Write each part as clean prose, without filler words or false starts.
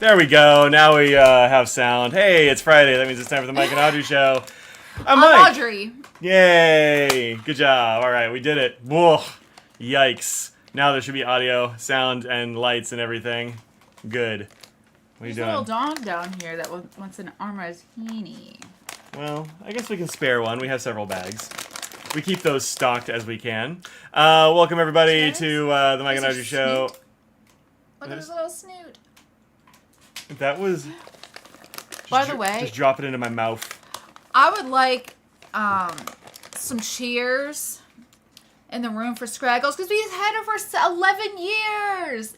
There we go. Now we have sound. Hey, it's Friday. That means it's time for the Mike and Audrey show. I'm Mike. Audrey. Yay. Good job. All right, we did it. Whoa. Yikes. Now there should be audio, sound, and lights and everything. Good. What are you There's doing? a little dog down here that wants an Armazini. Well, I guess we can spare one. We have several bags. We keep those stocked as we can. Welcome, everybody, to the Mike and Audrey show. Look at his little snoot. That was... By the way... Just drop it into my mouth. I would like some cheers in the room for Scraggles, because we've had her for 11 years.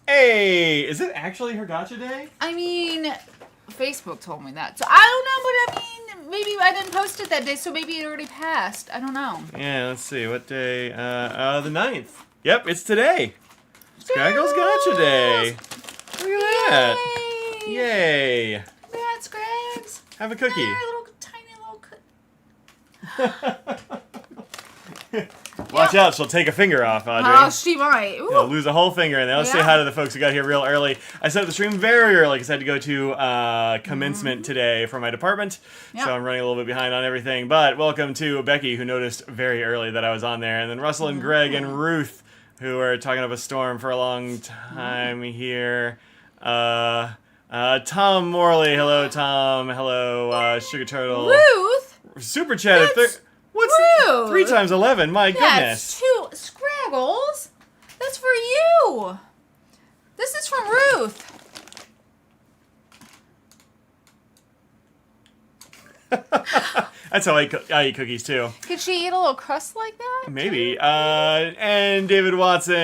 Hey, is it actually her gotcha day? I mean, Facebook told me that. So I don't know, but I mean, maybe I didn't post it that day, so maybe it already passed. I don't know. Yeah, let's see. What day? The 9th. Yep, it's today. Scraggles gotcha day. Look at that. Yay. Look at that, Scraggs. Have a cookie. There, little tiny cookie. Watch out, she'll take a finger off, Audrey. Oh, she might. You'll lose a whole finger. And then let's say hi to the folks who got here real early. I set up the stream very early because I had to go to commencement today for my department. Yep. So I'm running a little bit behind on everything. But welcome to Becky, who noticed very early that I was on there. And then Russell and Greg and Ruth, who are talking up a storm for a long time here. Tom Morley. Hello, Tom. Hello, Sugar Turtle. Ruth? Super chat. What's Ruth. 3 times 11? My goodness. That's 2 Scraggles. That's for you. This is from Ruth. That's how I eat cookies too. Could she eat a little crust like that? Maybe. And David Watson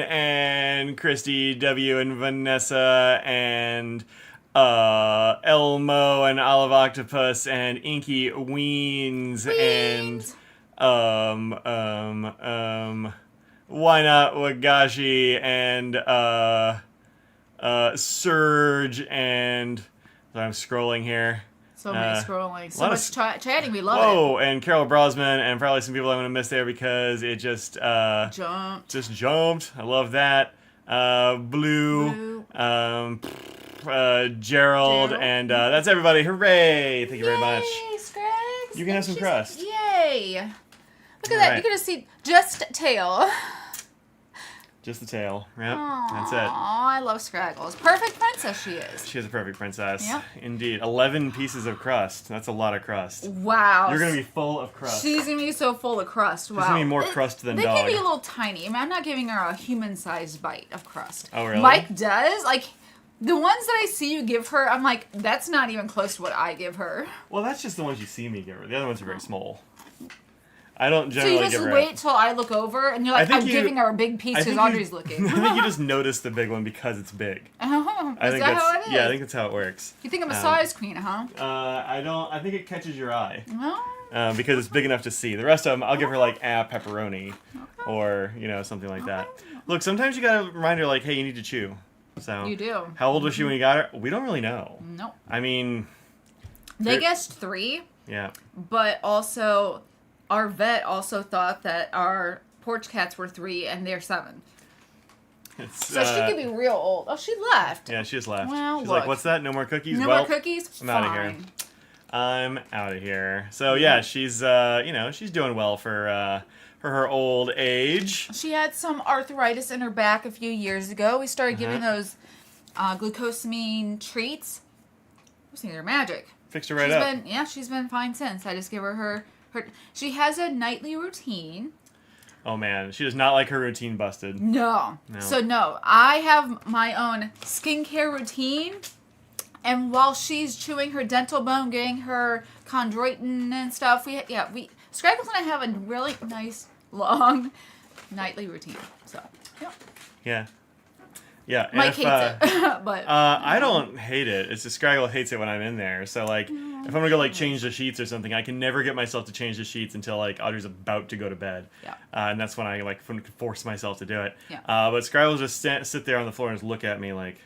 and Christy W and Vanessa and Elmo and Olive Octopus and Inky Weens and Why Not Wagashi and Surge and I'm scrolling here. So many scrolling. So much chatting. We love it. Whoa, and Carol Brosman, and probably some people I'm going to miss there because it just... jumped. Just jumped. I love that. Blue. Gerald, and that's everybody. Hooray! Thank you very much. Yay, Scraggs. You can have some crust. Yay. Look at that. You can just see just tail. Just the tail. Yep. Aww, That's it. I love Scraggles. Perfect princess she is. She is a perfect princess. Yep. Indeed. 11 pieces of crust. That's a lot of crust. Wow. You're going to be full of crust. She's going to be so full of crust. Wow. There's going to be more crust than they dog. can be a little tiny. I mean, I'm not giving her a human-sized bite of crust. Oh, really? Mike does. Like, the ones that I see you give her, I'm like, that's not even close to what I give her. Well, that's just the ones you see me give her. The other ones are very small. I don't generally give her... So you just wait till I look over, and you're like, I'm giving her a big piece because Audrey's looking. I think you just notice the big one because it's big. Oh, I is think that how it is? Yeah, I think that's how it works. You think I'm a size queen, huh? I think it catches your eye. No. Because it's big enough to see. The rest of them, I'll give her like pepperoni, or something like that. Look, sometimes you gotta remind her like, hey, you need to chew. So you do. How old was she when you got her? We don't really know. Nope. I mean, they guessed 3. Yeah. But also, our vet also thought that our porch cats were 3 and they're 7. So she could be real old. Oh, she left. Yeah, she just left. Well, she's look. like, what's that? No more cookies? No more cookies? I'm out of here. I'm out of here. So yeah, she's she's doing well for her old age. She had some arthritis in her back a few years ago. We started giving those glucosamine treats. I think they're magic. Fixed her right up. She's been fine since. I just give her she has a nightly routine. Oh man, she does not like her routine busted. No. So no, I have my own skincare routine. And while she's chewing her dental bone, getting her chondroitin and stuff, Scraggles and I have a really nice, long, nightly routine. So, yeah. Yeah. Mike hates it, but I don't hate it. It's just Scraggle hates it when I'm in there. So like, if I'm gonna go like change the sheets or something, I can never get myself to change the sheets until like Audrey's about to go to bed. Yeah. And that's when I like force myself to do it. Yeah. But Scraggle just sit there on the floor and just look at me like,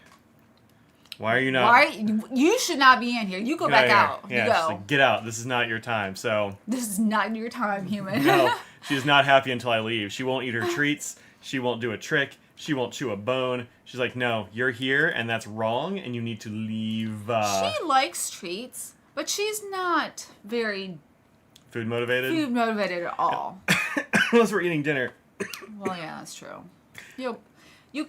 why are you not? Why you should not be in here. You go back out. Yeah, you go. she's like, get out. This is not your time. So this is not your time, human. no, she's not happy until I leave. She won't eat her treats. She won't do a trick. She won't chew a bone. She's like, no, you're here, and that's wrong, and you need to leave. She likes treats, but she's not very Food motivated? food motivated at all. Unless we're eating dinner. Well, yeah, that's true. You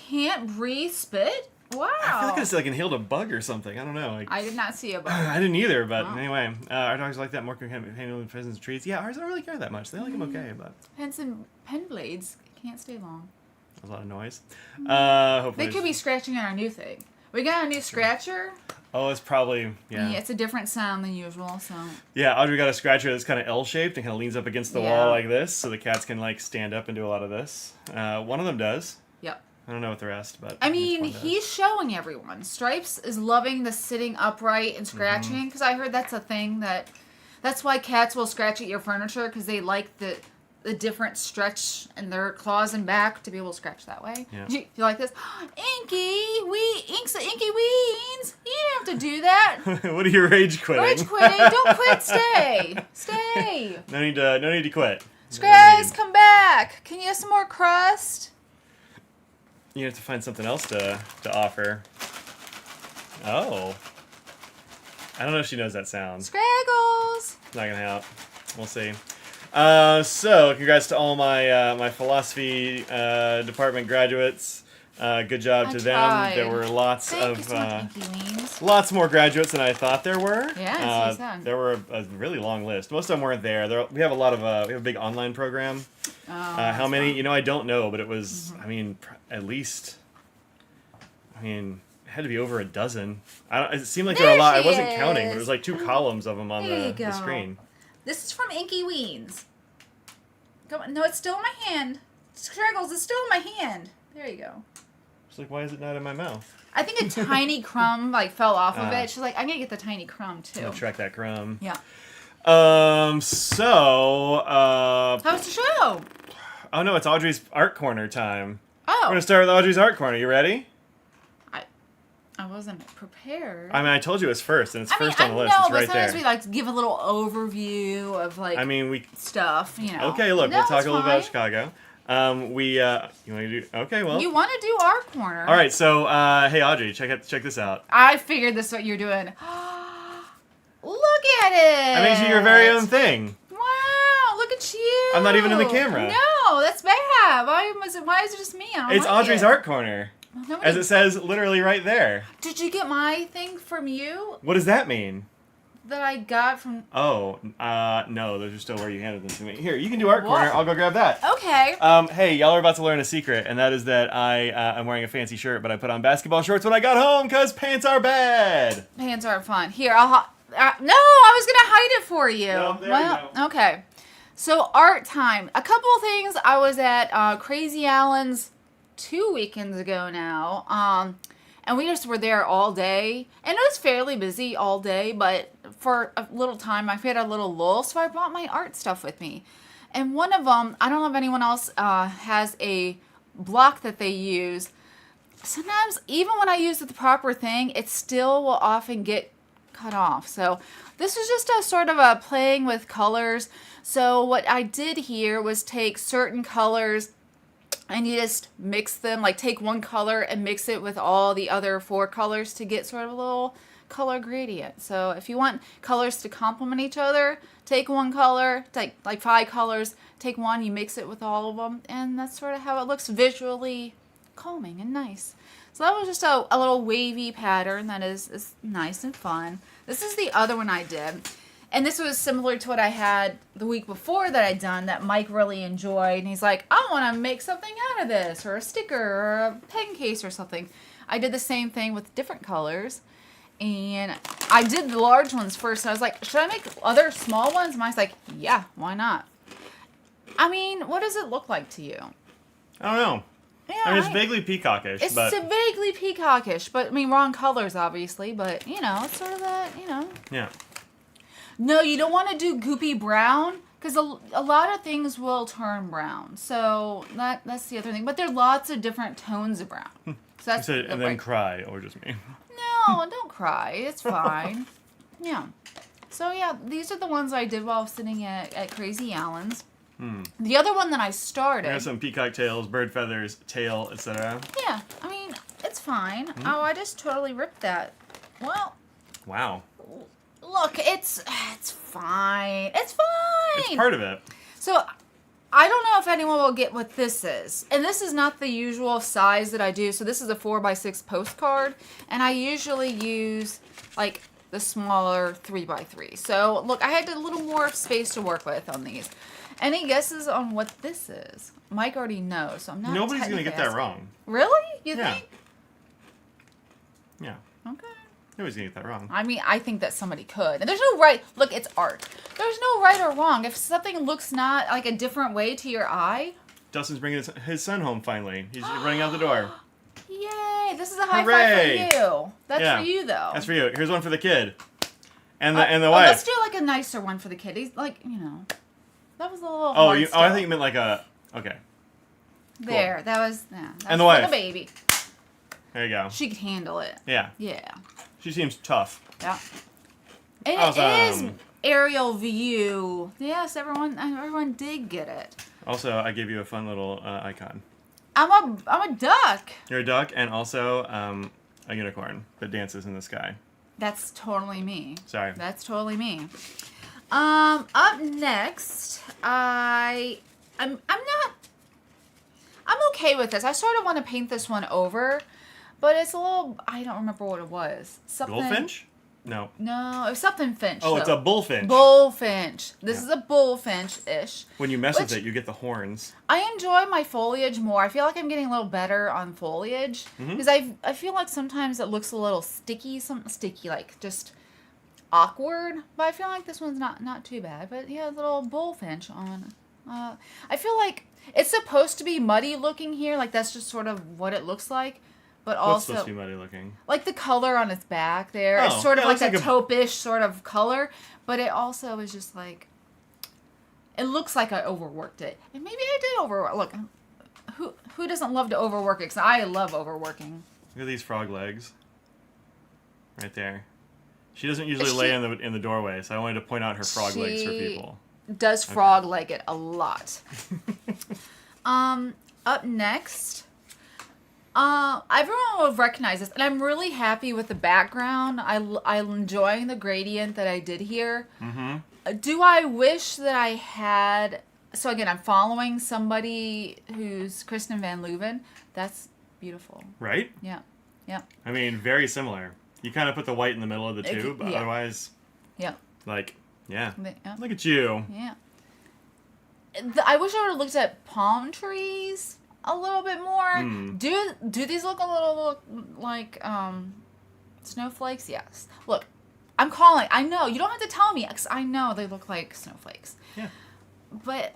can't breathe spit? Wow. I feel like it's like inhaled a bug or something. I don't know. Like, I did not see a bug. I didn't either, but anyway. Our dogs like that more handling presents and treats. Yeah, ours don't really care that much. They like them okay, but... Pens and pen blades can't stay long. A lot of noise. Hopefully They could be scratching on our new thing. We got a new scratcher. Oh, it's probably, yeah. It's a different sound than usual, so... Yeah, Audrey got a scratcher that's kind of L-shaped and kind of leans up against the wall like this, so the cats can, like, stand up and do a lot of this. One of them does. Yep. I don't know what the rest, but... I mean, he's showing everyone. Stripes is loving the sitting upright and scratching, because I heard that's a thing that... That's why cats will scratch at your furniture, because they like the different stretch in their claws and back to be able to scratch that way. Yeah. You like this? Ink's the Inky Weens. You don't have to do that. What are you rage quitting? Rage quitting. Don't quit. Stay. Stay. No need to quit. Scrags, come back. Can you have some more crust? You have to find something else to offer. Oh. I don't know if she knows that sound. Scraggles. Not gonna help. We'll see. So, congrats to all my philosophy department graduates. Good job to them. There were lots lots more graduates than I thought there were. Yeah, there were a really long list. Most of them weren't there. We have a lot of we have a big online program. How many? You know, I don't know, but it was. I mean, at least. I mean. It had to be over a dozen. It seemed like there were a lot. I wasn't counting, but it was like 2 columns of them on the screen. This is from Inky Weens. Come on. No, it's still in my hand. Scraggles, it's still in my hand. There you go. She's like, why is it not in my mouth? I think a tiny crumb fell off of it. She's like, I'm gonna get the tiny crumb too. I'll track that crumb. Yeah. So. How was the show? Oh no, it's Audrey's Art Corner time. Oh. We're gonna start with Audrey's Art Corner. You ready? I wasn't prepared. I mean, I told you it's first, and it's first on the list. No, it's but right sometimes there. we like to give a little overview of stuff, you know. Okay, look, we'll talk a little about Chicago. You want to do? Okay, well. You want to do our corner? All right, so hey Audrey, check this out. I figured this is what you're doing. Look at it! I made you your very own thing. Wow, look at you! I'm not even in the camera. No, that's bad. Why is it just me? It's Audrey's Art Corner. Well, as it says literally right there. Did you get my thing from you? What does that mean? That I got from... Oh, no, those are still where you handed them to me. Here, you can do Art Corner. I'll go grab that. Okay. Hey, y'all are about to learn a secret, and that is that I'm wearing a fancy shirt, but I put on basketball shorts when I got home because pants are bad. Pants aren't fun. Here, no, I was going to hide it for you. No, there you go. Okay. So, art time. A couple of things. I was at Crazy Allen's 2 weekends ago now. And we just were there all day. And it was fairly busy all day, but for a little time, I had a little lull, so I brought my art stuff with me. And one of them, I don't know if anyone else has a block that they use. Sometimes, even when I use the proper thing, it still will often get cut off. So this was just a sort of a playing with colors. So what I did here was take certain colors and you just mix them, like take one color and mix it with all the other 4 colors to get sort of a little color gradient. So if you want colors to complement each other, take one color, take like 5 colors, take one, you mix it with all of them, and that's sort of how it looks visually calming and nice. So that was just a little wavy pattern that is nice and fun. This is the other one I did. And this was similar to what I had the week before that I'd done that Mike really enjoyed. And he's like, I want to make something out of this, or a sticker, or a pen case or something. I did the same thing with different colors. And I did the large ones first. And I was like, should I make other small ones? And Mike's like, yeah, why not? I mean, what does it look like to you? I don't know. Yeah, I mean, it's vaguely peacockish. It's vaguely peacockish. But, I mean, wrong colors, obviously. But, you know, it's sort of that, you know. Yeah. No, you don't want to do goopy brown because a lot of things will turn brown. So that's the other thing. But there are lots of different tones of brown. So that's and then cry, or just me. No, don't cry. It's fine. Yeah. So yeah, these are the ones I did while sitting at Crazy Allen's. The other one that I We started. have some peacock tails, bird feathers, tail, etc. Yeah, I mean, it's fine. Oh, I just totally ripped that. Well, Wow. look, it's fine. It's fine. It's part of it. So, I don't know if anyone will get what this is. And this is not the usual size that I do. So, this is a 4x6 postcard. And I usually use, like, the smaller 3x3. So, look, I had a little more space to work with on these. Any guesses on what this is? Mike already knows, so I'm not Nobody's going to get that asking. wrong. Really? You Yeah. think? Yeah. Okay. Nobody's going to get that wrong. I mean, I think that somebody could. And there's no right. Look, it's art. There's no right or wrong. If something looks not like a different way to your eye, Dustin's bringing his son home finally. He's running out the door. yay! This is a high Hooray! five for you. That's Yeah. for you, though. That's for you. Here's one for the kid. And the Oh, wife. let's do like a nicer one for the kid. He's like, that was a little. Oh, hard I still. think you meant like a. Okay. There, that was. Yeah, that's And the for wife. the baby. There you go. She could handle it. Yeah. Yeah. She seems tough. Yeah. It Awesome. is aerial view. Yes, everyone did get it. Also, I gave you a fun little icon. I'm a duck. You're a duck and also a unicorn that dances in the sky. That's totally me. Sorry. That's totally me. Up next, I'm okay with this. I sort of want to paint this one over, but it's a little. I don't remember what it was. Something. Goldfinch? No. No, it was something finch. Oh, it's though. a bullfinch. Bullfinch. This Yeah. is a bullfinch-ish. When you mess with Which- it, you get the horns. I enjoy my foliage more. I feel like I'm getting a little better on foliage because I feel like sometimes it looks a little sticky, like just awkward. But I feel like this one's not too bad. But yeah, a little bullfinch on. I feel like it's supposed to be muddy looking here. Like that's just sort of what it looks like. But What's also supposed to be muddy looking? like the color on its back there. It's Oh, sort of yeah, like it that looks like taupe-ish sort of color. But it also is just like, it looks like I overworked it. And maybe I did overwork. Look, who doesn't love to overwork it? Because I love overworking. Look at these frog legs. Right there. She doesn't usually Is lay she- in the doorway, so I wanted to point out her frog legs for She- people. Does frog leg it a lot. Up next, everyone will recognize this, and I'm really happy with the background. I'm enjoying the gradient that I did here. Mm-hmm. Do I wish that I had? So again, I'm following somebody who's Kristen Van Leuven. That's beautiful. Right? Yeah, yeah, I mean, very similar. You kind of put the white in the middle of the two, but yeah. otherwise, yeah, like, yeah. yeah. Look at you. Yeah. I wish I would have looked at palm trees a little bit more. Do these look a little like snowflakes? Yes. Look, I'm calling. I know. You don't have to tell me because I know they look like snowflakes. Yeah. But,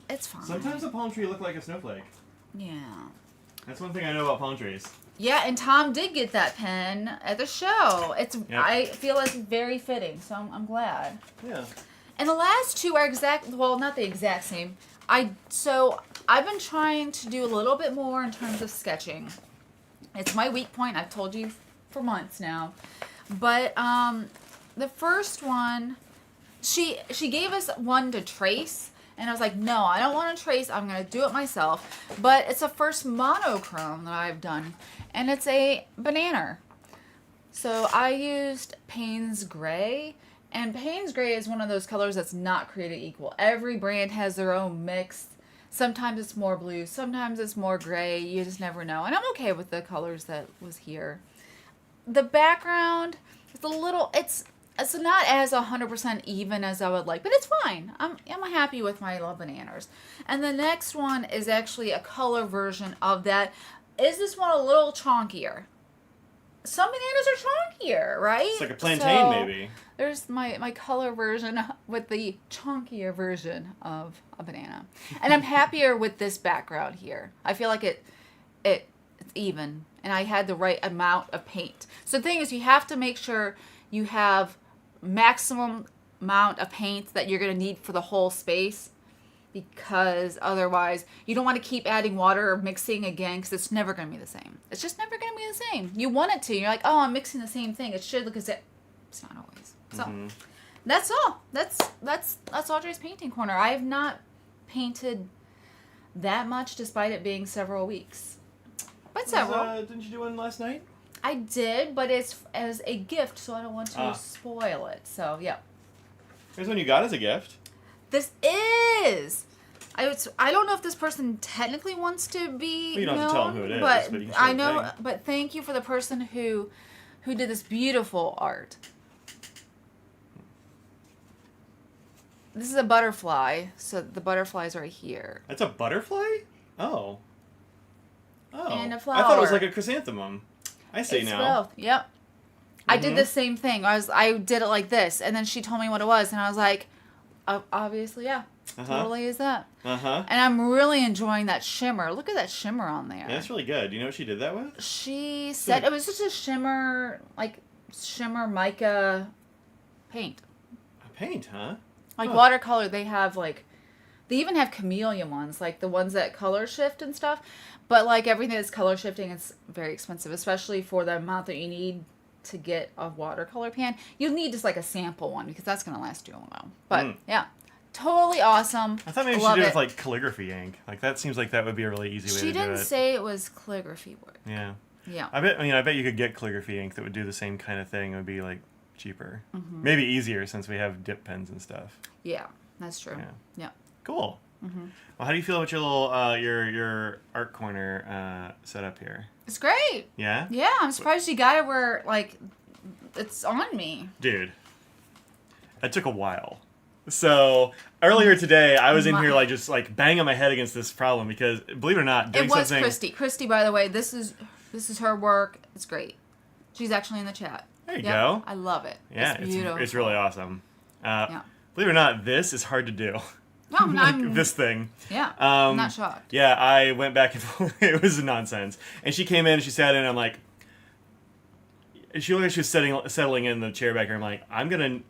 it's fine. Sometimes a palm tree look like a snowflake. Yeah. That's one thing I know about palm trees. Yeah, and Tom did get that pen at the show. It's Yep. I feel it's very fitting, so I'm glad. Yeah. And the last two are not the exact same. I've been trying to do a little bit more in terms of sketching. It's my weak point. I've told you for months now. But the first one, she gave us one to trace, and I was like, no, I don't want to trace. I'm going to do it myself. But it's the first monochrome that I've done, and it's a banana. So I used Payne's Gray. And Payne's Gray is one of those colors that's not created equal. Every brand has their own mix. Sometimes it's more blue, sometimes it's more gray. You just never know. And I'm okay with the colors that was here. The background is it's not as 100% even as I would like, but it's fine. I'm happy with my love bananas. And the next one is actually a color version of that. Is this one a little chonkier? Some bananas are chonkier, right? It's like a plantain, maybe. There's my color version with the chunkier version of a banana. And I'm happier with this background here. I feel like it's even. And I had the right amount of paint. So the thing is, you have to make sure you have maximum amount of paint that you're going to need for the whole space. Because otherwise, you don't want to keep adding water or mixing again because it's never going to be the same. It's just never going to be the same. You want it to. You're like, oh, I'm mixing the same thing. It should look as if. It's not always. So That's all. That's Audrey's painting corner. I have not painted that much, despite it being several weeks. But several. Didn't you do one last night? I did, but it's as a gift, so I don't want to spoil it. So yeah. Here's one you got as a gift. This is. I don't know if this person technically wants to be Well, you don't have to tell them who it is, but but you can show I the know. thing. But thank you for the person who did this beautiful art. This is a butterfly, so the butterfly's right here. That's a butterfly? Oh. Oh. And a I thought it was flower. like a chrysanthemum. I see It's now. both. Yep. I did the same thing. I did it like this, and then she told me what it was, and I was like, obviously, yeah, totally is that. Uh-huh. And I'm really enjoying that shimmer. Look at that shimmer on there. Yeah, that's really good. Do you know what she did that with? She said it was just a shimmer mica paint. A paint, huh? Like watercolor, they have they even have chameleon ones, like the ones that color shift and stuff. But like everything that's color shifting is very expensive, especially for the amount that you need to get a watercolor pan. You need just like a sample one because that's going to last you a while. But yeah, totally awesome. I thought maybe she Love did it it. with like calligraphy ink. Like that seems like that would be a really easy way She to do it. didn't say it was calligraphy work. Yeah. Yeah. I bet you could get calligraphy ink that would do the same kind of thing. It would be like cheaper. Maybe easier since we have dip pens and stuff. Yeah, that's true. Yeah. Yeah. Cool. Well, how do you feel about your little your art corner set up here? It's great. Yeah? Yeah, I'm surprised you got it where it's on me. Dude. It took a while. So earlier today, I was in here just banging my head against this problem because, believe it or not, doing It was something. Christy. Christy, by the way, this is her work. It's great. She's actually in the chat. There you go. I love it. Yeah, it's beautiful. it's really awesome. Yeah. Believe it or not, this is hard to do. No, I'm This thing. Yeah, I'm not shocked. Yeah, I went back and forth. It was nonsense. And she came in and she sat in and I'm like, she looked like she was settling in the chair back here. I'm like, I'm doing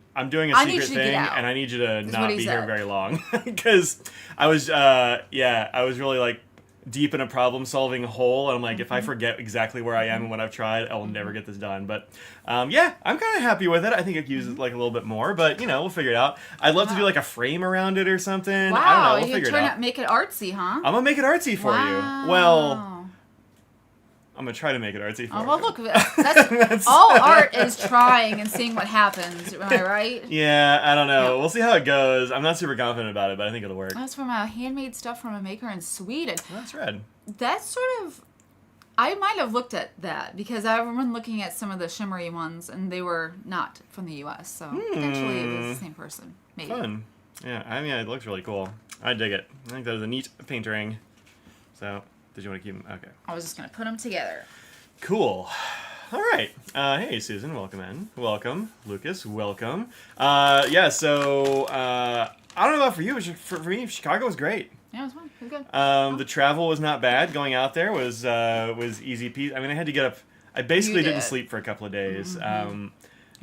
a I need secret you to get thing out, and I need you to is not what he be here said. very long. Because I was really deep in a problem solving hole. And I'm like, if I forget exactly where I am and what I've tried, I will never get this done. But yeah, I'm kind of happy with it. I think I could use it a little bit more, but we'll figure it out. I'd love to do a frame around it or something. Wow, I don't know. We'll you figure it out. make it artsy, huh? I'm gonna make it artsy for you. Well, I'm gonna try to make it artsy for you. Oh, well, look, that's all art is trying and seeing what happens. Am I right? Yeah, I don't know. Yeah. We'll see how it goes. I'm not super confident about it, but I think it'll work. That's from a handmade stuff from a maker in Sweden. Well, that's red. That's sort of. I might have looked at that because I've been looking at some of the shimmery ones and they were not from the U.S. So potentially it was the same person. Maybe. Fun. Yeah, I mean, it looks really cool. I dig it. I think that is a neat paintering. So, did you want to keep them? Okay. I was just gonna put them together. Cool. All right. Hey, Susan, welcome in. Welcome. Lucas, welcome. Yeah, so, I don't know about for you, but for me, Chicago was great. Yeah, it was fun. It was good. The travel was not bad. Going out there was easy peasy. I mean, I had to get up. I basically You didn't did. sleep for a couple of days.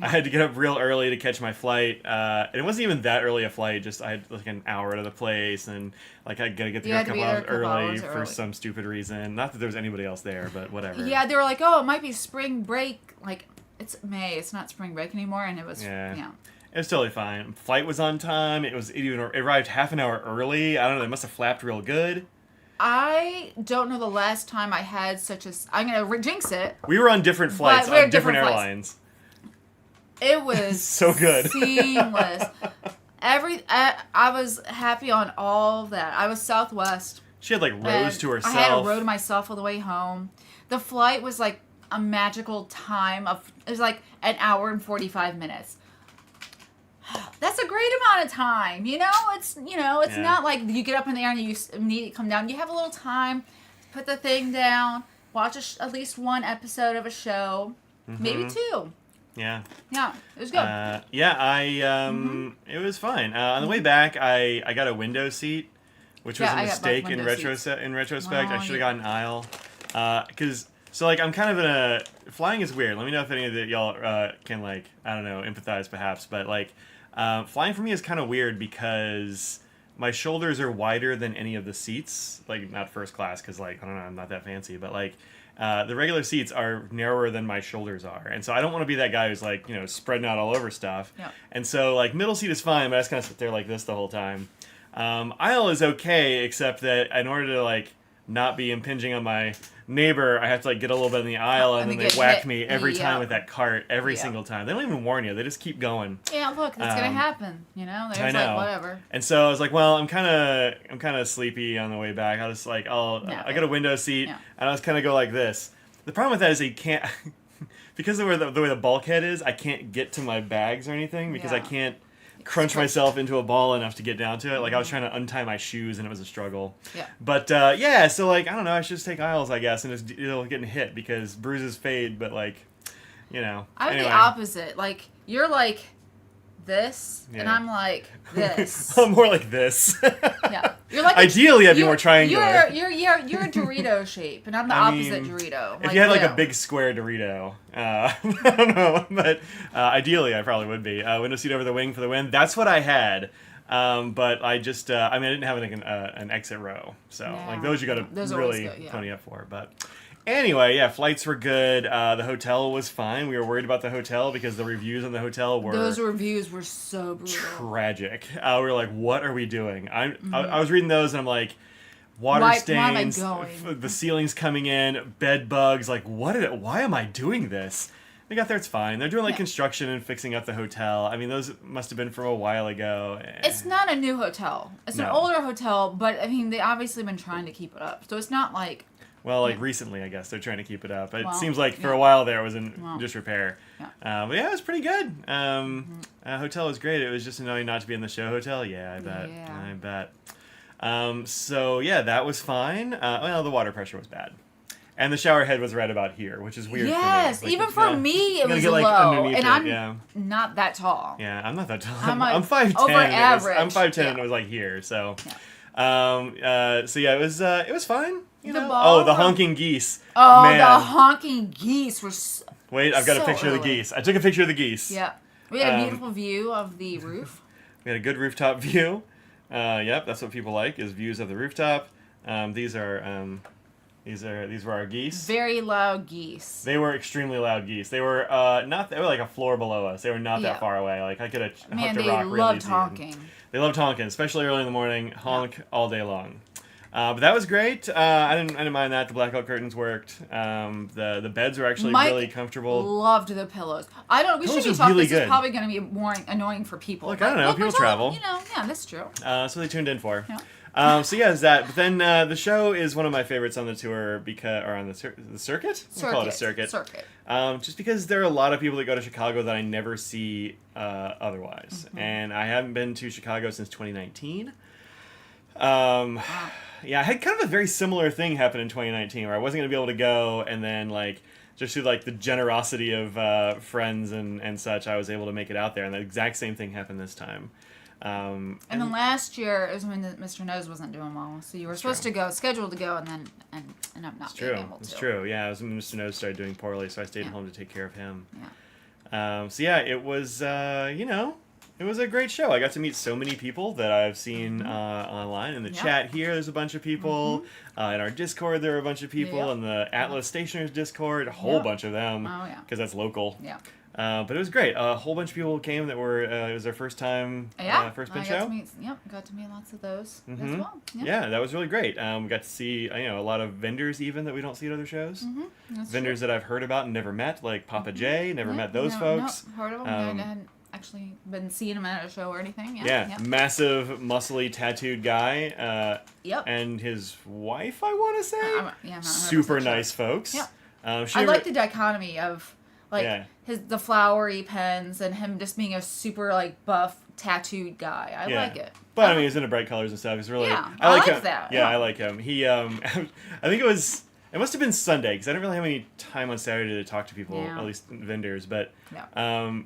I had to get up real early to catch my flight, and it wasn't even that early a flight. Just I had an hour to the place, and I gotta get You there a had to couple be there hours a couple early hours for early. some stupid reason. Not that there was anybody else there, but whatever. Yeah, they were like, oh, it might be spring break. It's May. It's not spring break anymore, and it was. Yeah. It was totally fine. Flight was on time. It arrived half an hour early. I don't know. They must have flapped real good. I don't know the last time I had such a. I'm gonna jinx it. We were on different flights we were on different different flights. airlines. It was So good. seamless. I was happy on all that. I was Southwest. She had rows and to herself. I had a row to myself all the way home. The flight was a magical time of. It was an hour and 45 minutes. That's a great amount of time. It's Yeah. not like you get up in the air and you immediately come down. You have a little time, put the thing down, watch at least one episode of a show, maybe two. Yeah. Yeah, it was good. It was fine. On the way back, I got a window seat, which was Yeah, a I got both mistake in window seats. retrospect. I Wow, should have gotten an aisle. I'm kind of in a flying is weird. Let me know if any of y'all can I don't know, empathize perhaps, but flying for me is kind of weird because my shoulders are wider than any of the seats. Not first class because I don't know, I'm not that fancy, but The regular seats are narrower than my shoulders are, and so I don't want to be that guy who's like, spreading out all over stuff. Yeah. And so like middle seat is fine, but I just kind of sit there like this the whole time. Aisle is okay, except that in order to like not be impinging on my neighbor, I have to like get a little bit in the aisle, and then they whack me every time with that cart every single time. They don't even warn you; they just keep going. Yeah, look, that's gonna happen. There's I know. like whatever. And so I was like, well, I'm kind of sleepy on the way back. I just like, I got a window seat, and I was kind of go like this. The problem with that is that you can't, because of the way the bulkhead is, I can't get to my bags or anything because I can't crunch myself into a ball enough to get down to it. Like I was trying to untie my shoes and it was a struggle. Yeah. But so like I don't know, I should just take aisles, I guess, and just getting hit because bruises fade, but like, I'm anyway. the opposite. Like you're like this, and I'm like this. I'm more like this. Yeah. You're like ideally I'd be more triangular. You're a Dorito shape, and I'm the opposite Dorito. If you had like a big square Dorito, I don't know, but ideally I probably would be. Window seat over the wing for the win. That's what I had. But I just, I didn't have an exit row, so like those you got to really pony up for. But anyway, flights were good. The hotel was fine. We were worried about the hotel because the reviews on the hotel were so brutal, tragic. We were like, what are we doing? I was reading those and I'm like, water stains, the ceiling's coming in, bed bugs. Like, why am I doing this? We got there, it's fine. They're doing like construction and fixing up the hotel. I mean, those must have been from a while ago. It's not a new hotel. It's an older hotel, but I mean, they obviously been trying to keep it up. So it's not like... Well, like recently, I guess, they're trying to keep it up. It seems like for a while there it was in disrepair. Yeah. But it was pretty good. Hotel was great. It was just annoying not to be in the show hotel. Yeah, I bet. Yeah. I bet. So, that was fine. Well, the water pressure was bad. And the shower head was right about here, which is weird for me. Yes, even for me it was low. And I'm not that tall. Yeah, I'm not that tall. I'm 5'10". Over average. I'm 5'10", and it was like here. So, it was fine. The honking geese. Oh, man. The honking geese were Wait, I've got a picture of the geese. I took a picture of the geese. Yeah. We had a beautiful view of the roof. We had a good rooftop view. That's what people like, is views of the rooftop. These were our geese. Very loud geese. They were extremely loud geese. They were they were like a floor below us. They were not that far away. Like I could have hooked a rock really easy. They loved honking, especially early in the morning. Honk all day long. But that was great. I didn't mind that. The blackout curtains worked. The beds were actually really comfortable. Loved the pillows. We should be talking. This is probably going to be more annoying for people. Look, I don't know. People travel. That's true. So they tuned in for. Yeah. Is that. But then the show is one of my favorites on the tour on the circuit. We'll call it a circuit. Just because there are a lot of people that go to Chicago that I never see otherwise, and I haven't been to Chicago since 2019. I had kind of a very similar thing happen in 2019 where I wasn't going to be able to go, and then like just through like the generosity of friends and such, I was able to make it out there, and the exact same thing happened this time. And then last year is when Mr. Nose wasn't doing well, so you were scheduled to go, and then ended up not being able to. It's true. Yeah, it was when Mr. Nose started doing poorly, so I stayed home to take care of him. Yeah. It was it was a great show. I got to meet so many people that I've seen online. In the chat here, there's a bunch of people. In our Discord, there are a bunch of people. In the Atlas Stationers Discord, a whole bunch of them. Oh, yeah. Because that's local. Yeah. But it was great. A whole bunch of people came that were, it was their first time, first big show. Got to meet lots of those as well. Yeah, that was really great. We got to see, a lot of vendors even that we don't see at other shows. Vendors that I've heard about and never met, like Papa J, never met those folks. No, heard of them. I hadn't actually been seeing him at a show or anything. Massive, muscly, tattooed guy. And his wife, I want to say. Super nice folks. I like the dichotomy of the flowery pens and him just being a super like buff tattooed guy. I like it. But I mean, he's into bright colors and stuff. He's really I like him. That. Yeah, I like him. He I think it must have been Sunday because I didn't really have any time on Saturday to talk to people, at least vendors. But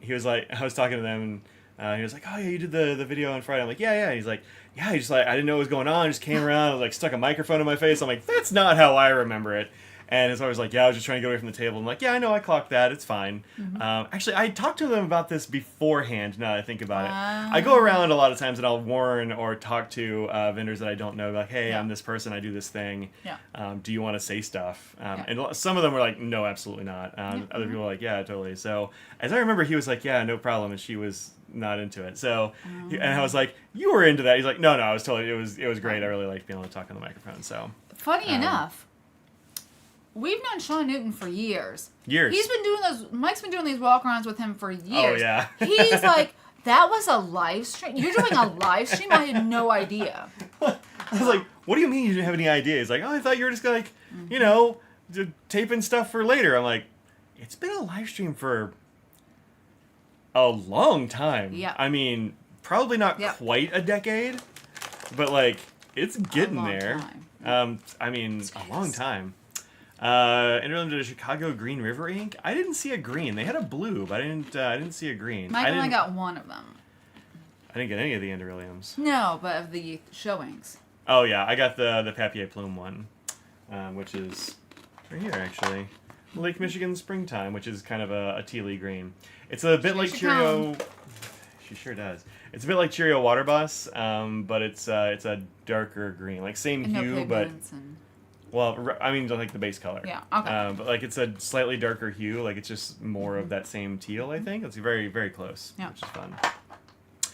he was like, I was talking to them and he was like, oh yeah, you did the video on Friday. I'm like, yeah. He's like, he just like I didn't know what was going on. I just came around, like stuck a microphone in my face. I'm like, that's not how I remember it. And it's always like, yeah, I was just trying to get away from the table. I'm like, yeah, I know, I clocked that. It's fine. Actually, I talked to them about this beforehand, now that I think about it. I go around a lot of times and I'll warn or talk to vendors that I don't know, like, hey, I'm this person, I do this thing. Do you want to say stuff? And some of them were like, no, absolutely not. Other people were like, yeah, totally. So as I remember, he was like, yeah, no problem. And she was not into it. So, and I was like, you were into that. He's like, no, I was totally, it was great. I really liked being able to talk on the microphone. So funny enough, we've known Sean Newton for years. Years. Mike's been doing these walk-arounds with him for years. Oh, yeah. He's like, that was a live stream? You're doing a live stream? I had no idea. I was like, what do you mean you didn't have any idea? He's like, oh, I thought you were just like, taping stuff for later. I'm like, it's been a live stream for a long time. Yeah. I mean, probably not quite a decade, but like, it's getting there. I mean, a long time. Interlude to Chicago Green River Ink. I didn't see a green. They had a blue, but I didn't see a green. Mike only got one of them. I didn't get any of the Interiliums. No, but of the showings. Oh yeah, I got the Papier Plume one, which is right here actually. Lake Michigan Springtime, which is kind of a tealy green. It's a bit like Cheerio. She sure does. It's a bit like Cheerio Water Bus, but it's a darker green, like same hue, but well, I mean like the base color. Yeah. Okay. But like it's a slightly darker hue, like it's just more of that same teal. I think it's very very close, which is fun.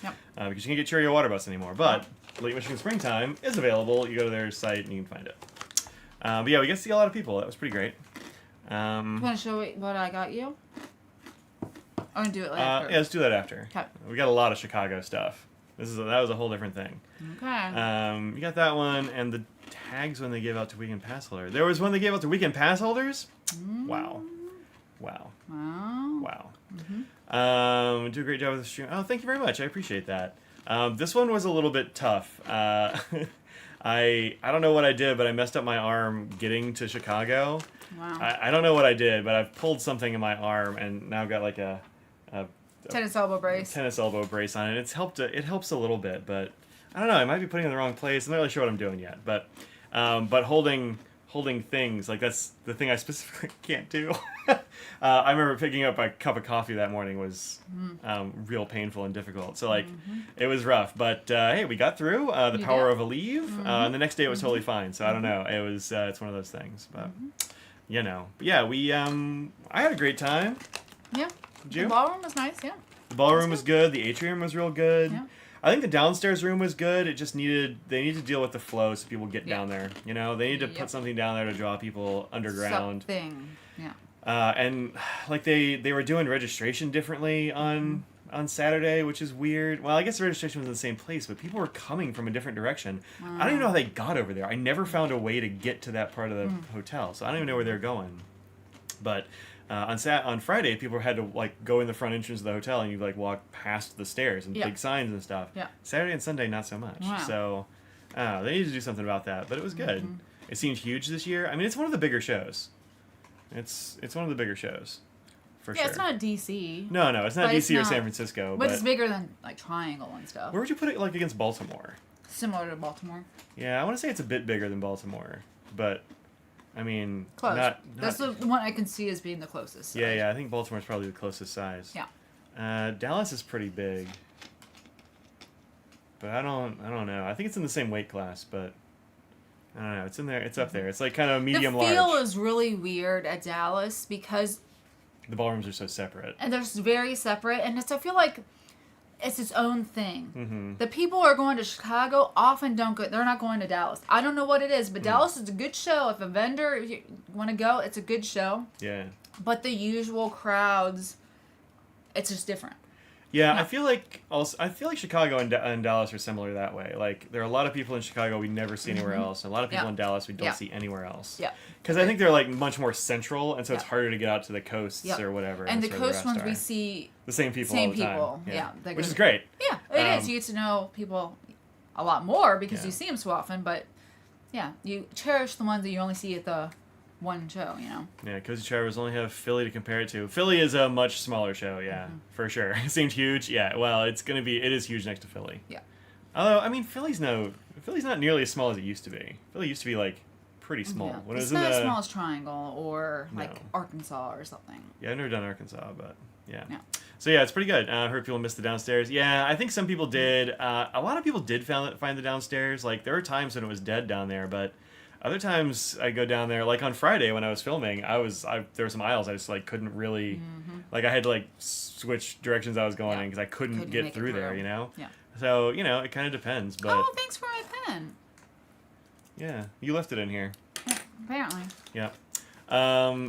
Yep. Because you can't get Cheerio Water Bus anymore, but Lake Michigan Springtime is available. You go to their site and you can find it. But yeah, we get to see a lot of people. That was pretty great. You want to show what I got you? Or do it after? Yeah, let's do that after. Okay. We got a lot of Chicago stuff. That was a whole different thing. Okay. You got that one, and the tags when they gave out to weekend pass holders. There was one they gave out to weekend pass holders. Wow. Do a great job with the stream. Oh, thank you very much. I appreciate that. This one was a little bit tough. I don't know what I did, but I messed up my arm getting to Chicago. Wow. I don't know what I did, but I've pulled something in my arm and now I've got like a tennis elbow brace. Tennis elbow brace on it. It's helped. It helps a little bit, but I don't know. I might be putting it in the wrong place. I'm not really sure what I'm doing yet. But holding things like that's the thing I specifically can't do. I remember picking up a cup of coffee that morning was real painful and difficult. So like it was rough, but hey, we got through. The power of a leave, and the next day it was totally fine. So I don't know. It was it's one of those things, but but yeah, we I had a great time. Yeah. Did you? The ballroom was nice. Yeah. The ballroom was good. The atrium was real good. Yeah. I think the downstairs room was good. It just they need to deal with the flow so people get down there. They need to put something down there to draw people underground. Something. Yeah. And like they were doing registration differently on Saturday, which is weird. Well, I guess the registration was in the same place, but people were coming from a different direction. I don't even know how they got over there. I never found a way to get to that part of the hotel, so I don't even know where they're going. But on Friday, people had to like go in the front entrance of the hotel and you like walk past the stairs and big signs and stuff. Yeah. Saturday and Sunday, not so much. Wow. So they need to do something about that. But it was good. It seemed huge this year. I mean, it's one of the bigger shows. It's one of the bigger shows, for sure. Yeah, it's not DC. No, it's not DC or San Francisco. But it's bigger than like Triangle and stuff. Where would you put it like against Baltimore? Similar to Baltimore. Yeah, I want to say it's a bit bigger than Baltimore, but I mean, close. Not That's the one I can see as being the closest. Yeah, I think Baltimore's probably the closest size. Yeah. Dallas is pretty big, but I don't know. I think it's in the same weight class, but I don't know. It's in there. It's up there. It's like kind of medium large. The feel is really weird at Dallas because the ballrooms are so separate. And they're very separate, and I feel like it's its own thing. The people who are going to Chicago often don't go. They're not going to Dallas. I don't know what it is, but Dallas is a good show. If you want to go, it's a good show. Yeah. But the usual crowds, it's just different. Yeah, I feel like Chicago and Dallas are similar that way. Like there are a lot of people in Chicago we never see anywhere else, and a lot of people in Dallas we don't see anywhere else. Yeah. Because I think they're like much more central, and so it's harder to get out to the coasts or whatever. And the coast ones we see the same people all the time. Yeah. Which is great. Yeah, it is. You get to know people a lot more because you see them so often. But yeah, you cherish the ones that you only see at the one show, Yeah, Cozy Travelers only have Philly to compare it to. Philly is a much smaller show, for sure. It seemed huge, well, it is huge next to Philly. Yeah. Although, I mean, Philly's not nearly as small as it used to be. Philly used to be like pretty small. Yeah. When it It's was in not as the small as Triangle or like No. Arkansas or something. Yeah, I've never done Arkansas, but yeah. Yeah. So yeah, it's pretty good. I heard people missed the downstairs. Yeah, I think some people did. A lot of people did find the downstairs. Like there were times when it was dead down there, but other times I go down there. Like on Friday when I was filming, there were some aisles I just like couldn't really, like I had to like switch directions I was going in because I couldn't get make it through there. You know. Yeah. So you know, it kind of depends. But Oh, thanks for my pen. yeah, you left it in here. Yeah, apparently. Yeah.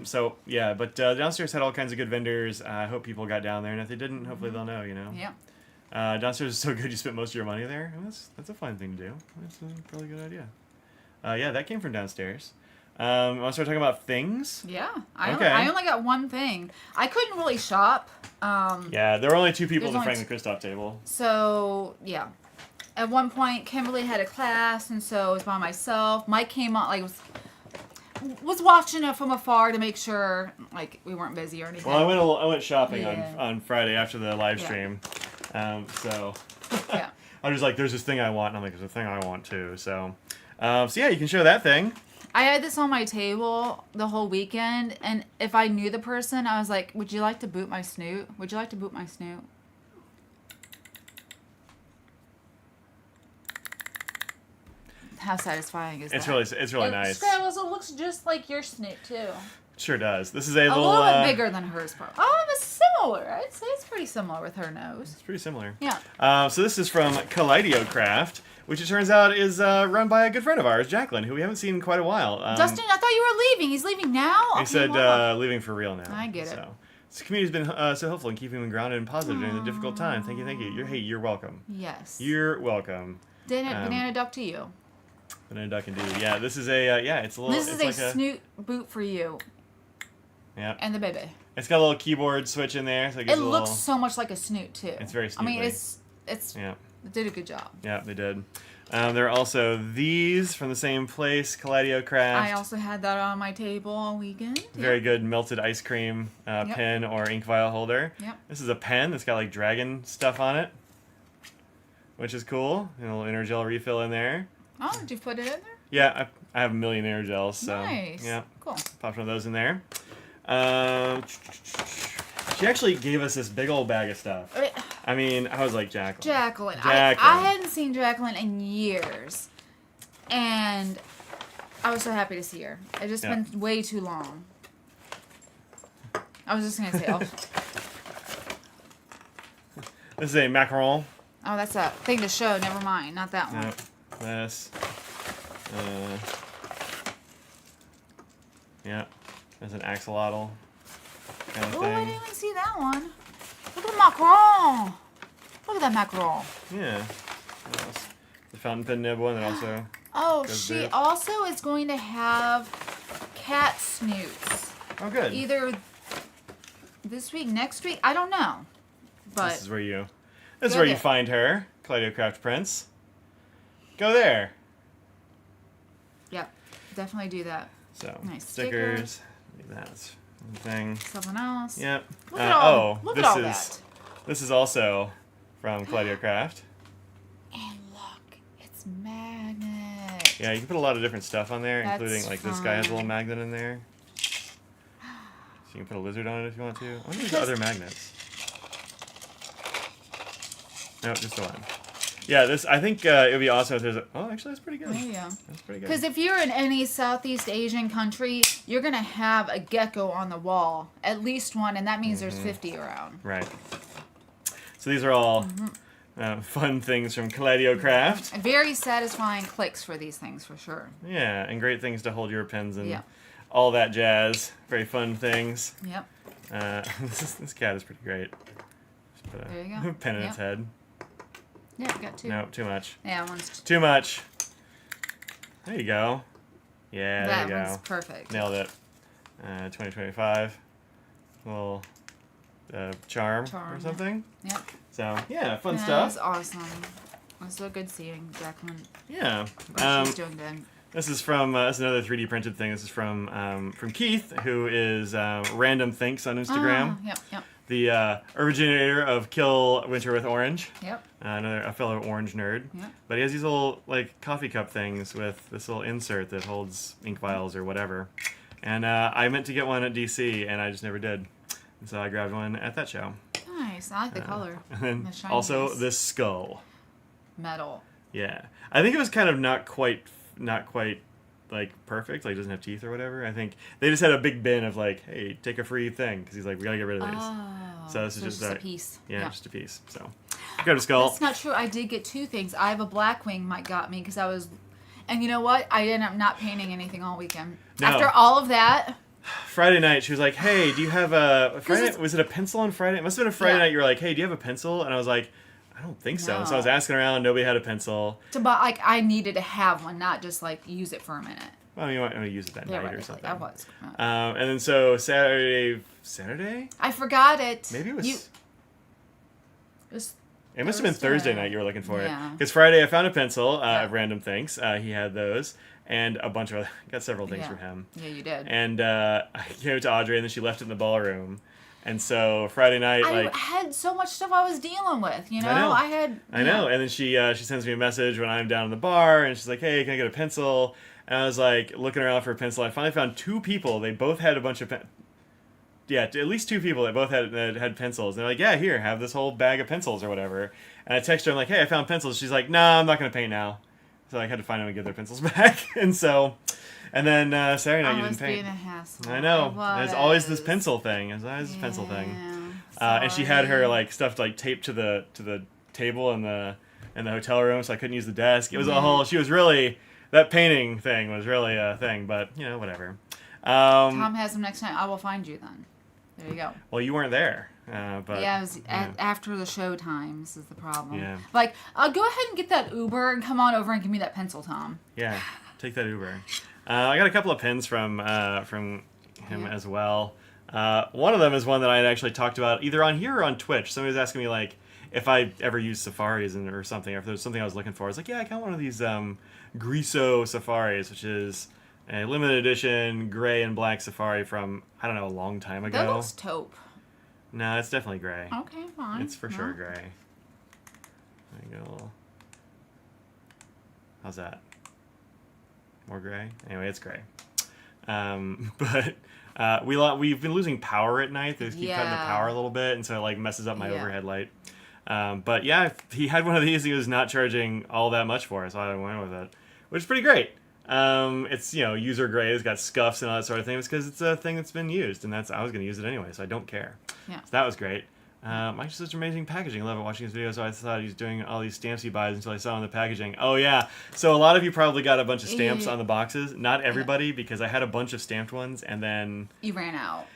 So yeah, but downstairs had all kinds of good vendors. I hope people got down there, and if they didn't, hopefully they'll know. You know. Yeah. Downstairs is so good you spent most of your money there. And that's a fun thing to do. That's a probably good idea. Yeah, that came from downstairs. Want to start talking about things? Yeah. Okay. I only got one thing. I couldn't really shop. Yeah, there were only 2 people at the There's only Franklin Christoph table. So, yeah. At one point, Kimberly had a class, and so I was by myself. Mike came on, like, was watching it from afar to make sure, like, we weren't busy or anything. Well, I went shopping Yeah. on Friday after the live Yeah. stream. So Yeah. I was like, there's this thing I want, and I'm like, there's a thing I want too. So yeah, you can show that thing. I had this on my table the whole weekend, and if I knew the person, I was like, would you like to boot my snoot? Would you like to boot my snoot? How satisfying is that? It's really nice. Scrabbles, it looks just like your snoot, too. Sure does. This is a A little little bit bigger than hers, probably. Oh, it's similar. I'd say it's pretty similar with her nose. It's pretty similar. Yeah. So this is from Kaleido Craft, which it turns out is run by a good friend of ours, Jacqueline, who we haven't seen in quite a while. Dustin, I thought you were leaving. He's leaving now? He Okay, said well, leaving for real now. I get it. So this community's been so helpful in keeping him grounded and positive during the difficult time. Thank you. You're welcome. yes. You're welcome. Banana duck to you. Banana duck indeed. Yeah, this is a it's a little. This is it's a like snoot boot for you Yeah. and the baby. It's got a little keyboard switch in there, so it It gives a looks little. so much like a snoot too. It's very I mean, snootly. it's Yeah. it did a good job. Yeah, they did. There are also these from the same place, Kaleido Craft. I also had that on my table all weekend. Very good melted ice cream pen or ink vial holder. Yep. This is a pen that's got like dragon stuff on it, which is cool. And a little Energel refill in there. Oh, did you put it in there? Yeah, I have a million Energels, so Nice. yeah, Cool. popped one of those in there. She actually gave us this big old bag of stuff. I mean, I was like, Jacqueline. I hadn't seen Jacqueline in years, and I was so happy to see her. It just been way too long. I was just gonna say, This is a macaron. oh, that's a thing to show. Never mind, not that one. Yep. This. Yeah. There's an axolotl kind of Oh, I thing. didn't even see that one. Look at the macaron. Look at that macaron. Yeah. What else? The fountain pen nib one that also. Oh, Goes she there. also is going to have cat snoots. Oh, good. Either this week, next week, I don't know. But This is where you Go there. find her, Kaleido Craft Prince. Go there. yep, definitely do that. So Nice stickers. That's one thing. Something else. Yep. Look at all, oh, look this at all is that. this is also from Kaleido Craft. And look, it's magnet. Yeah, you can put a lot of different stuff on there, That's including like this guy has a little fun. magnet in there. So you can put a lizard on it if you want to. I wonder if there's Because- other magnets. No, just the one. Yeah, this I think it would be awesome if there's a. Oh, actually, that's pretty good. There you go. That's pretty good. Because if you're in any Southeast Asian country, you're going to have a gecko on the wall. At least one, and that means there's 50 around. Right. So these are all fun things from Kaleido Craft. And very satisfying clicks for these things, for sure. Yeah, and great things to hold your pens and Yeah. all that jazz. Very fun things. Yep. This cat is pretty great. Just put a There you go. pen in its Yep. head. Yeah, got two. No, too much. Yeah, one's Too much. There you go. Yeah, that there you one's go. perfect. Nailed it. 2025. Little charm or Charm, yeah. something. Yep. So, yeah, fun That stuff. was awesome. It was so good seeing Jacqueline. Yeah. She's doing good. This is from this is another 3D printed thing. This is from Keith, who is Random Thinks on Instagram. Yep, yep. the originator of Kill Winter with Orange. Yep. A fellow orange nerd. Yep. But he has these little like coffee cup things with this little insert that holds ink vials or whatever. And I meant to get one at DC, and I just never did. And so I grabbed one at that show. Nice. I like the color. And The also shininess. this skull. Metal. Yeah, I think it was kind of not quite like perfect. Like, doesn't have teeth or whatever. I think they just had a big bin of like, hey, take a free thing, because he's like, we gotta get rid of these. Oh. So this is just a piece. Yeah, just a piece. So grab a skull. That's not true. I did get 2 things. I have a Blackwing Mike got me because I was, and you know what? I ended up not painting anything all weekend. No. After all of that. Friday night, she was like, hey, do you have a Friday? Was it a pencil on Friday? It must have been a Friday night. You were like, hey, do you have a pencil? And I was like, I don't think so. No. So I was asking around. Nobody had a pencil. To buy, like, I needed to have one, not just like use it for a minute. Well, you might want to use it that night right, or something. I was. And then so Saturday? I forgot it. Maybe it was. It must have been Thursday night you were looking for it. Because Friday I found a pencil of random things. He had those. And a bunch of got several things from him. Yeah, you did. And I gave it to Audrey, and then she left it in the ballroom. And so Friday night, I had so much stuff I was dealing with, you know? I know. And then she sends me a message when I'm down in the bar, and she's like, hey, can I get a pencil? And I was like, looking around for a pencil. I finally found 2 people. They both had a bunch of at least 2 people that both had pencils. And they're like, yeah, here, have this whole bag of pencils or whatever. And I texted her, I'm like, hey, I found pencils. She's like, nah, I'm not going to paint now. So I had to find them and give their pencils back. And then Saturday night you didn't paint. Being a hassle. I know. There's always this pencil thing. There's always this pencil thing. And she had her like stuff like taped to the table in the hotel room, so I couldn't use the desk. It was a whole. She was really, that painting thing was really a thing. But you know, whatever. Tom has them next time. I will find you then. There you go. Well, you weren't there. But yeah, it was after the show times is the problem. Yeah. Like, go ahead and get that Uber and come on over and give me that pencil, Tom. Yeah, take that Uber. I got a couple of pins from him as well. One of them is one that I had actually talked about either on here or on Twitch. Somebody was asking me like if I ever used Safaris or something, or if there was something I was looking for. I was like, yeah, I got one of these Griso Safaris, which is a limited edition gray and black Safari from, I don't know, a long time ago. That looks taupe. No, it's definitely gray. Okay, fine. It's for sure gray. There you go. How's that? More gray? Anyway, it's gray. But we've been losing power at night. They keep cutting the power a little bit, and so it like messes up my overhead light. But yeah, he had one of these. He was not charging all that much for it, so I went with it, which is pretty great. It's user grade. It's got scuffs and all that sort of thing. It's because it's a thing that's been used, and I was going to use it anyway, so I don't care. Yeah. So that was great. Mike's such amazing packaging. I love it watching his videos. So I thought he was doing all these stamps he buys until I saw in the packaging. Oh yeah. So a lot of you probably got a bunch of stamps on the boxes. Not everybody, because I had a bunch of stamped ones, and then you ran out.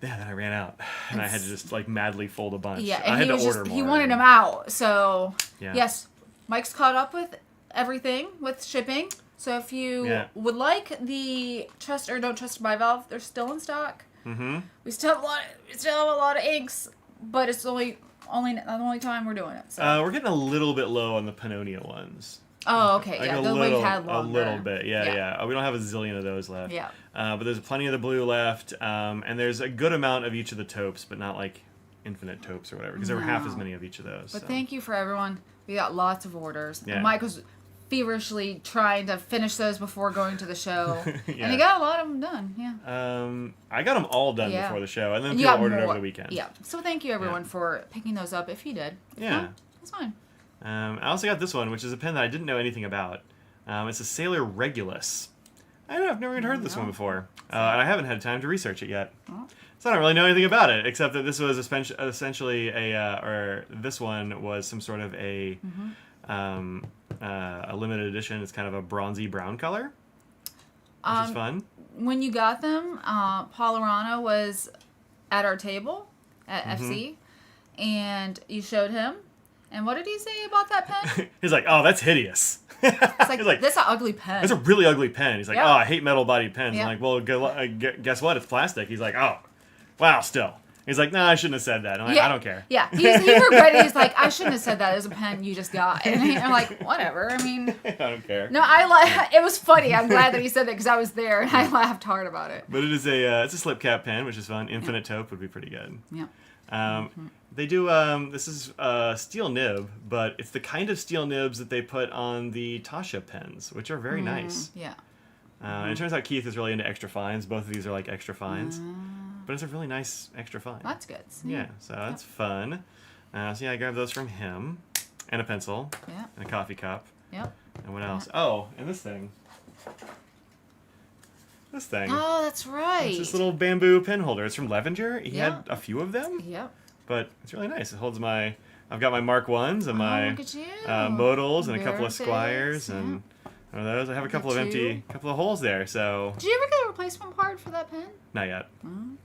Yeah, then I ran out, and I had to just like madly fold a bunch. Yeah, and I had to order more. He wanted them out. So yes, Mike's caught up with everything with shipping. So if you would like the trust or don't trust bivalve, they're still in stock. Mm-hmm. We still have a lot of inks, but it's the only time we're doing it. So. We're getting a little bit low on the Pannonia ones. Oh, okay, like we've had longer. A little bit, yeah. We don't have a zillion of those left. Yeah. But there's plenty of the blue left, and there's a good amount of each of the taupes, but not like infinite taupes or whatever, because there were half as many of each of those. But thank you for everyone. We got lots of orders. Yeah. And Mike was feverishly trying to finish those before going to the show. And he got a lot of them done, I got them all done before the show, and then people ordered over the weekend. Yeah. So thank you, everyone, for picking those up, if you did. Yeah. That's fine. I also got this one, which is a pen that I didn't know anything about. It's a Sailor Regulus. I've never even heard of this one before. And I haven't had time to research it yet. So I don't really know anything about it, except that this was essentially this one was some sort of a limited edition. It's kind of a bronzy brown color, which is fun. When you got them, Paul Arano was at our table at FC, and you showed him. And what did he say about that pen? He's like, "Oh, that's hideous." It's like, that's an ugly pen. That's a really ugly pen. He's like, "Oh, I hate metal-bodied pens." Yeah. I'm like, "Well, guess what? It's plastic." He's like, "Oh, wow, still." He's like, "Nah, I shouldn't have said that." I'm like, "I don't care." Yeah, he regretted. He's like, "I shouldn't have said that. It was a pen you just got." And I'm like, "Whatever." I mean, I don't care. No, it was funny. I'm glad that he said that because I was there and I laughed hard about it. But it is it's a slip cap pen, which is fun. Infinite taupe would be pretty good. Yeah. They do. This is steel nib, but it's the kind of steel nibs that they put on the Tasha pens, which are very nice. Yeah. And it turns out Keith is really into extra fines. Both of these are like extra fines, but it's a really nice extra fine. That's good. Yeah, so that's fun. So yeah, I grabbed those from him, and a pencil, and a coffee cup. Yep. And what else? Oh, and this thing. This thing. Oh, that's right. It's this little bamboo pen holder. It's from Levenger. He had a few of them. Yep. But it's really nice. It holds my... I've got my Mark 1s and my look at you. modals and a couple of Very Squires big, and one of those. I have a couple Look of at you. empty... couple of holes there, so... Did you ever get a replacement part for that pen? Not yet.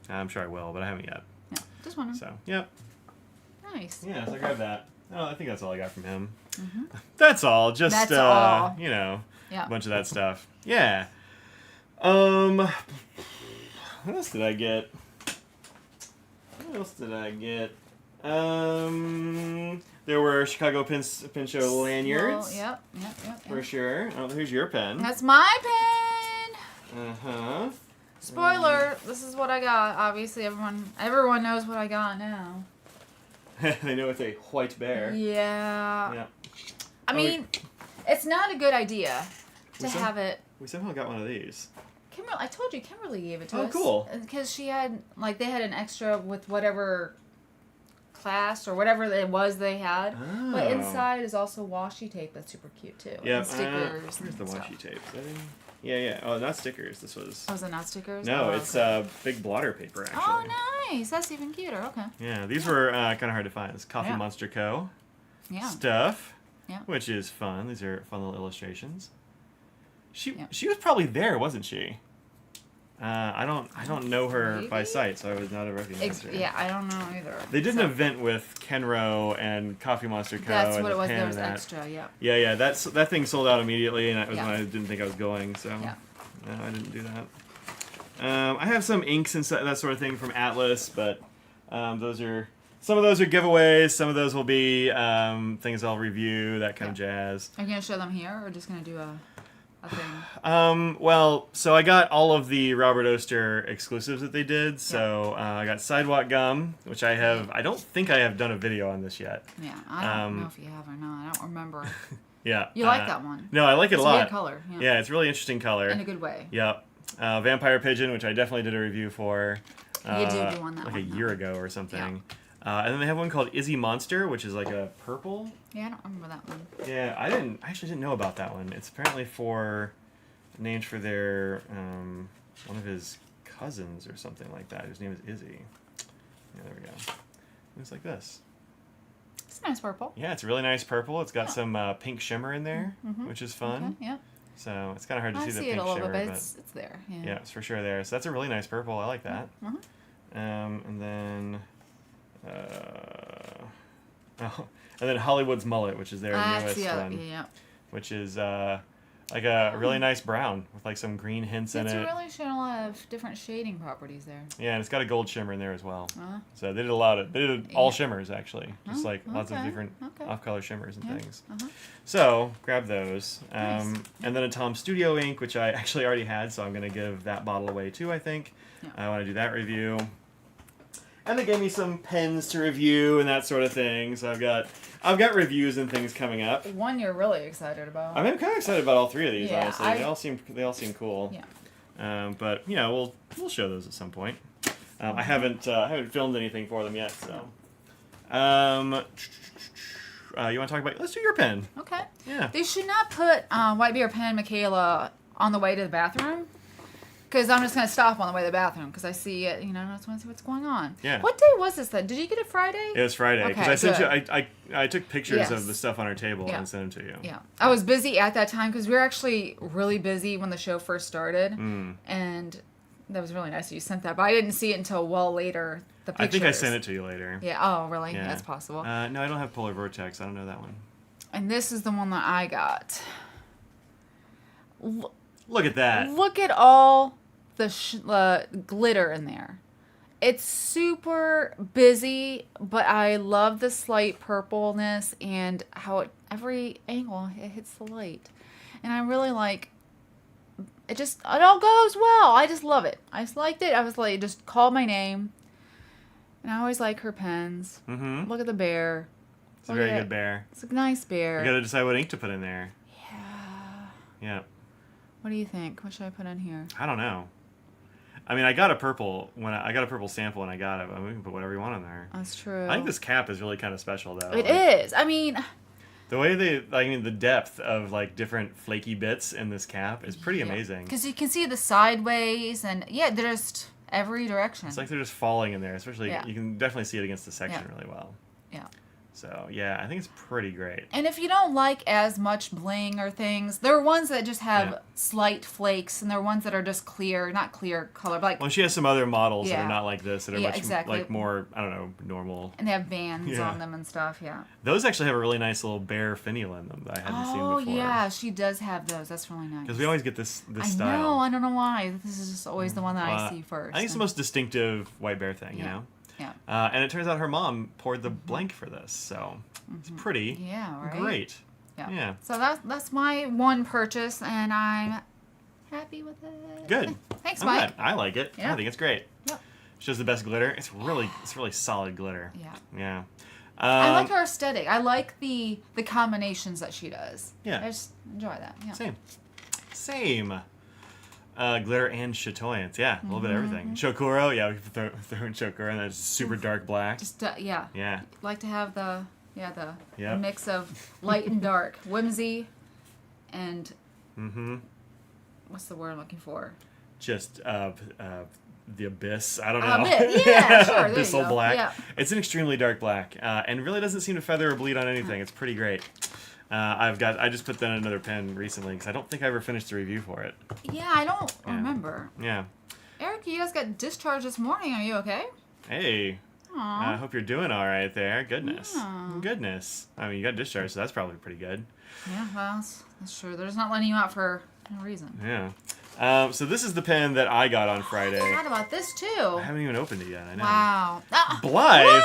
I'm sure I will, but I haven't yet. Yeah. Just wondering. So, yep. Nice. Yeah, so I grabbed that. Oh, I think that's all I got from him. That's all. Just, That's all. you know, Yeah. a bunch of that stuff. Yeah. What else did I get? What else did I get? There were Chicago Pen Show lanyards. Well, yep. For sure. Oh, here's your pen. That's my pen. Uh-huh. Spoiler, this is what I got. Obviously, everyone knows what I got now. They know it's a white bear. Yeah. Yeah. I mean, it's not a good idea to have it. We somehow got one of these. Kimberly, I told you, Kimberly gave it to us. Oh, cool. Because she had, they had an extra with whatever class or whatever it was they had. Oh. But inside is also washi tape that's super cute, too. Yeah. And stickers. Where's the and washi stuff. tape? Yeah. Oh, not stickers. This was... Oh, is it not stickers? No, Oh, it's okay. big blotter paper, actually. Oh, nice. That's even cuter. Okay. Yeah, these were kind of hard to find. It's Coffee Yeah. Monster Co. Yeah. stuff, Yeah. which is fun. These are fun little illustrations. She Yeah. was probably there, wasn't she? I don't know her by Maybe? sight, so I was not a recognizer. Yeah, I don't know either. They did an event with Kenro and Coffee Monster Co. That's and what the it was. pen There was and that. extra, yeah. Yeah. That thing sold out immediately, and that was Yeah. when I didn't think I was going. So Yeah. no, I didn't do that. I have some inks and that sort of thing from Atlas, but some of those are giveaways. Some of those will be things I'll review, that kind of jazz. Are you gonna show them here, or just gonna do a thing? Well, so I got all of the Robert Oster exclusives that they did. So I got Sidewalk Gum, which I don't think I have done a video on this yet. Yeah, I don't know if you have or not. I don't remember. Yeah. You like that one? No, I like it a lot. It's a weird color. Yeah, it's a really interesting color. In a good way. Yep. Vampire Pigeon, which I definitely did a review for. You did do one a year ago or something. And then they have one called Izzy Monster, which is like a purple. Yeah, I don't remember that one. Yeah, I actually didn't know about that one. It's apparently named for their one of his cousins or something like that, whose name is Izzy. Yeah, there we go. It's like this. It's a nice purple. Yeah, it's a really nice purple. It's got some pink shimmer in there, which is fun. Okay, yeah. So it's kind of hard to I see the see pink it a little shimmer, bit, but but it's there. Yeah. yeah, it's for sure there. So that's a really nice purple. I like that. And then Hollywood's Mullet, which is their newest one, which is like a really nice brown with like some green hints in it. It's really showing a lot of different shading properties there. Yeah, and it's got a gold shimmer in there as well. Uh-huh. So they did all shimmers actually, just like lots of different off-color shimmers and things. So grab those, Nice. and then a Tom Studio ink, which I actually already had, so I'm gonna give that bottle away too. I think I want to do that review. And they gave me some pens to review and that sort of thing. So I've got reviews and things coming up. One you're really excited about. I'm kind of excited about all three of these. Yeah, honestly, they all seem cool. Yeah. But we'll show those at some point. I haven't filmed anything for them yet, so. You want to talk about? Let's do your pen. Okay. Yeah. They should not put White Bear Pen Michaela on the way to the bathroom. Because I'm just going to stop on the way to the bathroom because I see it, I just want to see what's going on. Yeah. What day was this then? Did you get it Friday? It was Friday. Because Okay, I sent good. you, I took pictures Yes. of the stuff on our table Yeah. and sent them to you. Yeah. I was busy at that time because we were actually really busy when the show first started. And that was really nice that you sent that. But I didn't see it until well later, the pictures. I think I sent it to you later. Yeah. Oh, really? Yeah. That's possible. No, I don't have Polar Vortex. I don't know that one. And this is the one that I got. Look at that. Look at all the glitter in there. It's super busy, but I love the slight purpleness and how at every angle it hits the light. And I really like it all goes well. I just love it. I just liked it. I was like, just called my name. And I always like her pens. Mm-hmm. Look at the bear. It's a very good bear. It's a nice bear. You gotta decide what ink to put in there. Yeah. Yeah. What do you think? What should I put in here? I don't know. I mean, I got a purple I got a purple sample when I got it. But we can put whatever you want on there. That's true. I think this cap is really kind of special, though. It is. I mean, the way the depth of like different flaky bits in this cap is pretty amazing. Because you can see the sideways and they're just every direction. It's like they're just falling in there. Especially, you can definitely see it against the section really well. Yeah. So, yeah, I think it's pretty great. And if you don't like as much bling or things, there are ones that just have slight flakes, and there are ones that are just clear, not clear color, but like... Well, she has some other models that are not like this, that are much exactly. like more, I don't know, normal. And they have bands on them and stuff, Those actually have a really nice little bear finial in them that I hadn't seen before. Oh, yeah, she does have those. That's really nice. Because we always get this style. I know, I don't know why. This is just always the one that I see first. I think it's the most distinctive white bear thing, you know? Yeah. And it turns out her mom poured the blank for this, so it's pretty great. Yeah. So that's my one purchase, and I'm happy with it. Good. Thanks, I'm Mike. glad. I like it. Yeah. I think it's great. Yep. She has the best glitter. It's really solid glitter. Yeah. Yeah. I like her aesthetic. I like the combinations that she does. Yeah. I just enjoy that. Yeah. Same. Glitter and chatoyance. Yeah, a little bit of everything. Shokuro. Yeah, we can throw in Shokuro, and that's super dark black. Just yeah. Like to have the mix of light and dark, whimsy, and what's the word I'm looking for? Just the abyss. I don't know. Yeah, sure. Abyssal black. Yeah. It's an extremely dark black, and really doesn't seem to feather or bleed on anything. It's pretty great. I just put that in another pen recently because I don't think I ever finished the review for it. Yeah, I don't remember. Yeah. Eric, you guys got discharged this morning. Are you okay? Hey. I hope you're doing all right there. Goodness. Yeah. Goodness. I mean, you got discharged, so that's probably pretty good. Yeah, well, that's true. They're just not letting you out for no reason. Yeah. So this is the pen that I got on Friday. I forgot about this too. I haven't even opened it yet. I know. Wow. Blythe?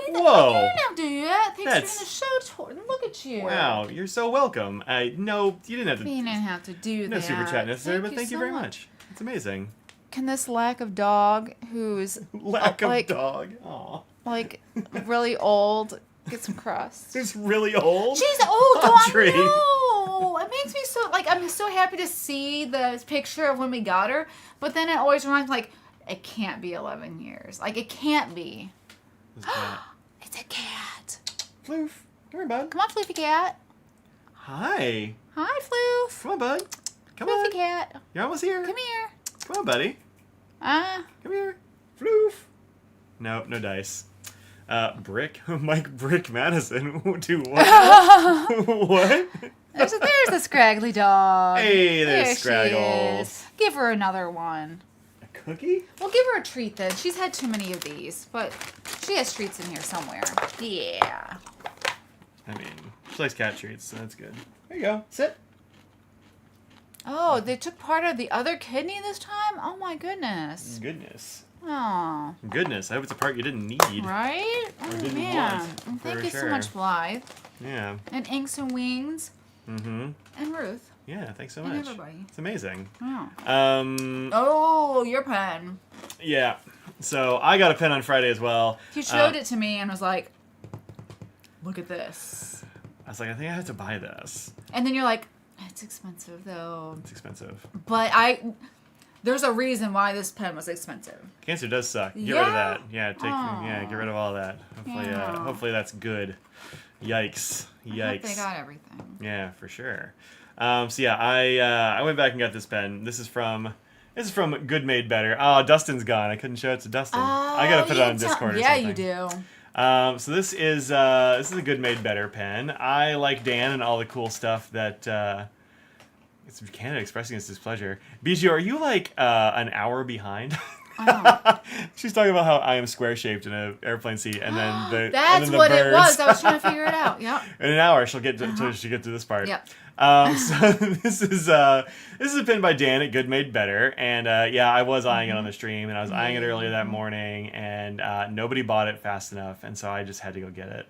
Whoa. Whoa. You didn't have to do that. Thanks for doing the show tour. Look at you. Wow, you're so welcome. No, you didn't have to. You didn't have to do that. No super chat necessary, but thank you very much. It's amazing. Can this lack of dog who's lack of dog? Aw. Like really old get some crust? It's really old. She's old. Audrey. No, it makes me so I'm so happy to see the picture of when we got her, but then it always reminds me it can't be 11 years. Like it can't be. It's a cat. Floof, come here, bud. Come on, Floofy cat. Hi. Hi, Floof. Come on, bud. Come Floofy on. cat. You're almost here. Come here. Come on, buddy. Come here. Floof. No dice. Mike Brick Madison. Do what? What? There's the scraggly dog. Hey, there's there Scraggles. She is. Give her another one. A cookie? We'll give her a treat then. She's had too many of these, but she has treats in here somewhere. Yeah. I mean, she likes cat treats, so that's good. There you go. Sit. Oh, they took part of the other kidney this time? Oh my goodness. Goodness. Oh. Goodness. I hope it's a part you didn't need. Right? Or Oh didn't man. want, Thank for you so sure. much, Blythe. Yeah. And Inks and Wings. Mm-hmm. And Ruth. Yeah, thanks so And much. everybody. It's amazing. Oh. Oh, your pen. Yeah. So I got a pen on Friday as well. You showed it to me and was like, look at this. I was like, I think I have to buy this. And then you're like, it's expensive though. It's expensive. But there's a reason why this pen was expensive. Cancer does suck. Get rid of that. Yeah, get rid of all that. Hopefully, hopefully that's good. Yikes. I hope they got everything. Yeah, for sure. So yeah, I went back and got this pen. This is from Good Made Better. Oh, Dustin's gone. I couldn't show it to Dustin. I gotta put it on Discord or yeah, something. you do. So this is a Good Made Better pen. I like Dan and all the cool stuff that it's Canada expressing its displeasure. Bijou, are you like an hour behind? She's talking about how I am square shaped in an airplane seat, and then That's the what birds. it was. I was trying to figure it out. Yep. In an hour, she'll get to this part. Yep. So this is a pin by Dan at Good Made Better, and I was eyeing it on the stream, and I was eyeing it earlier that morning, and nobody bought it fast enough, and so I just had to go get it.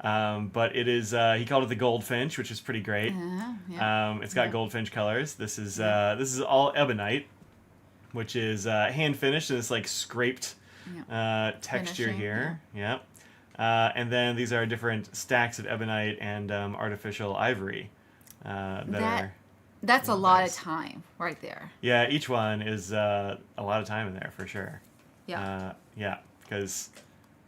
But it is he called it the Goldfinch, which is pretty great. It's got goldfinch colors. This is all ebonite, which is hand finished in this like scraped texture Finishing, here. And then these are different stacks of ebonite and artificial ivory. That's a lot of time right there. Yeah, each one is a lot of time in there for sure. Because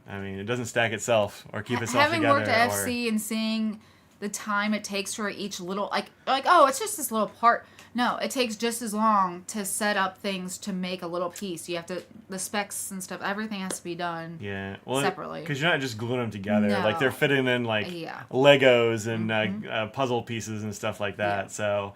I mean, it doesn't stack itself or keep itself Having together. worked at FC and seeing the time it takes for each little like oh, it's just this little part. No, it takes just as long to set up things to make a little piece. You have to the specs and stuff. Everything has to be done. Separately. Because you're not just gluing them together. No. Like they're fitting in like Legos and puzzle pieces and stuff like that. So,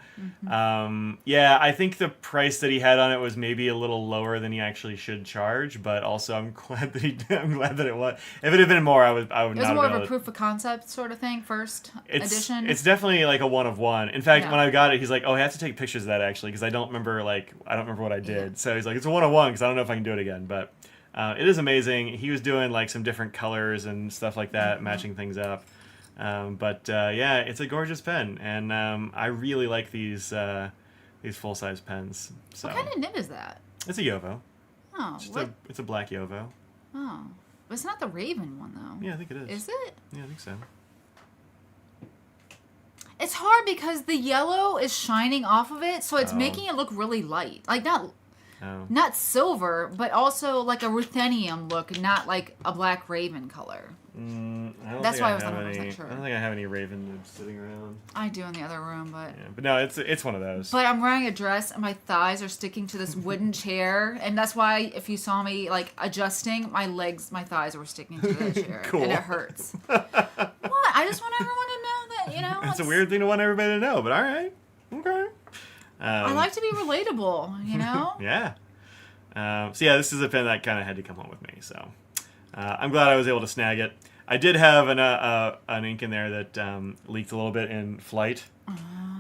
I think the price that he had on it was maybe a little lower than he actually should charge. But also, I'm glad that it was. If it had been more, I would not have been able to. It was more of a proof of concept sort of thing. First edition. It's definitely like a one of one. In fact, when I got it, he's like, "Oh, I have to take pictures of that actually because I don't remember what I did." So he's like, "It's a 101 because I don't know if I can do it again." But it is amazing. He was doing like some different colors and stuff like that, matching things up. It's a gorgeous pen, and I really like these full size pens. So. What kind of nib is that? It's a Yovo. Oh, it's a black Yovo. Oh, but it's not the Raven one though. Yeah, I think it is. Is it? Yeah, I think so. It's hard because the yellow is shining off of it, so it's making it look really light. Like not silver, but also like a ruthenium look, not like a black Raven color. That's why I was not 100% sure. I don't think I have any Raven nibs sitting around. I do in the other room, but no, it's one of those. But I'm wearing a dress and my thighs are sticking to this wooden chair, and that's why if you saw me like adjusting, my thighs were sticking to the chair, cool. and it hurts. What? I just want everyone to know that It's a weird thing to want everybody to know, but all right, okay. I like to be relatable, Yeah. This is a pen that kind of had to come home with me, so I'm glad I was able to snag it. I did have an ink in there that leaked a little bit in flight,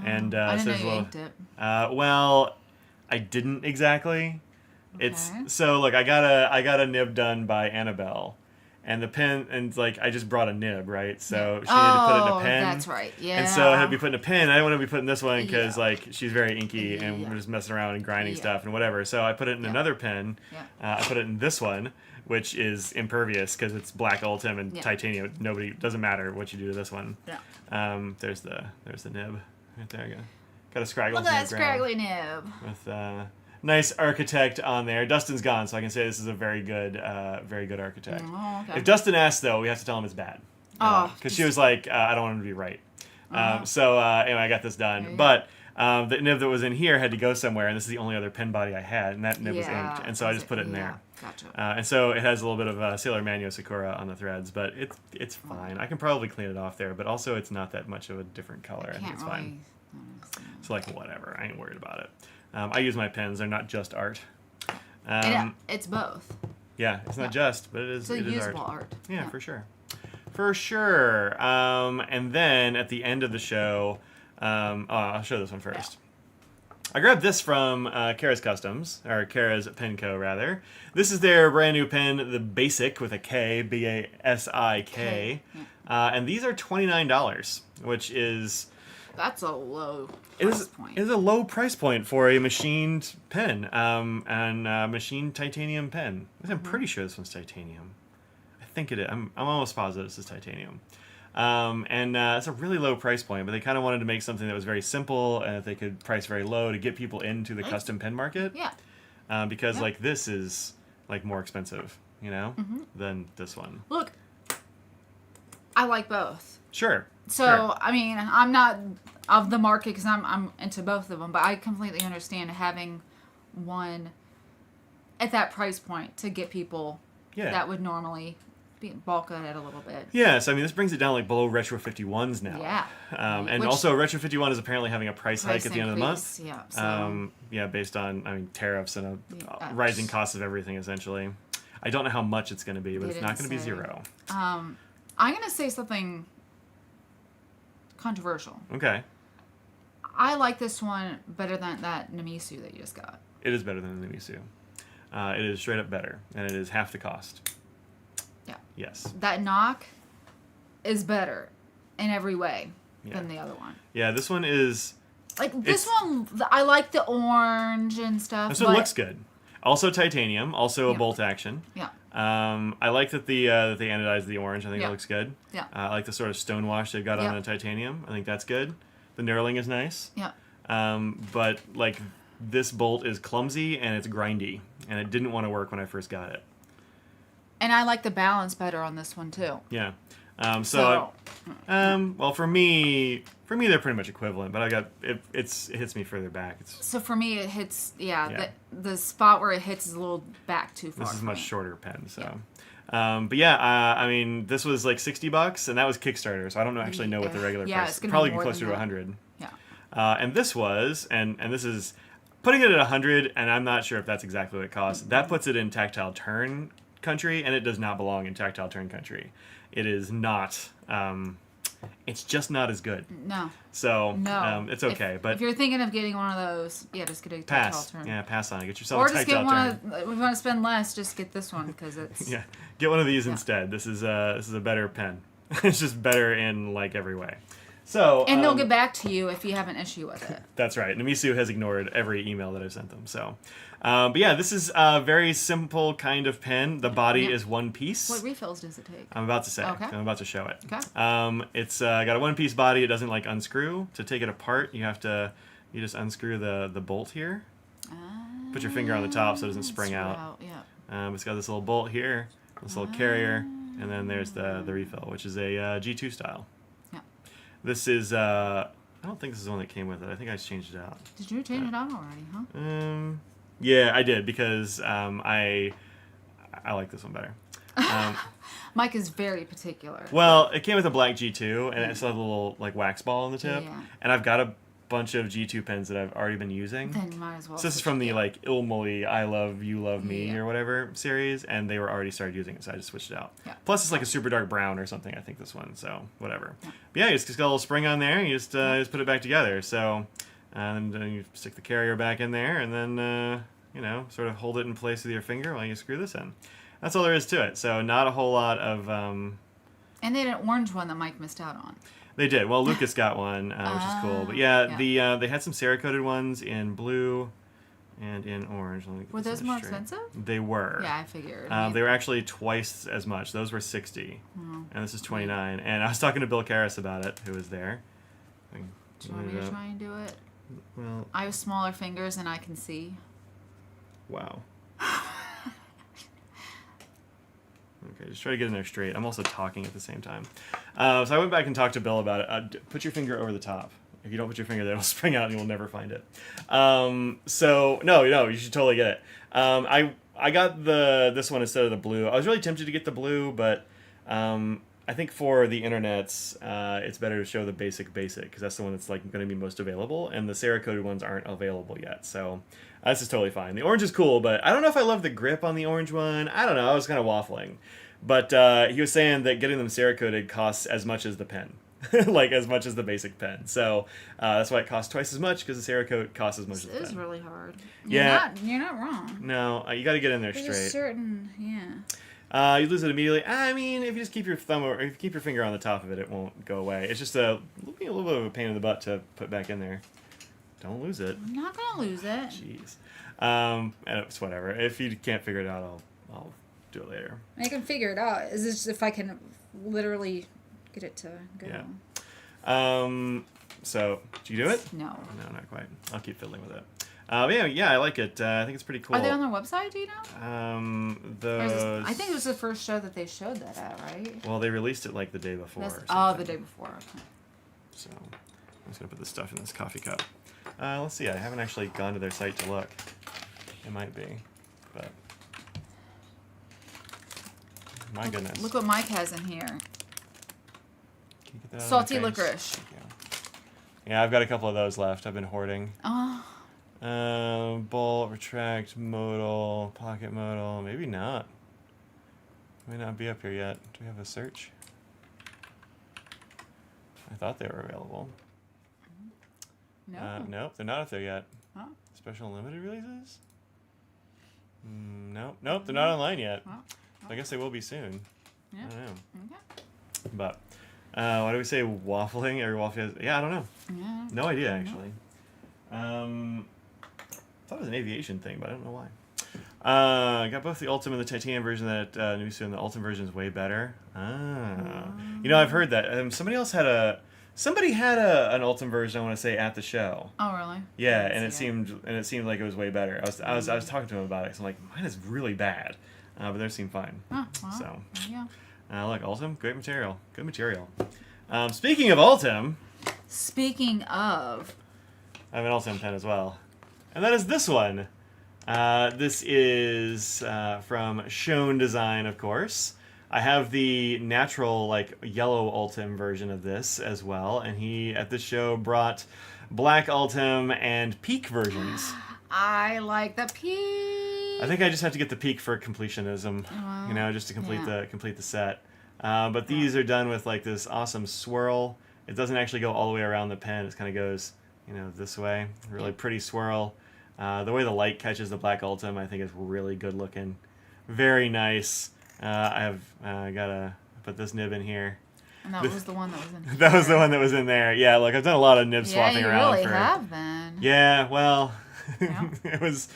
and I didn't know you inked it. Well, I didn't exactly. Okay. It's so look, I got a nib done by Annabelle. And the pen, and like I just brought a nib, right? So she needed to put it in a pen. That's right, yeah. And so I had to be putting a pen. I didn't want to be putting this one because like she's very inky and we're just messing around and grinding stuff and whatever. So I put it in another pen. I put it in this one, which is impervious because it's black Ultim and titanium. Doesn't matter what you do to this one. Yeah. There's the nib right there. Got a scraggle. Look at that scraggly nib. With nice architect on there. Dustin's gone, so I can say this is a very good architect. Oh, okay. If Dustin asks, though, we have to tell him it's bad. Because she was like, I don't want him to be right. Anyway, I got this done. Yeah. But the nib that was in here had to go somewhere, and this is the only other pen body I had, and that nib was inked. And so I just put it in there. Gotcha. And so it has a little bit of Sailor Manyo Sakura on the threads, but it's fine. I can probably clean it off there, but also it's not that much of a different color. I think it's fine. So like, whatever. I ain't worried about it. I use my pens. They're not just art. It's both. Yeah, it's not just, but it is usable art. Yeah, for sure. For sure. And then at the end of the show, I'll show this one first. I grabbed this from Kara's Customs, or Kara's Pen Co. rather. This is their brand new pen, the Basic with a K, B-A-S-I-K. And these are $29, which is... That's a low price point. It is a low price point for a machined pen, and machined titanium pen. I'm pretty sure this one's titanium. I think it is. I'm almost positive this is titanium. It's a really low price point, but they kind of wanted to make something that was very simple and that they could price very low to get people into the custom pen market. Yeah. Because like this is like more expensive, than this one. Look, I like both. Sure. So, I mean, I'm not of the market because I'm into both of them, but I completely understand having one at that price point to get people that would normally bulk it a little bit. Yes, I mean, this brings it down like below Retro 51s now. Yeah. And Which- also, Retro 51 is apparently having a price hike at the end of the month. Yeah. So. Yeah, based on, I mean, tariffs and Yeah. rising costs of everything, essentially. I don't know how much it's going to be, but They it's not didn't going to be say. 0. I'm going to say something controversial. Okay. I like this one better than that Namisu that you just got. It is better than the Misu. It is straight up better, and it is half the cost. Yeah. Yes. That knock is better in every way Yeah. than the other one. Yeah, this one is... Like, this one, I like the orange and stuff. This one looks good. Also titanium, also a Yeah. bolt action. Yeah. I like that they anodized the orange. I think Yeah. it looks good. Yeah. I like the sort of stonewash they've got on Yeah. the titanium. I think that's good. The knurling is nice. Yeah. But like this bolt is clumsy and it's grindy, and it didn't want to work when I first got it. And I like the balance better on this one, too. Yeah. Well, for me they're pretty much equivalent, but I got it hits me further back. So for me, it hits, Yeah. the spot where it hits is a little back too far. This is a for much me. shorter pen, so. But yeah, I mean, this was like $60, and that was Kickstarter, so I don't actually know what the regular Yeah, price it's is. gonna be Probably more closer than to that. 100. Yeah. And this was, and this is putting it at 100, and I'm not sure if that's exactly what it costs. That puts it in tactile turn country, and it does not belong in tactile turn country. It is not. It's just not as good. No. So No. it's okay, but if you're thinking of getting one of those, yeah, just get a tactile pass. turn. Yeah, pass on it. Get yourself Or a just tactile get one turn. of, if you want to spend less, just get this one because it's... Yeah, get one of these instead. This is a better pen. It's just better in like every way. So And they'll get back to you if you have an issue with it. That's right. Namisu has ignored every email that I've sent them. So, but yeah, this is a very simple kind of pen. The body is one piece. What refills does it take? I'm about to say. Okay. I'm about to show it. Okay. It's got a one-piece body. It doesn't like unscrew. To take it apart, you just unscrew the bolt here. Put your finger on the top so it doesn't spring out. Yeah. It's got this little bolt here, this little carrier, and then there's the refill, which is a G2 style. Yeah. This is I don't think this is the one that came with it. I think I just changed it out. Did you change it out already, huh? Yeah, I did because I like this one better. Mike is very particular. Well, it came with a black G2, and it still had a little like wax ball on the tip. Yeah. And I've got a bunch of G2 pens that I've already been using. Then you might as well. So this is from the like Ilmoli I Love You Love Me Yeah. or whatever series, and they were already started using it, so I just switched it out. Yeah. Plus, it's like a super dark brown or something. I think this one, so whatever. Yeah. But yeah, you just got a little spring on there, and you just put it back together. So, and then you stick the carrier back in there, and then sort of hold it in place with your finger while you screw this in. That's all there is to it. So not a whole lot of. And they had an orange one that Mike missed out on. They did. Well, Lucas got one, which is cool. But yeah, they had some Cerakoted ones in blue and in orange. Let me get Were this those more straight. expensive? They were. Yeah, I figured. They were actually twice as much. Those were 60, and this is 29. And I was talking to Bill Karras about it, who was there. Do you want me to try and do it? Well, I have smaller fingers and I can see. wow. Okay, just try to get in there straight. I'm also talking at the same time. So I went back and talked to Bill about it. Put your finger over the top. If you don't put your finger there, it'll spring out and you'll never find it. So no, you should totally get it. I got this one instead of the blue. I was really tempted to get the blue, but I think for the internets, it's better to show the basic because that's the one that's like going to be most available, and the Cerakoted ones aren't available yet. So this is totally fine. The orange is cool, but I don't know if I love the grip on the orange one. I don't know. I was kind of waffling, but he was saying that getting them Cerakoted costs as much as the pen. Like as much as the basic pen, so that's why it costs twice as much because the Cerakote costs as much as the pen. It is really hard. Yeah. You're not wrong. No, you got to get in there There's straight. a certain, yeah. You lose it immediately. I mean, if you just keep your thumb or if you keep your finger on the top of it, it won't go away. It's just a little bit of a pain in the butt to put back in there. Don't lose it. I'm not gonna lose it. Jeez. It's whatever. If you can't figure it out, I'll do it later. I can figure it out. Is this if I can literally get it to go? Yeah. So did you do it? No. No, not quite. I'll keep fiddling with it. Yeah, I like it. I think it's pretty cool. Are they on their website? Do you know? Those. I think it was the first show that they showed that at, right? Well, they released it like the day before. The day before. Okay. So I'm just gonna put this stuff in this coffee cup. Let's see. I haven't actually gone to their site to look. It might be, but My goodness. Look what Mike has in here. Can you get that out of my Salty face? licorice. Thank you. Yeah, I've got a couple of those left. I've been hoarding. Oh. Bolt, retract, modal, pocket modal. Maybe not. May not be up here yet. Do we have a search? I thought they were available. No. Nope, they're not up there yet. Huh? Special and limited releases? Nope, they're not online yet. Huh? I guess they will be soon. Yeah. I don't know. Okay. But, why do we say waffling? Every waffle has... Yeah, I don't know. Yeah. No idea, actually. I thought it was an aviation thing, but I don't know why. I got both the Ultim and the Titanium version that new soon. The Ultim version is way better. You know, I've heard that. Somebody had an Ultim version, I want to say, at the show. Oh, really? Yeah, and it seemed like it was way better. I was talking to him about it. So I'm like, mine is really bad, but theirs seemed fine. Oh, well, So, yeah. look, Ultim, great material, good material. Speaking of Ultim, Speaking of, I have an Ultim pen as well, and that is this one. This is from Shown Design, of course. I have the natural, like, yellow Ultim version of this as well, and he, at this show, brought black Ultim and Peak versions. I like the peak. I think I just have to get the Peak for completionism, you know, just to complete the set. But these are done with, like, this awesome swirl. It doesn't actually go all the way around the pen. It kind of goes, you know, this way. Really pretty swirl. The way the light catches the black Ultim, I think, is really good looking. Very nice. I gotta put this nib in here. And that was the one that was in here. That was the one that was in there. Yeah, look, I've done a lot of nib swapping around. Yeah, you really have then. Yeah, well, Yeah. it was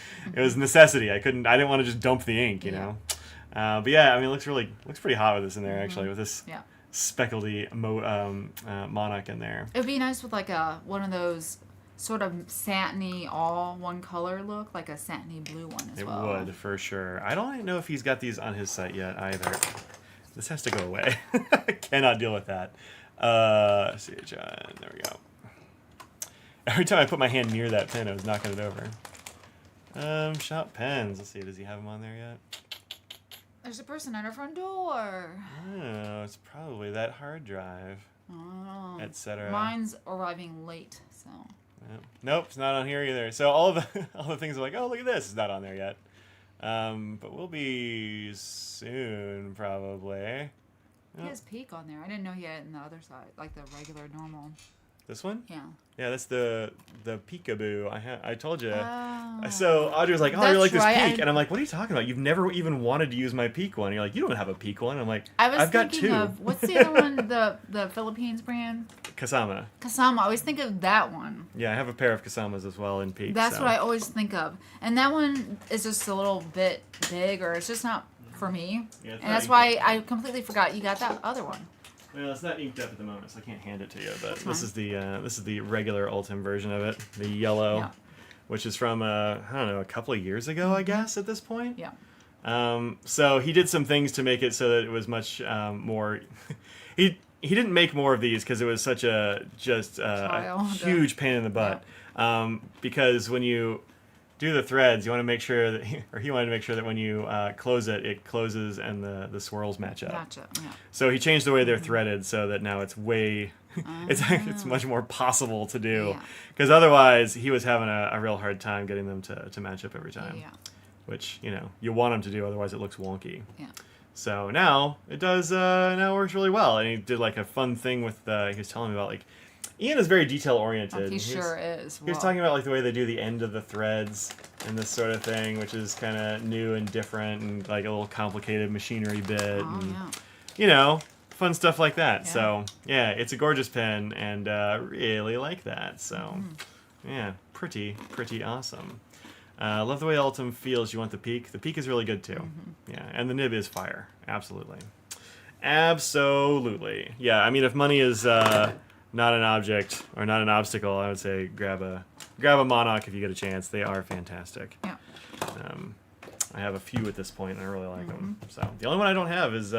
necessity. I didn't want to just dump the ink, you know. But yeah, I mean, it looks pretty hot with this in there actually, with this speckledy monarch in there. It would be nice with like one of those sort of satiny all one color look, like a satiny blue one as well. It would, for sure. I don't know if he's got these on his site yet either. This has to go away. I cannot deal with that. See it, John. There we go. Every time I put my hand near that pen, I was knocking it over. Shop pens. Let's see, does he have them on there yet? There's a person at our front door. Oh, it's probably that hard drive, etc. Mine's arriving late, so. Nope, it's not on here either. So all the things are like, oh, look at this, it's not on there yet. But we'll be soon, probably. He has Peak on there. I didn't know he had it on the other side, like the regular, normal. This one? Yeah. Yeah, that's the peekaboo. I told you. Oh. So Audrey was like, "Oh, you That's like this right. Peak?" And I'm like, "What are you talking about? You've never even wanted to use my Peak one." And you're like, "You don't have a Peak one." And I'm like, "I've got two." Of, what's the other one? The Philippines brand? Kasama. Kasama. I always think of that one. Yeah, I have a pair of Kasamas as well in Peak. That's so. what I always think of. And that one is just a little bit big, or it's just not for me. Yeah, and that's why I completely forgot you got that other one. Well, it's not inked up at the moment, so I can't hand it to you. But this is the regular Ultim version of it, the yellow, which is from I don't know, a couple of years ago, I guess at this point. Yeah. So he did some things to make it so that it was much more. He didn't make more of these because it was such a huge pain in the butt. Yeah. Because when you do the threads, you want to make sure that he wanted to make sure that when you close it, it closes and the swirls match up. Gotcha. Yeah. So he changed the way they're threaded so that now it's way it's much more possible to do. Because otherwise he was having a real hard time getting them to match up every time. Yeah. Which, you know, you want them to do, otherwise it looks wonky. Yeah. So now it does. Now it works really well, and he did like a fun thing with. He was telling me about like. Ian is very detail oriented. He sure is. He was talking about like the way they do the end of the threads and this sort of thing, which is kind of new and different, and like a little complicated machinery bit, and you know, fun stuff like that. Yeah. So yeah, it's a gorgeous pen, and really like that. So yeah, pretty awesome. Love the way Ultim feels. You want the Peak. The Peak is really good too. Yeah, and the nib is fire. Absolutely. Yeah, I mean, if money is not an object or not an obstacle, I would say grab a Monarch if you get a chance. They are fantastic. Yeah. I have a few at this point, and I really like them. So the only one I don't have is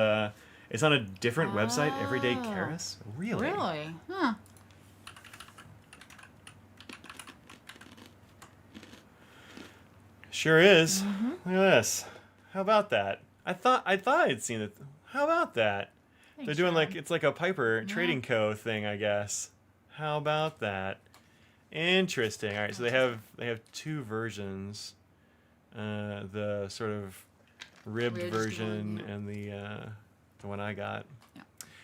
it's on a different website, Everyday Karis. Really? Really? Huh. Sure is. Look at this. How about that? I thought I'd seen it. How about that? Thanks, They're doing Sharon. it's like a Piper Yeah. Trading Co. thing, I guess. How about that? Interesting. All right, so they have two versions. The sort of ribbed Ridged version one, yeah. and the one I got. Yeah.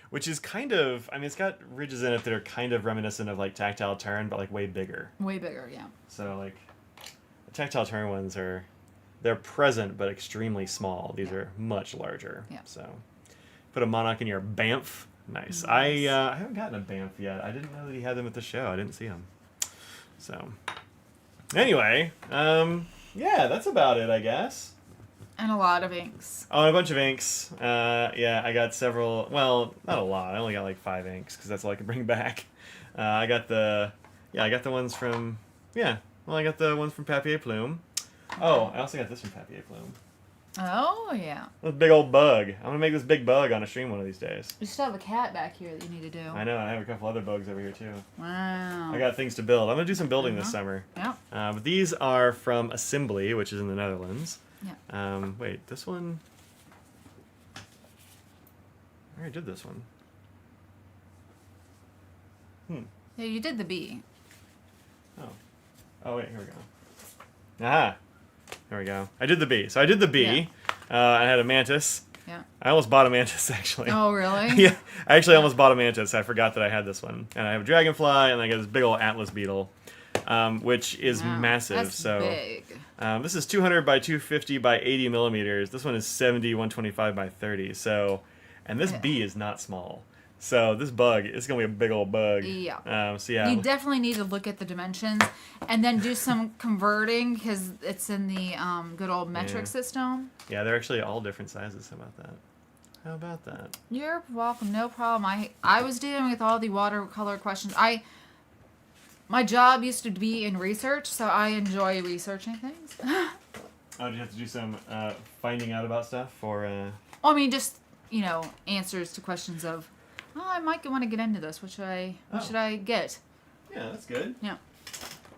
Which is kind of, I mean, it's got ridges in it that are kind of reminiscent of like Tactile Turn, but like way bigger. Way bigger, yeah. So like, the Tactile Turn ones they're present but extremely small. These are much larger. Yeah. So, put a monarch in your Banff. Nice. I haven't gotten a Banff yet. I didn't know that he had them at the show. I didn't see them. So, anyway, yeah, that's about it, I guess. And a lot of inks. Oh, and a bunch of inks. Yeah, I got several. Well, not a lot. I only got like 5 inks because that's all I could bring back. I got the ones from. Yeah, well, I got the ones from Papier Plume. Oh, I also got this from Papier Plume. Oh, yeah. This big old bug. I'm gonna make this big bug on a stream one of these days. You still have a cat back here that you need to do. I know. I have a couple other bugs over here too. Wow. I got things to build. I'm gonna do some building this summer. Yeah. But these are from Assembly, which is in the Netherlands. Yeah. Wait, this one. I already did this one. Yeah, you did the bee. Oh wait, here we go. Ah, there we go. I did the bee. So I did the bee. I had a mantis. Yeah. I almost bought a mantis actually. Oh, really? Yeah, I actually almost bought a mantis. I forgot that I had this one. And I have a dragonfly, and I got this big old atlas beetle, which is Wow, massive. That's so big. this is 200 by 250 by 80 millimeters. This one is 70, 125 by 30. So, and this bee is not small. So this bug is gonna be a big old bug. Yeah. So yeah. You definitely need to look at the dimensions and then do some converting because it's in the good old metric system. Yeah, they're actually all different sizes. How about that? How about that? You're welcome. No problem. I was dealing with all the watercolor questions. My job used to be in research, so I enjoy researching things. Oh, did you have to do some finding out about stuff for? I mean, just answers to questions of, I might want to get into this. What should I get? Yeah, that's good. Yeah.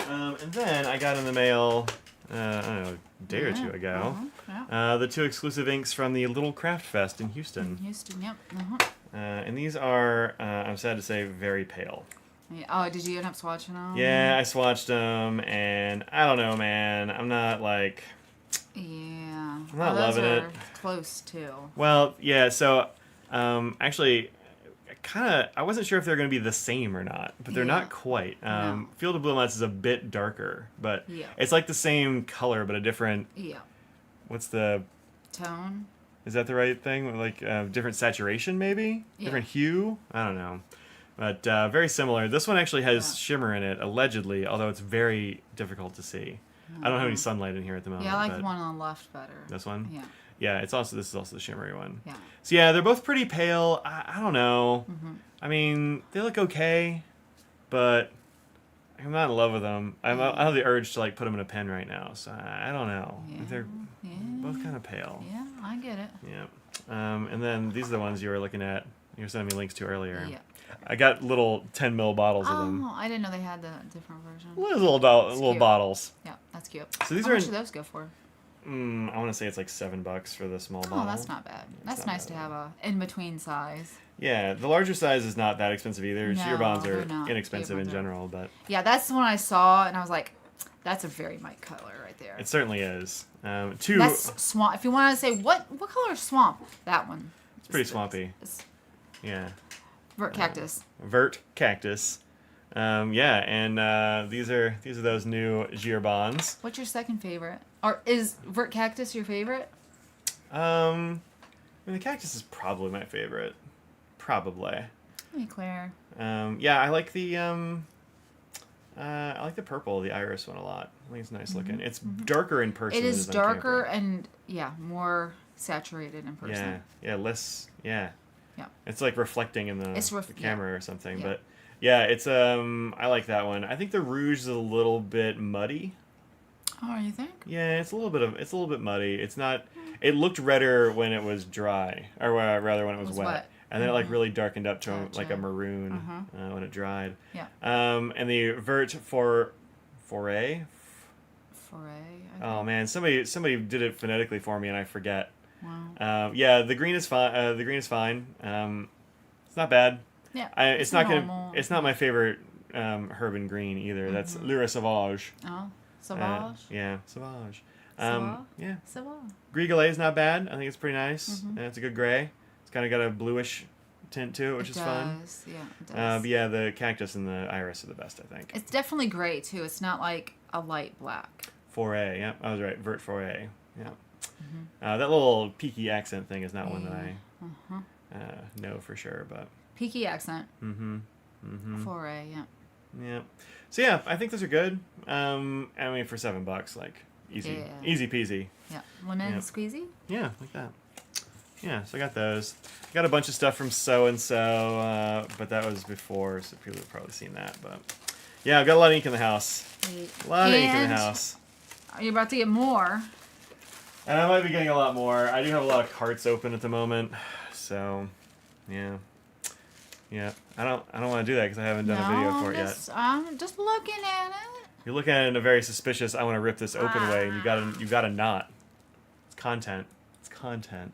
And then I got in the mail, I don't know, a day or two ago, the 2 exclusive inks from the Little Craft Fest in Houston. Yep. And these are, I'm sad to say, very pale. Yeah. Oh, did you end up swatching them? Yeah, I swatched them, and I don't know, man. I'm not like. Yeah. I'm not loving it. Close too. Well, yeah. So, actually, I wasn't sure if they're going to be the same or not, but they're not quite. No. Field of Blue Lights is a bit darker, but Yeah. it's like the same color, but a different. Yeah. What's the? Tone. Is that the right thing? Like different saturation, maybe? Yeah. Different hue? I don't know. But very similar. This one actually has shimmer in it, allegedly, although it's very difficult to see. I don't have any sunlight in here at the moment. Yeah, I like the one on the left better. This one? Yeah. Yeah, this is also the shimmery one. Yeah. So yeah, they're both pretty pale. I don't know. I mean, they look okay, but I'm not in love with them. I have the urge to like put them in a pen right now, so I don't know. Yeah. They're both kind of pale. Yeah, I get it. Yeah. And then these are the ones you were looking at. You were sending me links to earlier. Yeah. I got little 10 ml bottles of them. Oh, I didn't know they had the different version. Little cute. bottles. Yeah, that's cute. So these How are much do those go for? I want to say it's like $7 for the small bottle. Oh, that's not bad. That's not nice bad to have a in-between size. Yeah, the larger size is not that expensive either. No, Your bonds they're are not. inexpensive in Earbuds are- general, but Yeah, that's the one I saw, and I was like, that's a very Mike color right there. it certainly is. That's swamp. If you want to say, what color is swamp? That one. It's pretty swampy. It's Yeah. vert cactus. Vert cactus. Yeah, and these are those new Girbons. What's your second favorite? Or is vert cactus your favorite? I mean, the cactus is probably my favorite. Probably. Hey, Claire. Yeah, I like the purple, the iris one a lot. I think it's nice looking. It's darker in person. It than is on camera. darker and more saturated in person. Yeah, less. Yeah. Yeah. It's like reflecting in the It's camera or something, Yeah. but yeah, it's I like that one. I think the rouge is a little bit muddy. Oh, you think? Yeah, it's a little bit muddy. It's not. It looked redder when it was dry, or rather when it was wet. And then it like really darkened up to like a maroon when it dried. Yeah. And the vert foray. Foray. Oh man, somebody did it phonetically for me and I forget. Wow. Yeah, the green is fine. The green is fine. It's not bad. Yeah. It's not gonna. It's not my favorite herb and green either. That's Lira Sauvage. Oh, Sauvage. Yeah, Sauvage. Sauvage. Yeah. Sauvage. Gris Galet is not bad. I think it's pretty nice. And it's a good gray. It's kind of got a bluish tint to it, which is fun. Yeah, it does. But yeah, the cactus and the iris are the best, I think. It's definitely gray too. It's not like a light black. Foray, yeah, I was right. Vert Foray, yeah. That little peaky accent thing is not one that I know for sure, but Peaky accent. Foray, yeah. Yeah. So yeah, I think those are good. I mean, for $7, like easy, easy peasy. Yeah, lemon squeezy. Yeah, like that. Yeah, so I got those. I got a bunch of stuff from So and So, but that was before, so people have probably seen that. But yeah, I've got a lot of ink in the house. A lot of ink in the house. Are you about to get more? And I might be getting a lot more. I do have a lot of carts open at the moment, so yeah. I don't want to do that because I haven't done a video for it yet. I'm just looking at it. You're looking at it in a very suspicious. I want to rip this open way, and you got to not. It's content. It's content.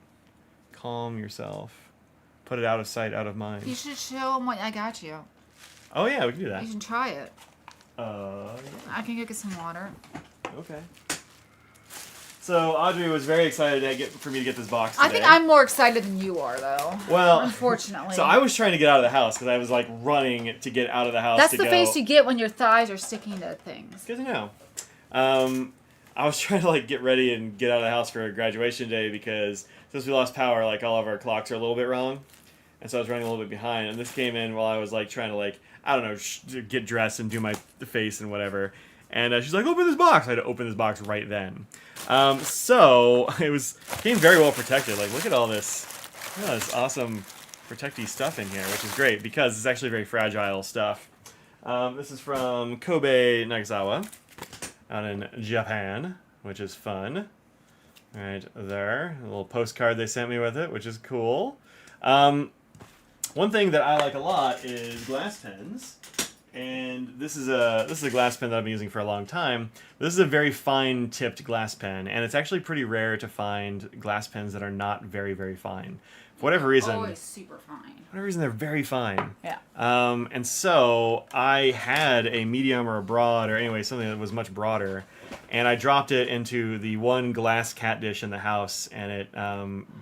Calm yourself. Put it out of sight, out of mind. You should show them what I got you. Oh yeah, we can do that. You should try it. Yeah. I can go get some water. Okay. So Audrey was very excited for me to get this box today. I think I'm more excited than you are, though. Well, unfortunately. So I was trying to get out of the house because I was like running to get out of the house. That's the face you get when your thighs are sticking to things. Good to know. I was trying to like get ready and get out of the house for graduation day because since we lost power, like all of our clocks are a little bit wrong, and so I was running a little bit behind. And this came in while I was like trying to like I don't know get dressed and do my face and whatever. And she's like, open this box. I had to open this box right then. So it came very well protected. Like, look at all this awesome protecty stuff in here, which is great because it's actually very fragile stuff. This is from Kobe, Nagasawa, out in Japan, which is fun. Right there, a little postcard they sent me with it, which is cool. One thing that I like a lot is glass pens. And this is a glass pen that I've been using for a long time. This is a very fine tipped glass pen, and it's actually pretty rare to find glass pens that are not very, very fine. For whatever reason, always super fine. For whatever reason, they're very fine. Yeah. And so I had a medium or a broad, or anyway something that was much broader, and I dropped it into the one glass cat dish in the house, and it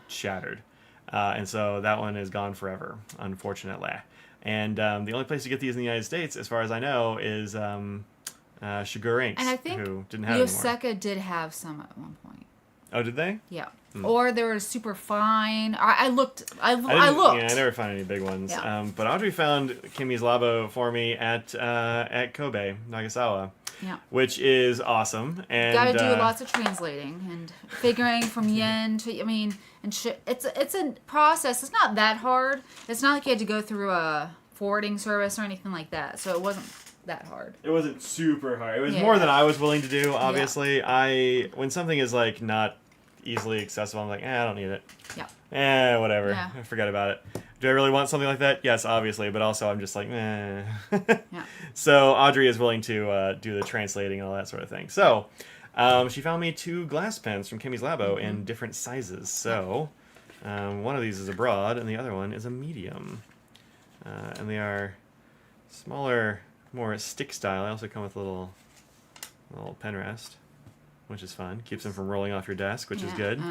shattered. And so that one is gone forever, unfortunately. And the only place to get these in the United States, as far as I know, is Sugar Inks, and I think who didn't have anymore. Yoseka did have some at one point. Oh, did they? Yeah. Or they were super fine. I looked. I looked. Yeah, I never found any big ones. Yeah. But Audrey found Kimmy's Labo for me at Kobe, Nagasawa. Yeah. Which is awesome. And got to do lots of translating and figuring from yen to, I mean, and shit. It's a process. It's not that hard. It's not like you had to go through a forwarding service or anything like that. So it wasn't that hard. It wasn't super hard. It was more than I was willing to do, obviously. Yeah. When something is like not easily accessible, I'm like, I don't need it. Yeah. Whatever. Yeah. I forget about it. Do I really want something like that? Yes, obviously, but also I'm just like, eh. Yeah. So Audrey is willing to do the translating and all that sort of thing. So she found me 2 glass pens from Kimmy's Labo in different sizes. So one of these is a broad and the other one is a medium. And they are smaller, more stick style. They also come with a little pen rest, which is fun. Keeps them from rolling off your desk, which is good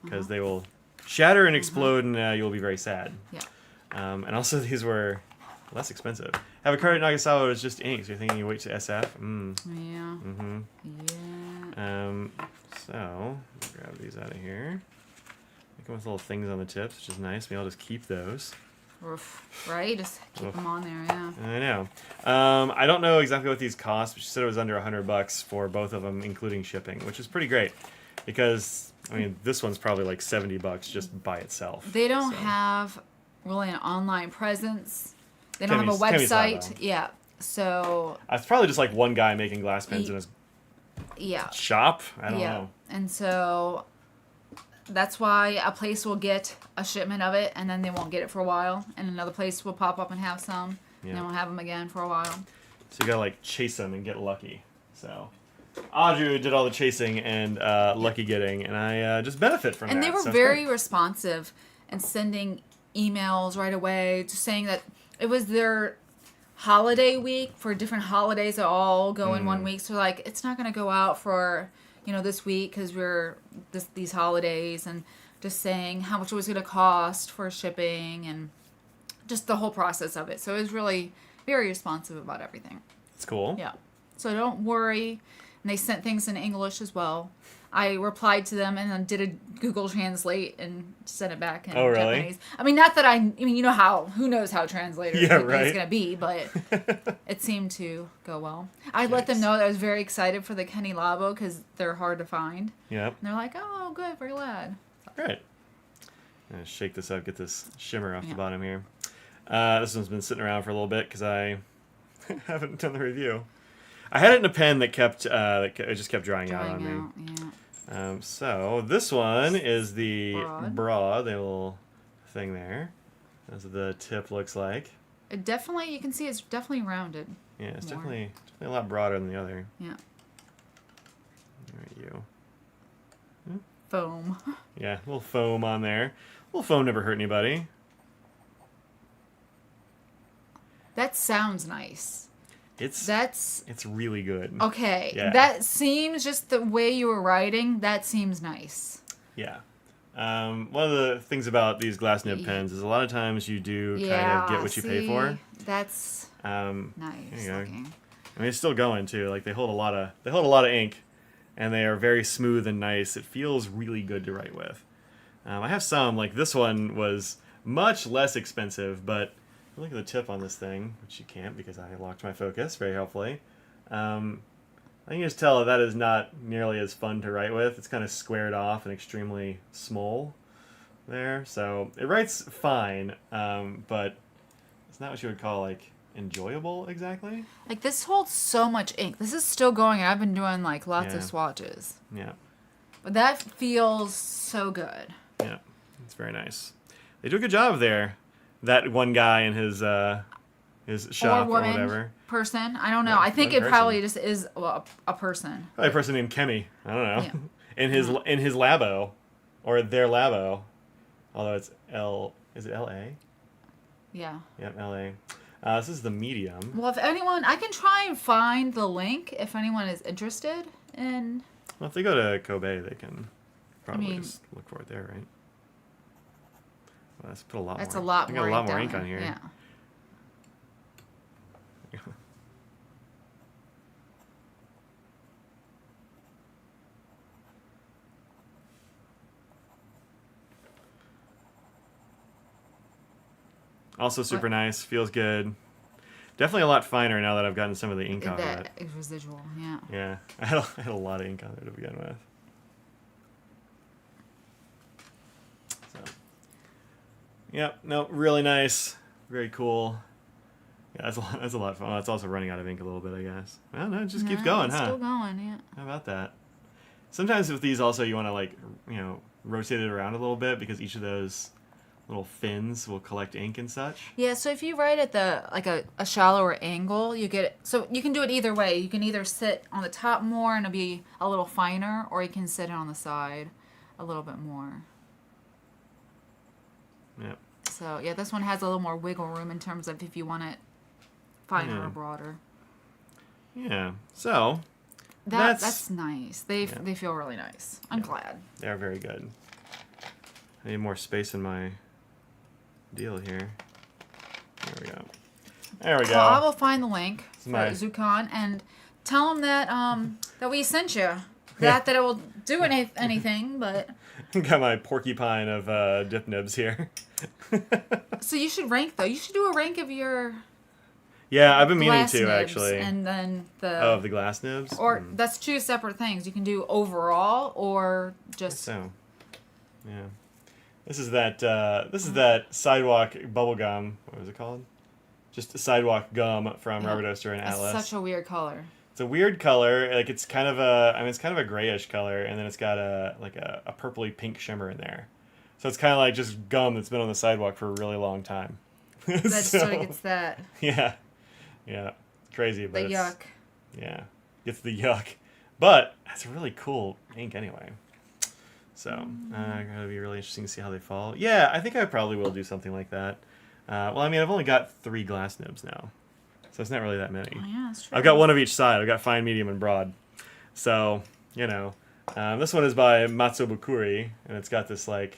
because they will shatter and explode and you'll be very sad. Yeah. And also these were less expensive. Have a card at Nagasawa is just ink, so you're thinking you wait to SF? Yeah. Yeah. So, grab these out of here. They come with little things on the tips, which is nice. Maybe I'll just keep those. Right? Just keep them on there, yeah. I know. I don't know exactly what these cost, but she said it was under $100 for both of them, including shipping, which is pretty great. Because, I mean, this one's probably like $70 just by itself. They don't have really an online presence. They don't have a website. Yeah. So. It's probably just like one guy making glass pens in his shop. I don't know. And so that's why a place will get a shipment of it and then they won't get it for a while. And another place will pop up and have some. And they won't have them again for a while. So you gotta like chase them and get lucky. So Audrey did all the chasing and lucky getting, and I just benefit from that. And they were so it's very great. responsive and sending emails right away, just saying that it was their holiday week for different holidays that all go in 1 week. So like, it's not going to go out for this week because we're these holidays, and just saying how much it was going to cost for shipping and just the whole process of it. So it was really very responsive about everything. It's cool. Yeah. So don't worry. And they sent things in English as well. I replied to them and then did a Google Translate and sent it back in Japanese. I mean, not that who knows how translator is going to be, but it seemed to go well. I let them know that I was very excited for the Kenny Labo because they're hard to find. Yep. And they're like, oh, good, very glad. Right. I'm going to shake this up, get this shimmer off the bottom here. This one's been sitting around for a little bit because I haven't done the review. I had it in a pen that it just kept drying out on me. Yeah. So this one is the broad, the little thing there. That's what the tip looks like. You can see it's definitely rounded. Yeah, it's definitely a lot broader than the other. Yeah. There you. Foam. Yeah, a little foam on there. A little foam never hurt anybody. That sounds nice. It's really good. Okay. Yeah. That seems, just the way you were writing, that seems nice. Yeah. One of the things about these glass nib pens is a lot of times you do kind of get what you pay for. That's nice looking. I mean, it's still going too. Like they hold a lot of ink, and they are very smooth and nice. It feels really good to write with. I have some, like this one was much less expensive, but look at the tip on this thing, which you can't because I locked my focus very helpfully. I can just tell that is not nearly as fun to write with. It's kind of squared off and extremely small there. So it writes fine, but it's not what you would call like enjoyable exactly. Like this holds so much ink. This is still going. I've been doing like lots of swatches. Yeah. But that feels so good. Yeah, it's very nice. They do a good job there. That one guy in his shop or whatever. Person. I don't know. Yeah, I think it probably just is a person. Probably a person named Kemi. I don't know. Yeah. in his labo, or their labo. Although it's L. Is it L.A.? Yeah. Yep, L.A. This is the medium. Well, if anyone, I can try and find the link if anyone is interested in. Well, if they go to Kobe, they can probably just look for it there, right? Well, let's put a lot more. That's a lot more. We got a lot more ink on here. Yeah. Also super nice. Feels good. Definitely a lot finer now that I've gotten some of the ink off of it. That residual, yeah. Yeah. I had a lot of ink on there to begin with. So. Yep. No, really nice. Very cool. Yeah, that's a lot of fun. Oh, it's also running out of ink a little bit, I guess. Well, no, it just keeps going, it's still going, yeah. How about that? Sometimes with these also you want to rotate it around a little bit because each of those little fins will collect ink and such. Yeah, so if you write at a shallower angle, you get it. So you can do it either way. You can either sit on the top more and it'll be a little finer, or you can sit on the side a little bit more. Yep. So yeah, this one has a little more wiggle room in terms of if you want it finer or broader. Yeah. So that's nice. They feel really nice. I'm glad. They're very good. I need more space in my deal here. There we go. There we go. Well, I will find the link for Zucon and tell them that that we sent you. That it will do anything, but. Got my porcupine of dip nibs here. So you should rank though. You should do a rank of your. Yeah, I've been meaning glass to nibs, actually. And then of the glass nibs. Or that's two separate things. You can do overall or just. So. Yeah. This is that sidewalk bubble gum. What was it called? Just a sidewalk gum from Rubber Duster and Atlas. It's such a weird color. It's a weird color. Like it's kind of a grayish color, and then it's got a purpley pink shimmer in there. So it's kind of like just gum that's been on the sidewalk for a really long time. That sort of gets that. Yeah, yeah, crazy, but the yuck. Yeah, gets the yuck. But that's a really cool ink anyway. So, gonna be really interesting to see how they fall. Yeah, I think I probably will do something like that. Well, I mean, I've only got 3 glass nibs now, so it's not really that many. Oh, yeah, that's true. I've got one of each side. I've got fine, medium, and broad. So, this one is by Matsubukuri, and it's got this like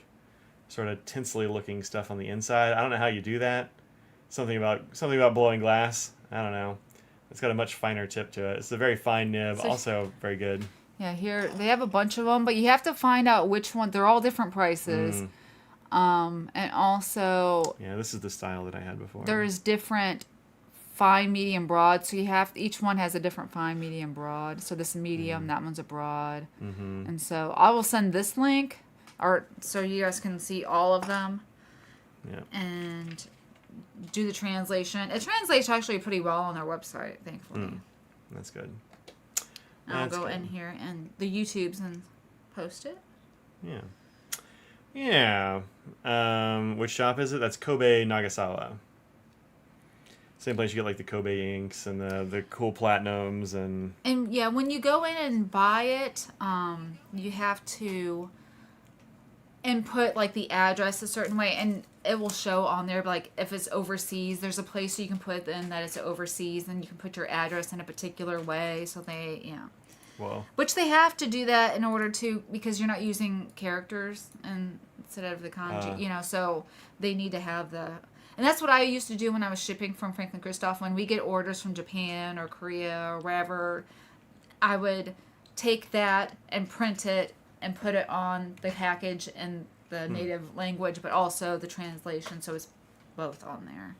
sort of tinsely looking stuff on the inside. I don't know how you do that. Something about blowing glass. I don't know. It's got a much finer tip to it. It's a very fine nib, also very good. Yeah, here they have a bunch of them, but you have to find out which one. They're all different prices. And also... Yeah, this is the style that I had before. There's different fine, medium, broad. So each one has a different fine, medium, broad. So this is medium, that one's a broad. And so I will send this link, so you guys can see all of them. Yeah. And do the translation. It translates actually pretty well on their website, thankfully. That's good. I'll go in here and the YouTubes and post it. Yeah. Which shop is it? That's Kobe Nagasawa. Same place you get like the Kobe inks and the cool platinums and yeah, when you go in and buy it, you have to input like the address a certain way, and it will show on there like if it's overseas. There's a place you can put in that it's overseas, and you can put your address in a particular way. So they Well, which they have to do that in order to, because you're not using characters instead of the kanji, so they need to have and that's what I used to do when I was shipping from Franklin Christoph. When we get orders from Japan or Korea or wherever, I would take that and print it and put it on the package in the native language, but also the translation, so it's both on there.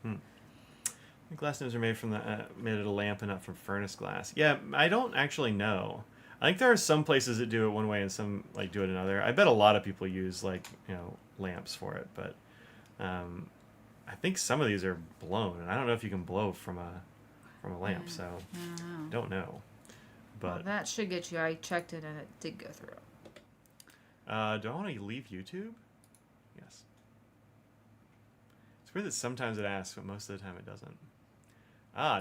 The glass nibs are made from made out of lamp and not from furnace glass. Yeah, I don't actually know. I think there are some places that do it one way and some like do it another. I bet a lot of people use like lamps for it, but I think some of these are blown, and I don't know if you can blow from a lamp, so I don't know. But well, that should get you. I checked it and it did go through. do I want to leave YouTube? Yes. It's weird that sometimes it asks, but most of the time it doesn't.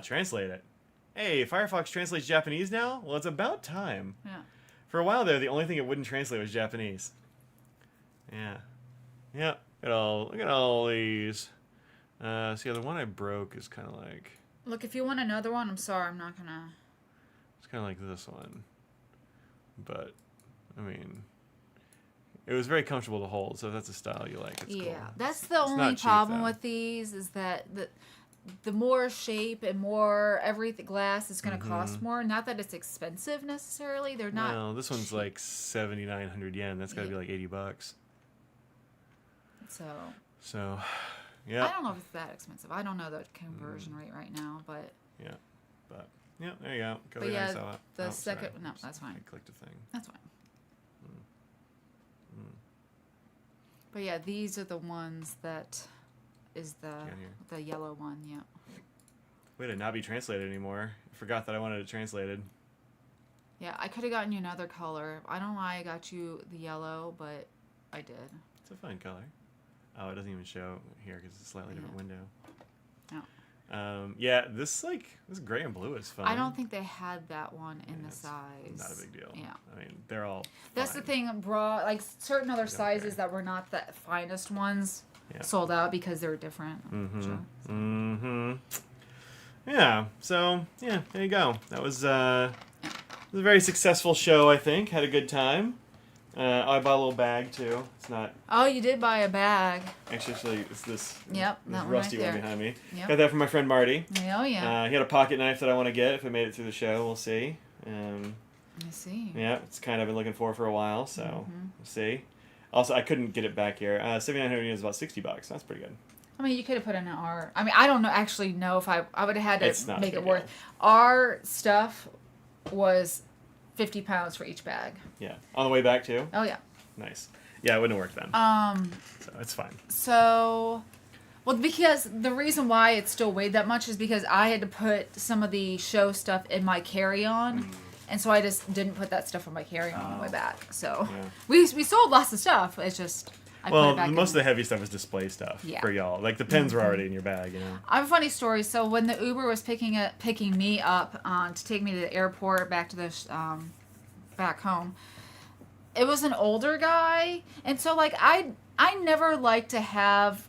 Translate it. Hey, Firefox translates Japanese now? Well, it's about time. Yeah. For a while there, the only thing it wouldn't translate was Japanese. Yeah. Yeah. Look at all these. See, the one I broke is kind of like... Look, if you want another one, I'm sorry, I'm not gonna... It's kind of like this one. But, I mean... It was very comfortable to hold, so if that's a style you like, it's cool. That's the only problem with these, is that the more shape and more everything glass is going to cost more. Not that it's expensive necessarily. They're not. Well, this one's like 7,900 yen. That's got to be like $80. So, yeah. I don't know if it's that expensive. I don't know the conversion rate right now, but. Yeah, there you go. But yeah, the second. No, that's fine. I clicked a thing. That's fine. But yeah, these are the ones that is the yellow one, yeah. Way to not be translated anymore. I forgot that I wanted it translated. Yeah, I could have gotten you another color. I don't know why I got you the yellow, but I did. It's a fine color. Oh, it doesn't even show here because it's a slightly different window. Yeah. This gray and blue is fun. I don't think they had that one in the size. Not a big deal. Yeah. I mean, they're all That's fine. the thing, like certain other sizes that were not the finest ones sold out because they were different. Yeah. So, there you go. That was a very successful show, I think. Had a good time. I bought a little bag too. It's not. Oh, you did buy a bag. Actually, it's this. Yep, this that one rusty right one there. behind me. Yep. Got that from my friend Marty. Oh yeah. He had a pocket knife that I want to get if it made it through the show. We'll see. I see. Yeah, it's kind of been looking for a while, so we'll see. Also, I couldn't get it back here. 7,900 is about $60. That's pretty good. I mean, you could have put in an R. I mean, I don't know. Actually, know if I would have had to make it worth. Deal. Our stuff was 50 pounds for each bag. Yeah, on the way back too. Oh yeah. Nice. Yeah, it wouldn't have worked then. So it's fine. So, well, because the reason why it still weighed that much is because I had to put some of the show stuff in my carry-on, and so I just didn't put that stuff in my carry-on on the way back. So we sold lots of stuff. It's just I put it back most in. of the heavy stuff is display stuff for y'all. Like the pens were already in your bag, you know. I have a funny story. So when the Uber was picking me up to take me to the airport back to the back home. It was an older guy, and so like I never like to have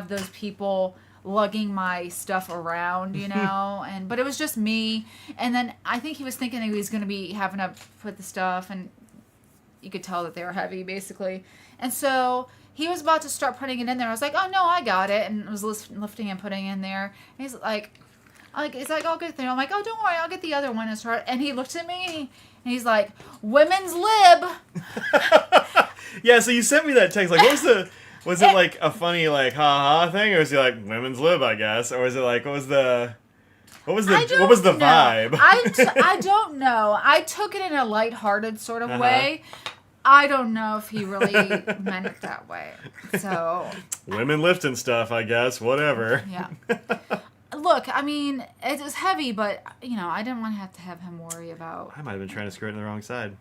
those people lugging my stuff around, you know, but it was just me. And then I think he was thinking that he was going to be having to put the stuff, and you could tell that they were heavy basically. And so he was about to start putting it in there. I was like, oh no, I got it, and I was lifting and putting it in there. And he's like, I'll get there. I'm like, oh, don't worry, I'll get the other one and start. And he looked at me and he's like, women's lib. Yeah, so you sent me that text. Like, was it like a funny like ha ha thing, or was he like women's lib, I guess, or was it like what was the vibe? I don't know. I took it in a lighthearted sort of way. I don't know if he really meant it that way. So women lifting stuff, I guess. Whatever. Yeah. Look, I mean, it is heavy, but you know, I didn't want to have him worry about. I might have been trying to screw it in the wrong side.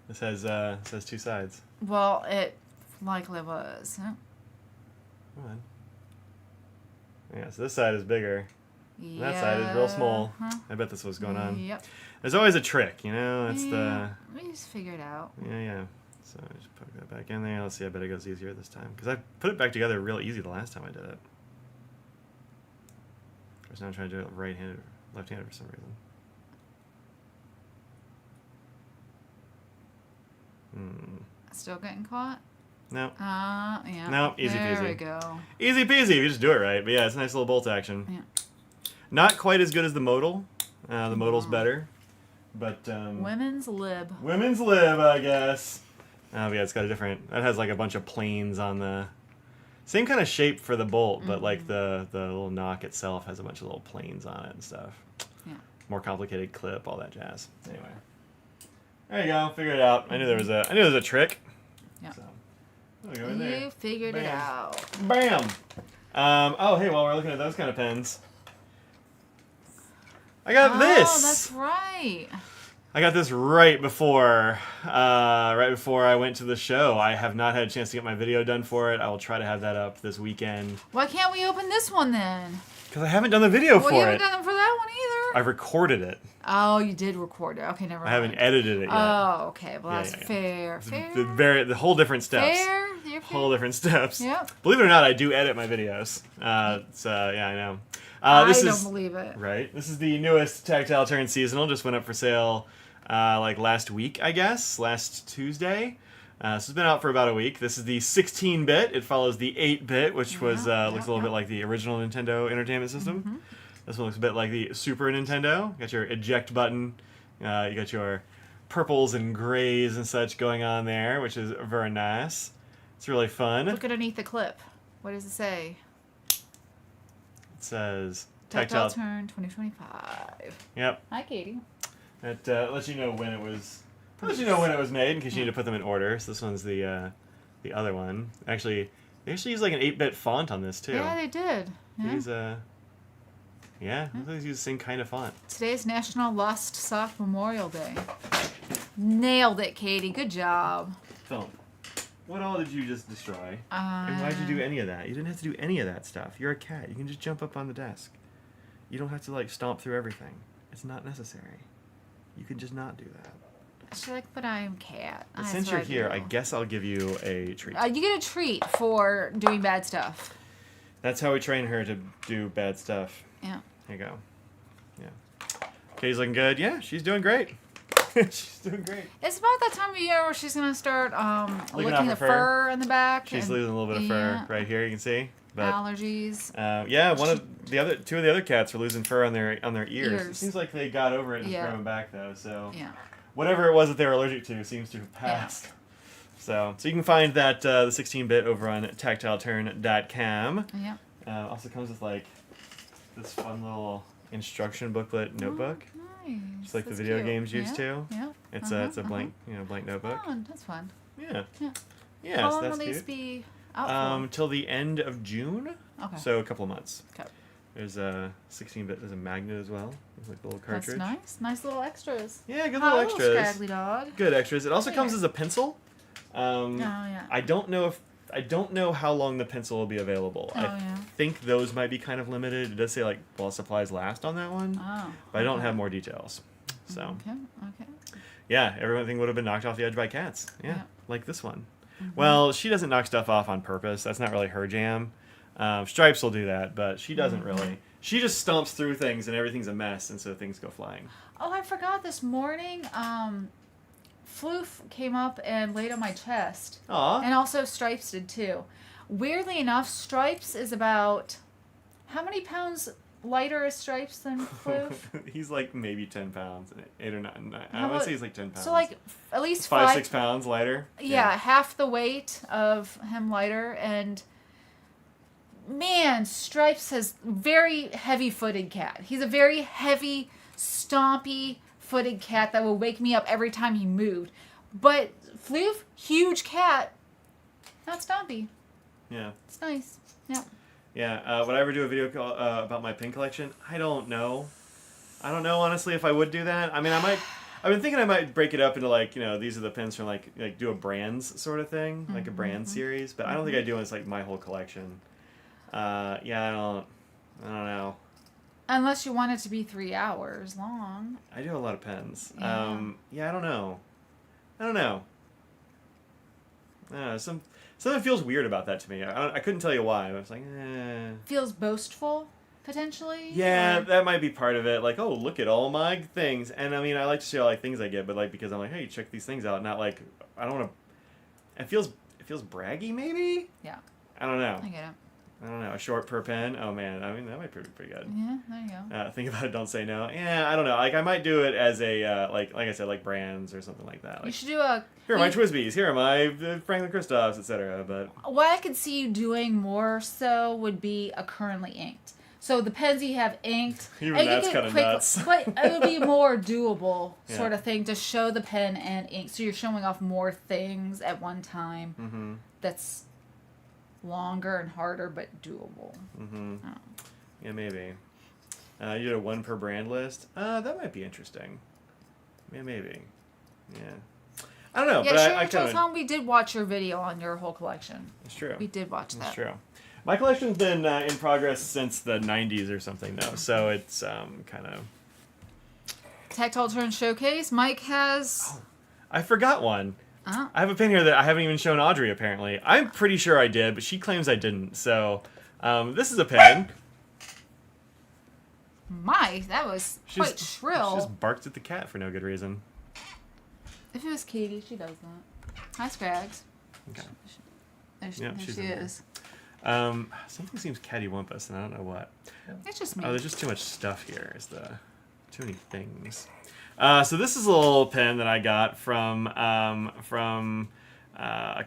This says two sides. Well, it likely was. Huh? Come on. Yeah, so this side is bigger. Yeah. That side is real small. I bet that's what's going on. Yep. There's always a trick, you know? That's we just figure it out. Yeah. So I just put that back in there. Let's see, I bet it goes easier this time. Because I put it back together real easy the last time I did it. Of course, now I'm trying to do it left-handed for some reason. Still getting caught? No. Yeah. No, easy peasy. There we go. Easy peasy if you just do it right. But yeah, it's a nice little bolt action. Yeah. Not quite as good as the modal. The modal's better. But women's lib. Women's lib, I guess. Oh yeah, it's got a different. That has like a bunch of planes on the same kind of shape for the bolt, but like the little knock itself has a bunch of little planes on it and stuff. Yeah. More complicated clip, all that jazz. Anyway, there you go. Figured it out. I knew there was a trick. Yeah. So, there we go, right there. You figured it out. Bam. Oh hey, while we're looking at those kind of pens, I got this. Oh, that's right. I got this right before I went to the show. I have not had a chance to get my video done for it. I will try to have that up this weekend. Why can't we open this one then? Because I haven't done the video for it. Well, you haven't done it for that one either. I recorded it. Oh, you did record it. Okay, never mind. I haven't edited it yet. Oh, okay. Well, Yeah, that's yeah. fair. Fair. The whole different steps. Fair. You're fair. Whole different steps. Yep. Believe it or not, I do edit my videos. Yeah, I know. I don't believe it. Right. This is the newest Tactile Turn Seasonal. Just went up for sale like last week, I guess. Last Tuesday. So it's been out for about a week. This is the 16-bit. It follows the 8-bit, which looks a little bit like the original Nintendo Entertainment System. Mm-hmm. This one looks a bit like the Super Nintendo. You got your eject button. You got your purples and grays and such going on there, which is very nice. It's really fun. Look underneath the clip. What does it say? It says Tactile Turn 2025. Yep. Hi, Katie. It lets you know when it was. Lets you know when it was made in case you need to put them in order. So this one's the other one. Actually, they actually use like an 8-bit font on this too. Yeah, they did. Yeah. These they use the same kind of font. Today's National Lost Sock Memorial Day. Nailed it, Katie. Good job. Phil, what all did you just destroy? And why'd you do any of that? You didn't have to do any of that stuff. You're a cat. You can just jump up on the desk. You don't have to like stomp through everything. It's not necessary. You can just not do that. She's like, but I'm a cat. But since you're here, I guess I'll give you a treat. You get a treat for doing bad stuff. That's how we train her to do bad stuff. Yeah. There you go. Yeah. Katie's looking good. Yeah, she's doing great. She's doing great. It's about that time of year where she's going to start looking off at her fur in the back. She's losing a little bit of fur right here, you can see. But, allergies. Yeah, two of the other cats are losing fur on their ears. It seems like they got over it and growing back though. So whatever it was that they were allergic to seems to have passed. Yeah. So you can find that the 16-bit over on tactileturn.com. Yeah. Also comes with like this fun little instruction booklet notebook. Oh, nice. Just like the video games used to. Yeah. It's a blank blank notebook. Oh, that's fun. Yeah. Yeah. Yeah. How so long that's will these cute. be out for? Till the end of June. Okay. So a couple of months. Okay. There's a 16-bit. There's a magnet as well. There's like a little cartridge. That's nice. Nice little extras. Yeah, good little extras. Scraggly dog. Good extras. It also comes as a pencil. Yeah. I don't know how long the pencil will be available. I think those might be kind of limited. It does say like while supplies last on that one. Oh. But I don't have more details. So Okay. yeah, everything would have been knocked off the edge by cats. Yeah. Like this one. Mm-hmm. Well, she doesn't knock stuff off on purpose. That's not really her jam. Stripes will do that, but she doesn't really. She just stomps through things and everything's a mess, and so things go flying. Oh, I forgot this morning. Floof came up and laid on my chest. Aw. And also Stripes did too. Weirdly enough, Stripes is about... How many pounds lighter is Stripes than Floof? He's like maybe 10 pounds. 8 or 9. I How would about- say he's like 10 pounds. So like at least 5-6 pounds lighter. Yeah, half the weight of him lighter. And man, Stripes has very heavy-footed cat. He's a very heavy, stompy-footed cat that will wake me up every time he moved. But Floof, huge cat, not stompy. Yeah. It's nice. Yeah. Yeah. Would I ever do a video call about my pin collection? I don't know. I don't know, honestly, if I would do that. I mean, I might... I've been thinking I might break it up into, like, you know, these are the pins from, like do a brands sort of thing. Like a brand series. But I don't think I'd do it as, like, my whole collection. Yeah, I don't know. Unless you want it to be 3 hours long. I do a lot of pens. Yeah. Yeah, I don't know. Something feels weird about that to me. I couldn't tell you why. I was like, eh. Feels boastful, potentially? Yeah, Or- that might be part of it. Like, oh, look at all my things. And I mean, I like to see all like things I get, but like because I'm like, hey, check these things out. Not like I don't want to. It feels braggy, maybe. Yeah. I don't know. I get it. I don't know. A short per pen. Oh man, I mean that might be pretty good. Yeah, there you go. Think about it. Don't say no. Yeah, I don't know. Like I might do it as a like I said, like brands or something like that. You Like, should do a... here are my Twisbees. Here are my Franklin Christophs, etc. But What I could see you doing more so would be a currently inked. So the pens you have inked... Even and you that's get kinda quick- nuts. But it would be more doable Yeah. sort of thing to show the pen and ink. So you're showing off more things at one time. That's longer and harder, but doable. Oh. yeah, maybe. You did a one per brand list. That might be interesting. Yeah, maybe. Yeah. I don't know, Yeah, but sure, I kind of. Tom, we did watch your video on your whole collection. It's true. We did watch that. It's true. My collection's been in progress since the 90s or something, though, so it's kind of... Tactile Turn Showcase. Mike has... Oh, I forgot one. Oh. I have a pin here that I haven't even shown Audrey, apparently. I'm pretty sure I did, but she claims I didn't, so... this is a pin. Mike, that was quite shrill. She just barked at the cat for no good reason. If it was Katie, she does that. Hi, Scrags. Okay. There she, Yeah, there she's she in there. is. Something seems cattywampus, and I don't know what. It's just me. Oh, there's just too much stuff here. Too many things. So this is a little pen that I got from a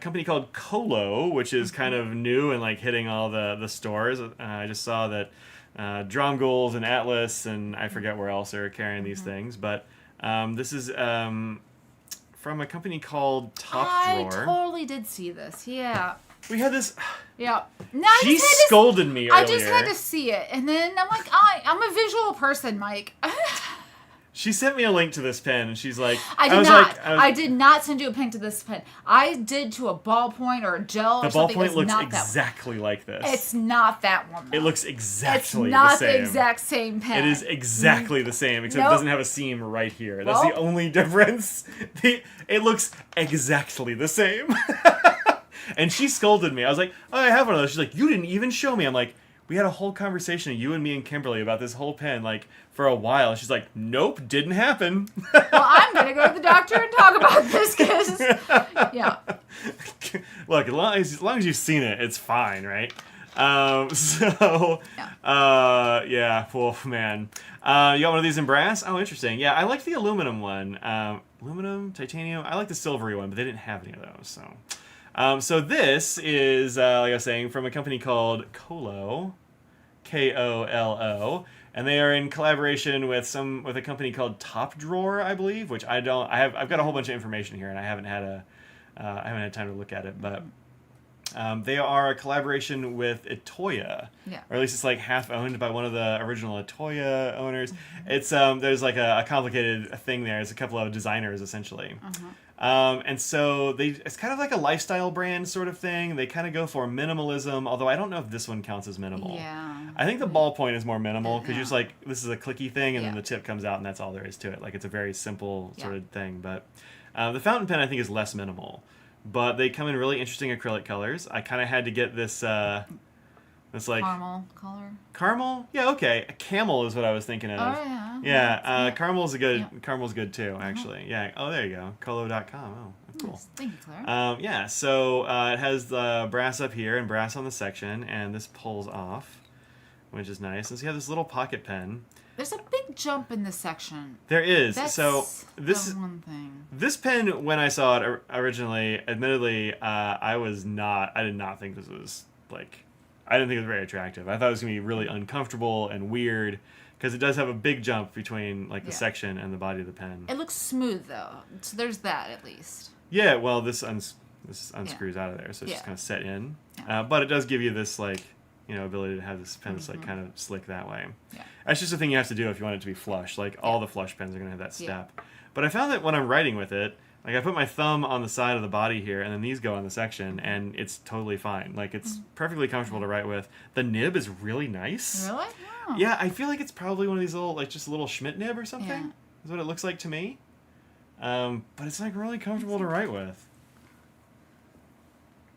company called Colo, which is kind of new and like hitting all the stores. I just saw that Dromgold and Atlas and I forget where else are carrying these things, but this is from a company called Top Drawer. I totally did see this. Yeah. We had this. Yeah. No, I She just had to scolded me earlier. I just had to see it, and then I'm like, I'm a visual person, Mike. She sent me a link to this pen, and she's like, I did was not. like, I did not send you a pen to this pen. I did to a ballpoint or a gel The or something. ballpoint It's looks not exactly like this. It's not that one. Though. It looks It's exactly not the same. the exact same pen. It is exactly the same, except Nope. it doesn't have a seam right here. That's Well- the only difference. It looks exactly the same. And she scolded me. I was like, oh, I have one of those. She's like, you didn't even show me. I'm like, we had a whole conversation, you and me and Kimberly, about this whole pen, like, for a while. She's like, nope, didn't happen. Well, I'm gonna go to the doctor and talk about this because, yeah. Look, as long as you've seen it, it's fine, right? Yeah, well, man. You got one of these in brass? Oh, interesting. Yeah, I like the aluminum one. Aluminum, titanium. I like the silvery one, but they didn't have any of those, so... So this is, like I was saying, from a company called Colo, Kolo, and they are in collaboration with a company called Top Drawer, I believe, which I've got a whole bunch of information here, and I haven't had time to look at it, but they are a collaboration with Itoya, Yeah. or at least it's like half owned by one of the original Itoya owners. It's there's like a complicated thing there. It's a couple of designers essentially. And so it's kind of like a lifestyle brand sort of thing. They kind of go for minimalism, although I don't know if this one counts as minimal. Yeah. I think the ballpoint is more minimal because you're Yeah. just like, this is a clicky thing and then Yeah. the tip comes out and that's all there is to it. Like it's a very simple sort Yeah. of thing. But the fountain pen I think is less minimal. But they come in really interesting acrylic colors. I kind of had to get this like Caramel color. caramel. Yeah, okay. A camel is what I was thinking of. Oh, yeah. Yeah, caramel's Yeah. Caramel's good too, actually. Yeah. Oh, there you go. Colo.com. Oh, that's cool. Nice. Thank you, Claire. Yeah. So it has the brass up here and brass on the section, and this pulls off, which is nice. And so you have this little pocket pen. There's a big jump in this section. There is. That's So this the one thing. this pen, when I saw it originally, admittedly, I did not think this was like. I didn't think it was very attractive. I thought it was going to be really uncomfortable and weird because it does have a big jump between like the section and the body of the pen. It looks smooth though, so there's that at least. Yeah, well, this unscrews out of there, so it's just kind of set in. Yeah. But it does give you this like ability to have this pen that's like kind of slick that way. Yeah. That's just a thing you have to do if you want it to be flush. Like all the flush pens are going to have that step. But I found that when I'm writing with it. Like, I put my thumb on the side of the body here, and then these go on the section, and it's totally fine. Like, it's perfectly comfortable to write with. The nib is really nice. Really? Wow. Yeah, I feel like it's probably one of these little, like, just a little Schmidt nib or something. Yeah. Is what it looks like to me. But it's, like, really comfortable to write with.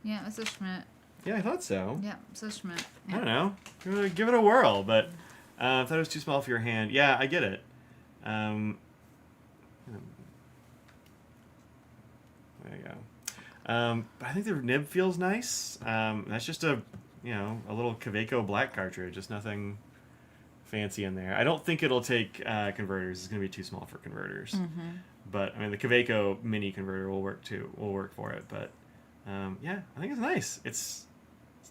Yeah, it's a Schmidt. Yeah, I thought so. Yeah, it's a Schmidt. I don't know. Give it a whirl, but I thought it was too small for your hand. Yeah, I get it. There you go. But I think the nib feels nice. That's just a little Kaweco black cartridge. Just nothing fancy in there. I don't think it'll take converters. It's going to be too small for converters. Mm-hmm. But I mean, the Kaweco mini converter will work too. Will work for it. But yeah, I think it's nice. It's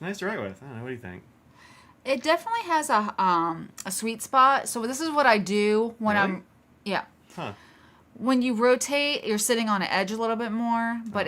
nice to write with. I don't know. What do you think? It definitely has a sweet spot. So this is what I do when Really? yeah. Huh. When you rotate, you're sitting on an edge a little bit more. But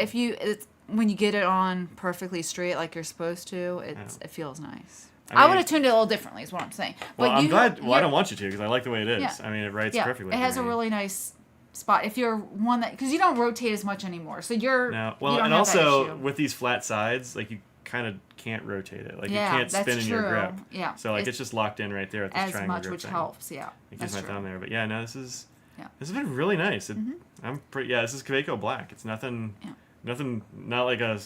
when you get it on perfectly straight like you're supposed to, it feels nice. I would have tuned it a little differently, is what I'm saying. Well, But I'm glad. Well, I don't want you to because I like the way it is. Yeah. I mean, it writes Yeah, perfectly. it has for a me. really nice spot. If you're one that, because you don't rotate as much anymore, so you're No. you Well, don't and have that also issue. with these flat sides, like you kind of can't rotate it. Like Yeah, you can't that's spin in your true. grip. Yeah. So like it's just locked in right there with this as triangle much, grip which thing. helps. Yeah, It that's keeps my true. thumb there. But yeah, no, this has been really nice. I'm pretty. Yeah, this is Kaweco black. It's nothing. Yeah. Nothing. Not like a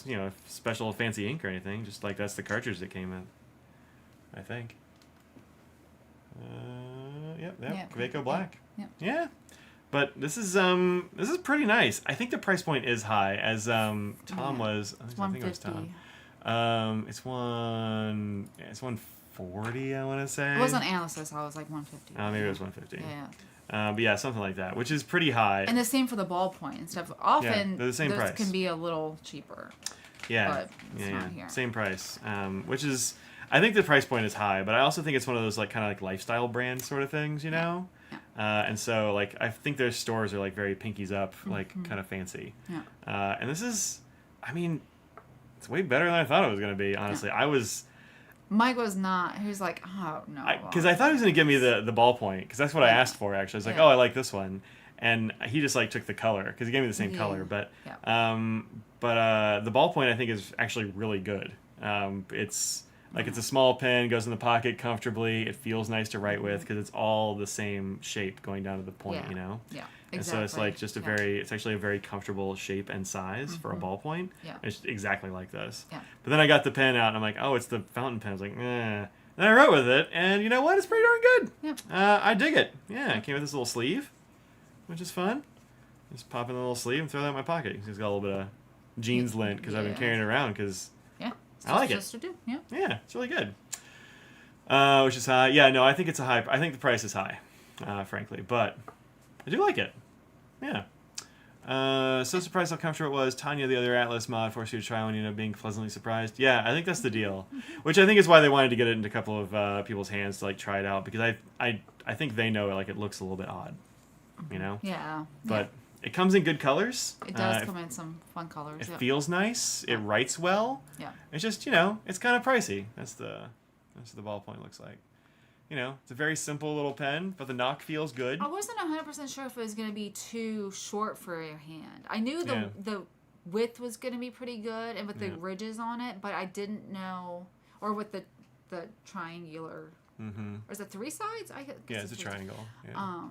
special fancy ink or anything. Just like that's the cartridge that came in. I think. Yep. Yeah, Kaweco black. Yeah. Yeah. But this is pretty nice. I think the price point is high, as Tom was. It's I think it was $150. Tom. It's 140. I want to say. It wasn't analysis. I was like 150. Maybe it was 150. Yeah. But yeah, something like that, which is pretty high. And the same for the ballpoint and stuff. Often they're the same those price. can be a little cheaper. Yeah, but it's not here. Same price. Which is, I think the price point is high, but I also think it's one of those like kind of like lifestyle brand sort of things, you know. Yeah. And so like I think their stores are like very pinkies up, like kind of fancy. Yeah. And this is, I mean, it's way better than I thought it was gonna be. Honestly, I was. Mike was not. He was like, oh no. Because I thought he was gonna give me the ballpoint, because that's what I asked for actually. I was like, Yeah. oh, I like this one, and he just like took the color because he gave me the same Yeah. color. But Yeah. the ballpoint I think is actually really good. It's like it's a small pen, goes in the pocket comfortably. It feels nice to write with because it's all the same shape going down to the point, Yeah. you know. Yeah. And Exactly. so it's like just it's actually a very comfortable shape and size for a ballpoint. Yeah. It's exactly like this. Yeah. But then I got the pen out and I'm like, oh, it's the fountain pen. I was like, eh. Then I wrote with it, and you know what? It's pretty darn good. Yeah. I dig it. Yeah, it came with this little sleeve, which is fun. Just pop in the little sleeve and throw that in my pocket. It's got a little bit of jeans lint because I've been Yeah. carrying it around because Yeah. I like it. Just to do. Yeah. Yeah, it's really good. Which is high. Yeah, no, I think it's a high. I think the price is high, frankly, but I do like it. Yeah. So surprised how comfortable it was. Tanya, the other Atlas mod, forced you to try one, you know, being pleasantly surprised. Yeah, I think that's the deal. Which I think is why they wanted to get it into a couple of people's hands to like try it out, because I think they know like it looks a little bit odd, you know. Yeah. But it comes in good colors. It does come in some fun colors. It Yeah. feels nice. It writes well. Yeah. It's just, you know, it's kind of pricey. That's the ballpoint looks like. you know, it's a very simple little pen, but the knock feels good. I wasn't 100% sure if it was going to be too short for your hand. I knew the width was going to be pretty good and with the ridges on it, but I didn't know, or with the triangular, or is it 3 sides? Yeah, it's a triangle. Yeah.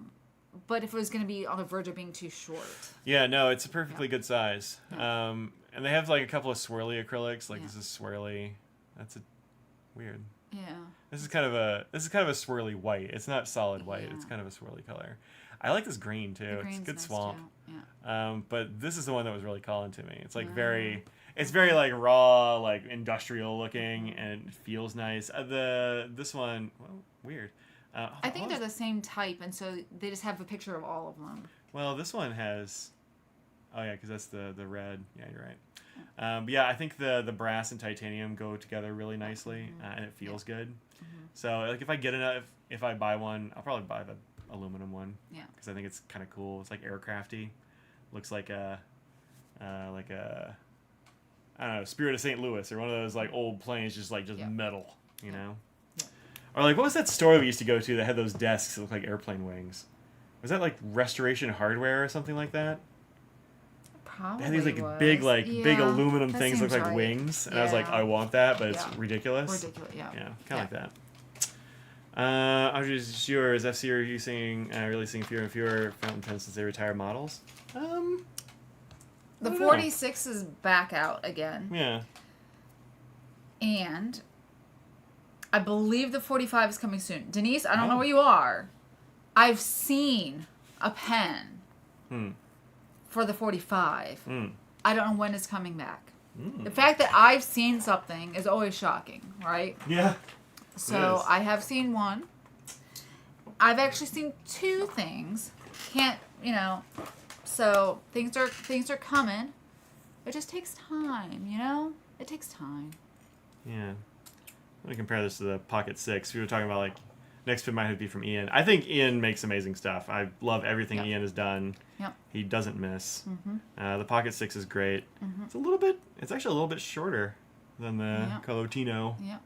But if it was going to be on the verge of being too short. Yeah, no, it's a perfectly good size. And they have like a couple of swirly acrylics. Like this is swirly. That's weird. Yeah. This is kind of a swirly white. It's not solid white. Yeah. It's kind of a swirly color. I like this green too. It's good nice swamp. Too. Yeah. But this is the one that was really calling to me. It's like it's very like raw, like industrial looking, and it feels nice. This one, well, weird. I think they're the same type, and so they just have a picture of all of them. Well, this one has, oh yeah, because that's the red. Yeah, you're right. But yeah, I think the brass and titanium go together really nicely, and it feels good. So like if I buy one, I'll probably buy the aluminum one. Yeah. Because I think it's kind of cool. It's like aircrafty. Looks like a I don't know, Spirit of St. Louis or one of those like old planes, just metal, you know. Or like, what was that store we used to go to that had those desks that looked like airplane wings? Was that like Restoration Hardware or something like that? Probably. They had these big aluminum things that look like wings, and I was like, I want that, but it's ridiculous. Ridiculous, yeah. Yeah, kind of like that. Audrey's yours. FC are releasing fewer and fewer fountain pens since they retire models. The 46 is back out again. Yeah. And I believe the 45 is coming soon. Denise, I don't know where you are. I've seen a pen for the 45. I don't know when it's coming back. The fact that I've seen something is always shocking, right? Yeah. So I have seen one. I've actually seen 2 things. So things are coming. It just takes time, you know? It takes time. Yeah. Let me compare this to the Pocket 6. We were talking about, like, next it might be from Ian. I think Ian makes amazing stuff. I love everything Ian has done. Yep. He doesn't miss. The Pocket 6 is great. It's actually a little bit shorter than the Colotino. Yep.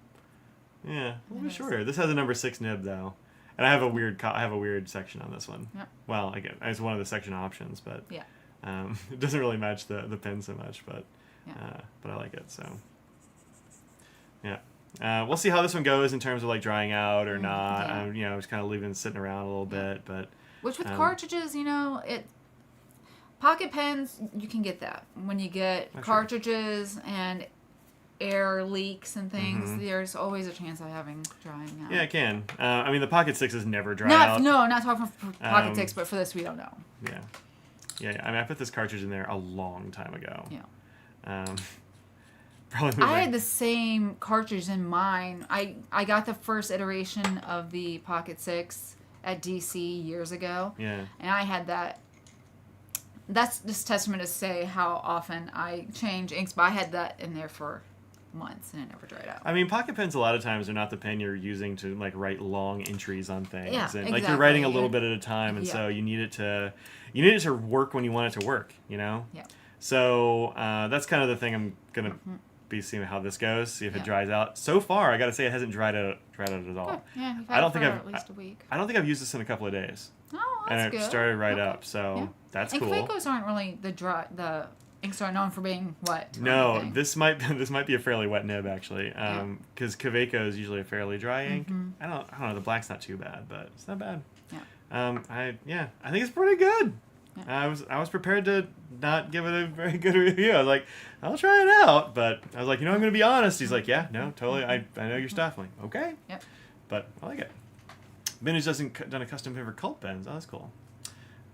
Yeah, a little bit shorter. This has a number 6 nib, though. And I have a weird section on this one. Yep. Well, again, it's one of the section options, but it doesn't really match the pen so much, but I like it, so. Yeah. We'll see how this one goes in terms of like drying out or not. Just kind of leaving it sitting around a little bit, but which with cartridges, pocket pens you can get that when you get cartridges and air leaks and things. There's always a chance of having drying out. Yeah, it can. I mean, the Pocket 6s never dry out. No, not talking for Pocket 6, but for this we don't know. Yeah. I mean, I put this cartridge in there a long time ago. Yeah. Probably. I had the same cartridge in mine. I got the first iteration of the Pocket 6 at DC years ago. Yeah. And I had that. That's just testament to say how often I change inks, but I had that in there for months and it never dried out. I mean, pocket pens a lot of times are not the pen you're using to like write long entries on things. Yeah, and exactly. Like you're writing a little bit at a time, and so you need it to work when you want it to work. You know. Yeah. So that's kind of the thing I'm gonna be seeing how this goes. See if it dries out. So far, I gotta say it hasn't dried out at all. Good. Yeah, I don't think at least a week. I don't think I've used this in a couple of days. Oh, that's good. And it started up, so that's cool. And Kavecos aren't really the inks aren't known for being wet. No, this might be a fairly wet nib actually, because Kaweco is usually a fairly dry ink. I don't know. The black's not too bad, but it's not bad. Yeah. I think it's pretty good. Yeah. I was prepared to not give it a very good review. I was like, I'll try it out, but I was like, I'm going to be honest. He's like, yeah, no, totally. I know your stuff. I'm like, okay. Yep. But I like it. Bennu's done a custom pen for cult pens. Oh, that's cool.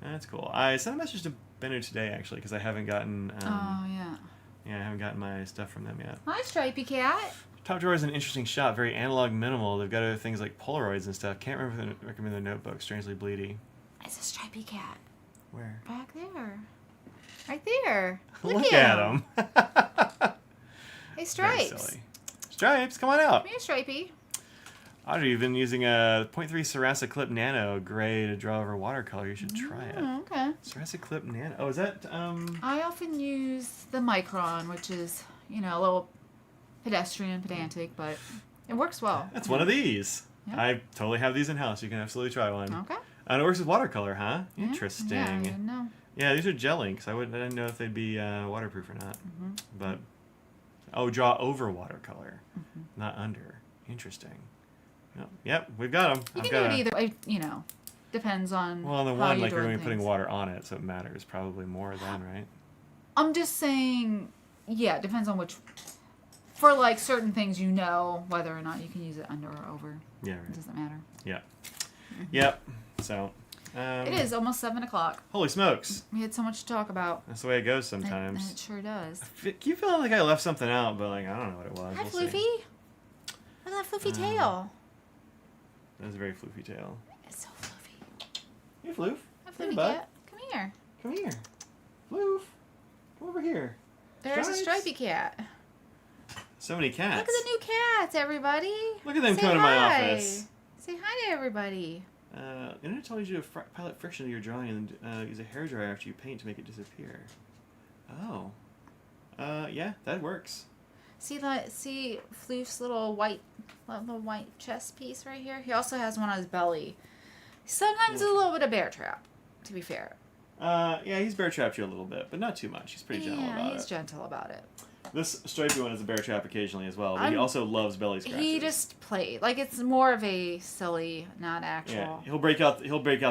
That's cool. I sent a message to Bennu today actually because I haven't gotten. I haven't gotten my stuff from them yet. Hi, Stripey Cat. Top Drawer is an interesting shop, very analog, minimal. They've got other things like Polaroids and stuff. Can't recommend their notebook. Strangely bleedy. It's a Stripey Cat. Where? Back there. Right there. Look at him. Hey, Stripes. Very silly. Stripes, come on out. Come here, Stripey. Audrey, you've been using a 0.3 Sarasa Clip Nano gray to draw over watercolor. You should try it. Okay. Sarasa Clip Nano. Oh, is that... I often use the Micron, which is, a little pedestrian, pedantic, but it works well. That's one of these. Yeah. I totally have these in house. You can absolutely try one. Okay. And it works with watercolor, huh? Yeah. Interesting. Yeah, I didn't know. Yeah, these are gel inks. I didn't know if they'd be waterproof or not. Mm-hmm. But draw over watercolor, not under. Interesting. Yep, we've got them. You can do it either way. Depends on. Well, on the how one, you're like, we're doing going to be putting things. water on it, so it matters probably more then, right? I'm just saying, yeah, it depends on which. For like certain things, whether or not you can use it under or over. Yeah, It right. doesn't matter. Yeah. Yep. So. It is almost 7:00. Holy smokes! We had so much to talk about. That's the way it goes And sometimes. it sure does. Keep feeling like I left something out, but like I don't know what it was. Hi, We'll Floofy. see. Look at that floofy tail. That was a very floofy tail. It's so floofy. Hey, Floof. Hi, Hey, floofy bud. cat. Come here. Come here. Floof. Come over here. There's a Stripes. stripy cat. So many cats. Look at the new cats, everybody. Look at them Say coming to my hi. office. Say hi to everybody. Internet told you to pilot friction to your drawing and use a hairdryer after you paint to make it disappear. Oh. Yeah, that works. See Floof's little white chest piece right here? He also has one on his belly. Sometimes it's a little bit of bear trap, to be fair. Yeah, he's bear trapped you a little bit, but not too much. He's pretty gentle about it. Yeah, he's gentle about it. This stripy one is a bear trap occasionally as well, but he also loves belly scratches. He just played. Like, it's more of a silly, not actual. Yeah, he'll break out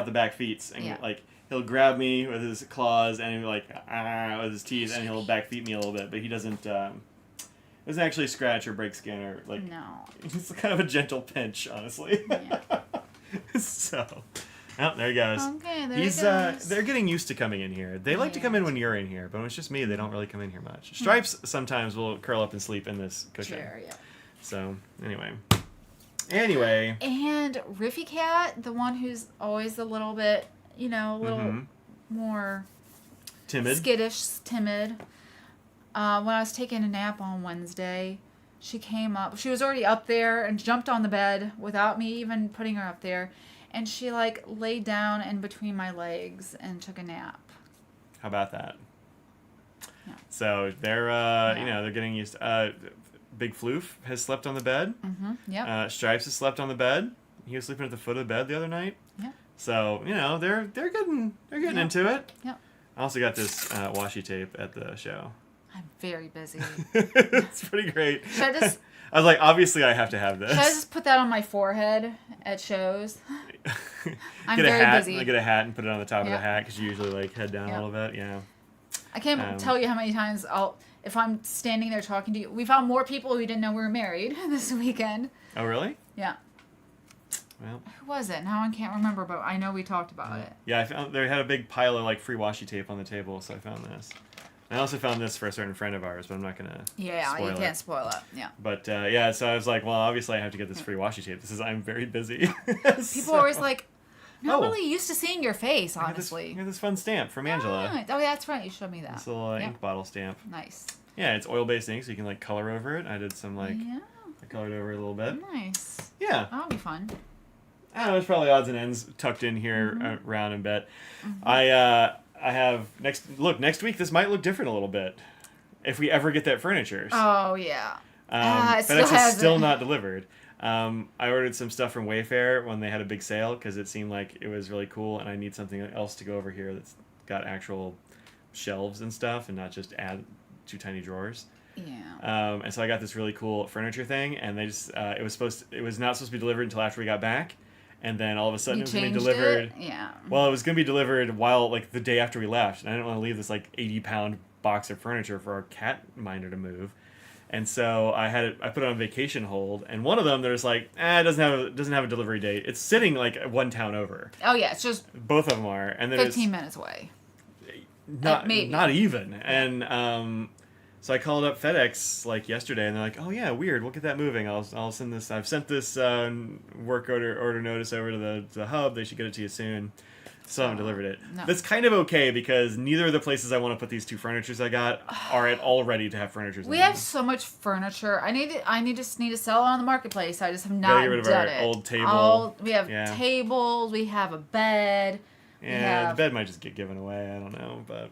the back feet and like he'll grab me with his claws and he'll with his teeth and he'll back feet me a little bit, but he doesn't actually scratch or break skin or like. No. It's kind of a gentle pinch, honestly. Yeah. So. Oh, there he goes. Okay, there he goes. They're getting used to coming in here. They like to come in when you're in here, but when it's just me, they don't really come in here much. Stripes sometimes will curl up and sleep in this cushion. Chair, yeah. So, anyway. And Riffy Cat, the one who's always a little bit, more timid. timid. When I was taking a nap on Wednesday, she came up. She was already up there and jumped on the bed without me even putting her up there. And she, laid down in between my legs and took a nap. How about that? Yeah. So, they're, they're getting used to... Big Floof has slept on the bed. Mm-hmm. Yep. Stripes has slept on the bed. He was sleeping at the foot of the bed the other night. Yeah. So, they're getting into it. Yep. I also got this washi tape at the show. I'm very busy. It's pretty great. Should I just... I was like, obviously I have to have this. Should I just put that on my forehead at shows? I'm get very a hat, busy. Get a hat and put it on the top of the hat because you usually head down a Yep. little bit. Yeah. I can't tell you how many times if I'm standing there talking to you. We found more people who didn't know we were married this weekend. Oh, really? Yeah. Well. Who was it? Now I can't remember, but I know we talked about it. Yeah, I found they had a big pile of free washi tape on the table, so I found this. I also found this for a certain friend of ours, but I'm not gonna. Yeah, spoil you can't it. spoil it. Yeah. But so I was like, well, obviously I have to get this free washi tape. I'm very busy. People are always like, not really used to seeing your face, honestly. I got this fun stamp from Angela. Oh, yeah, that's right. You showed me that. This little ink bottle stamp. Nice. Yeah, it's oil-based ink, so you can color over it. I did some I colored over it a little bit. Nice. Yeah. That'll be fun. I don't know, there's probably odds and ends tucked in here around a bit. I have next week this might look different a little bit if we ever get that furniture. Oh yeah. FedEx is still not delivered. I ordered some stuff from Wayfair when they had a big sale because it seemed like it was really cool, and I need something else to go over here that's got actual shelves and stuff, and not just add 2 tiny drawers. Yeah. And so I got this really cool furniture thing, and they just it was not supposed to be delivered until after we got back, and then all of a sudden it was going to be delivered. Yeah. Well, it was going to be delivered while the day after we left, and I didn't want to leave this 80-pound box of furniture for our cat minder to move. And so I put it on vacation hold, and one of them there's it doesn't have a delivery date. It's sitting one town over. Oh yeah, it's just both of them are, and then 15 minutes away. Not even. And so I called up FedEx yesterday, and they're like, "Oh yeah, weird. We'll get that moving. I'll send this. I've sent this work order notice over to the hub. They should get it to you soon." Still haven't delivered it. No. That's kind of okay because neither of the places I want to put these 2 furnitures I got are at all ready to have furnitures. We have so much furniture. I need to sell it on the marketplace. I just have not get rid of done our it. old table. We have tables. We have a bed. Yeah, the bed might just get given away. I don't know, but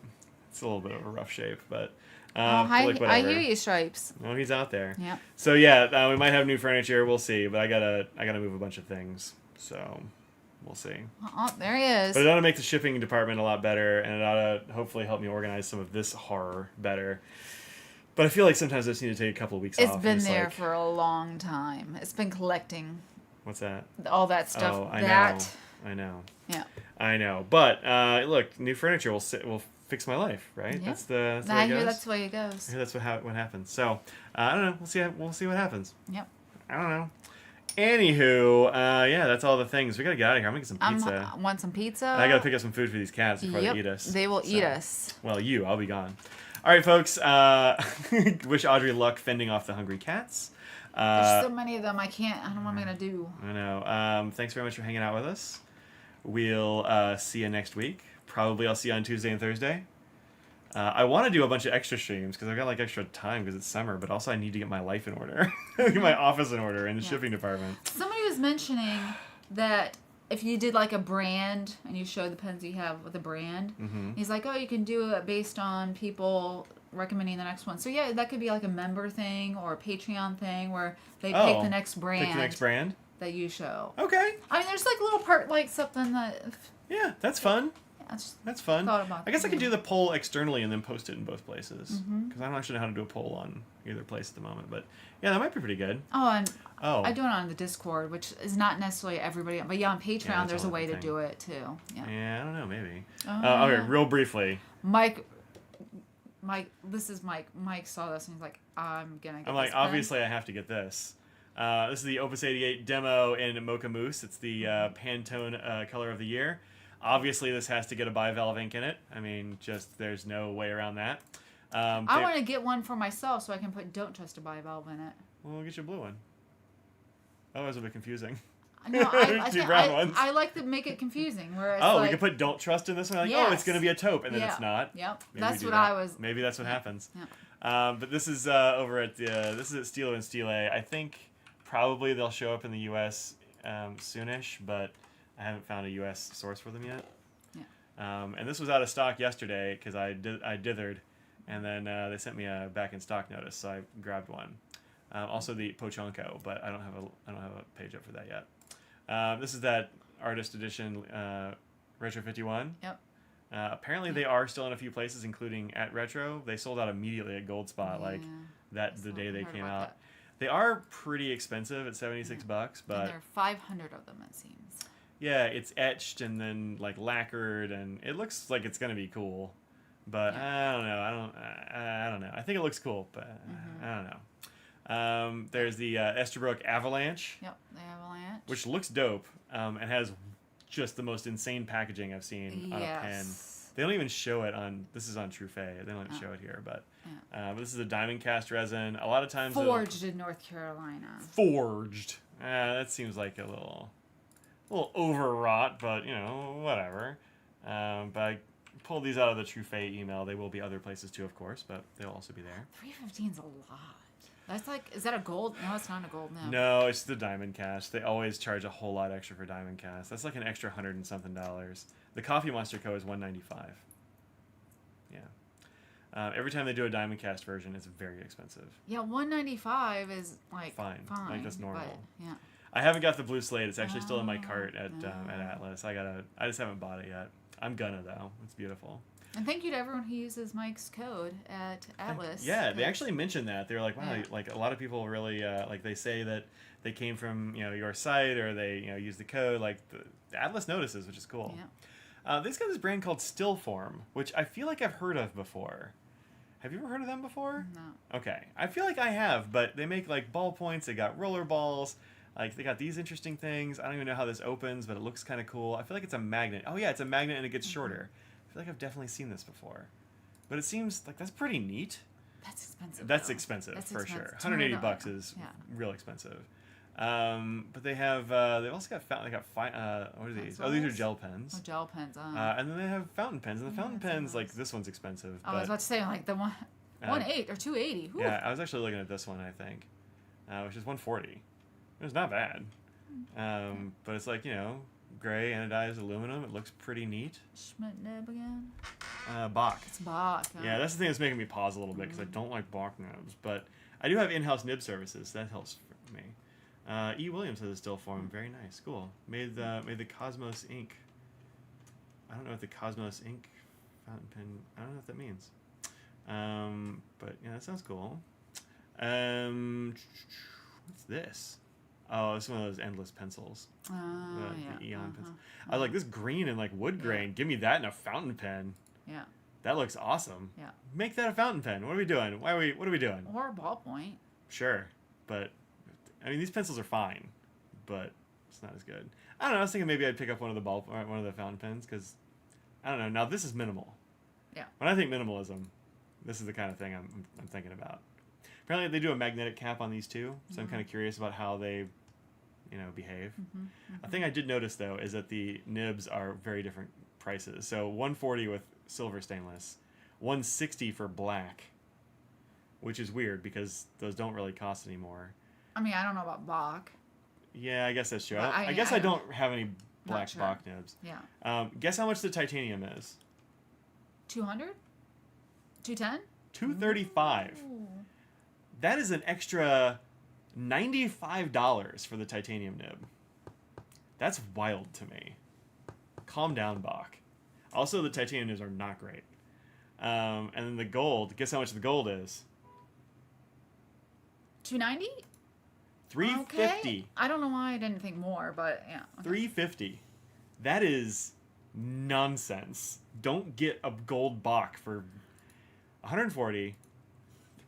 it's a little bit of a rough shape. But I whatever. hear you, Stripes. Well, he's out there. Yeah. So yeah, we might have new furniture. We'll see, but I gotta move a bunch of things. So we'll see. Oh, there he is. But it ought to make the shipping department a lot better, and it ought to hopefully help me organize some of this horror better. But I feel like sometimes I just need to take a couple of weeks off. It's been there for a long time. It's been collecting. What's that? All that stuff. Oh, I know. Yeah. I know. But look, new furniture will fix my life, right? Yeah. That's the way I it hear goes. that's the way it goes. I hear that's what happens. So I don't know. We'll see what happens. Yep. I don't know. Anywho, yeah, that's all the things. We gotta get out of here. I'm gonna get some pizza. Want some pizza? I gotta pick up some food for these cats before they eat us. They will eat us. Well, I'll be gone. All right, folks. Wish Audrey luck fending off the hungry cats. There's so many of them. I don't know what I'm gonna do. I know. Thanks very much for hanging out with us. We'll see you next week. Probably I'll see you on Tuesday and Thursday. I want to do a bunch of extra streams because I've got extra time because it's summer, but also I need to get my life in order, get my office in order in the shipping department. Somebody was mentioning that if you did a brand and you show the pens you have with a brand, he's like, oh, you can do it based on people recommending the next one. So yeah, that could be a member thing or a Patreon thing where they pick the next brand. Pick the next brand that you show. Okay. I mean, there's a little part something that. Yeah, that's fun. That's fun. I guess I could do the poll externally and then post it in both places because I don't actually know how to do a poll on either place at the moment. But yeah, that might be pretty good. I do it on the Discord, which is not necessily everybody, but on Patreon there's a way to do it too. Yeah, I don't know, maybe. Okay, real briefly. Mike, this is Mike. Mike saw this and he's like, I'm gonna get this pen. Obviously I have to get this. This is the Opus 88 demo in Mocha Mousse. It's the Pantone color of the year. Obviously, this has to get a bivalve ink in it. I mean, there's no way around that. I want to get one for myself so I can put Don't Trust a Bivalve in it. Well, we'll get you a blue one. Otherwise, it'll be confusing. No, I like to make it confusing. Where it's we could put Don't Trust in this one. It's going to be a taupe, and then it's not. Yep, Maybe Maybe that's what happens. Yep. But this is over at this is at Stilo and Stile. I think probably they'll show up in the U.S. Soonish, but I haven't found a U.S. source for them yet. Yeah. And this was out of stock yesterday because I dithered, and then they sent me a back in stock notice, so I grabbed one. Also the Pochonko, but I don't have a page up for that yet. This is that artist edition Retro 51. Yep. Apparently they are still in a few places, including at Retro. They sold out immediately at Gold Spot, the day they came out. That. They are pretty expensive at $76, but and there are 500 of them, it seems. Yeah, it's etched and then lacquered, and it looks like it's gonna be cool, but I don't know. I don't know. I think it looks cool, but I don't know. There's the Esterbrook Avalanche. Yep, the Avalanche. Which looks dope, and has just the most insane packaging I've seen on a pen. They don't even show it on. This is on True Fay. They don't even show it here, but this is a diamond cast resin. A lot of times forged in North Carolina. Forged. That seems like a little overwrought, but whatever. But I pulled these out of the True Fay email. They will be other places too, of course, but they'll also be there. $315's a lot. That's is that a gold? No, it's not a gold now. No, it's the diamond cast. They always charge a whole lot extra for diamond cast. That's an extra $100 and something. The Coffee Monster Co. is $195. Yeah. Every time they do a diamond cast version, it's very expensive. Yeah, $195 is fine. That's normal. But, yeah. I haven't got the blue slate. It's actually still in my cart at Atlas. I just haven't bought it yet. I'm gonna though. It's beautiful. And thank you to everyone who uses Mike's code at Atlas. They actually mentioned that. They were like, wow, a lot of people really they say that they came from your site or they use the code. The Atlas notices, which is cool. Yeah. They've got this brand called Stillform, which I feel like I've heard of before. Have you ever heard of them before? No. Okay, I feel like I have, but they make ballpoints. They got roller balls. They got these interesting things. I don't even know how this opens, but it looks kind of cool. I feel like it's a magnet. Oh yeah, it's a magnet and it gets shorter. I feel like I've definitely seen this before. But it seems like that's pretty neat. That's expensive. That's expensive for sure. $180 is real expensive. But they have they've also got what are these? Oh, these are gel pens. Oh, gel pens. And then they have fountain pens. And the fountain pens, this one's expensive. I was about to say the 1.8 or 280. Whew. Yeah, I was actually looking at this one, I think, which is $140. It's not bad. But it's gray anodized aluminum. It looks pretty neat. Schmidt nib again? Bach. It's Bach. Huh? Yeah, that's the thing that's making me pause a little bit because I don't like Bach nibs. But I do have in-house nib services. So that helps for me. E. Williams has a still form. Very nice. Cool. Made the Cosmos ink. I don't know what the Cosmos ink fountain pen... I don't know what that means. But, yeah, that sounds cool. What's this? Oh, it's one of those endless pencils. Yeah. The Eon pencil. I was like, this green and like wood grain. Give me that in a fountain pen. Yeah. That looks awesome. Yeah. Make that a fountain pen. What are we doing? What are we doing? Or a ballpoint. Sure. But, I mean, these pencils are fine. But it's not as good. I don't know. I was thinking maybe I'd pick up one of the fountain pens because, I don't know. Now, this is minimal. Yeah. When I think minimalism, this is the kind of thing I'm thinking about. Apparently, they do a magnetic cap on these too, so I'm kind of curious about how they, behave. A thing I did notice though is that the nibs are very different prices. So $140 with silver stainless, $160 for black, which is weird because those don't really cost anymore. I mean, I don't know about Bach. Yeah, I guess that's true. But I guess I don't have any black sure. Bach nibs. Yeah. Guess how much the titanium is? 200? 210? $235. That is an extra $95 for the titanium nib. That's wild to me. Calm down, Bach. Also, the titanium nibs are not great. And then the gold. Guess how much the gold is? $290? $350. Okay. I don't know why I didn't think more, but yeah. Okay. $350. That is nonsense. Don't get a gold Bach for $140.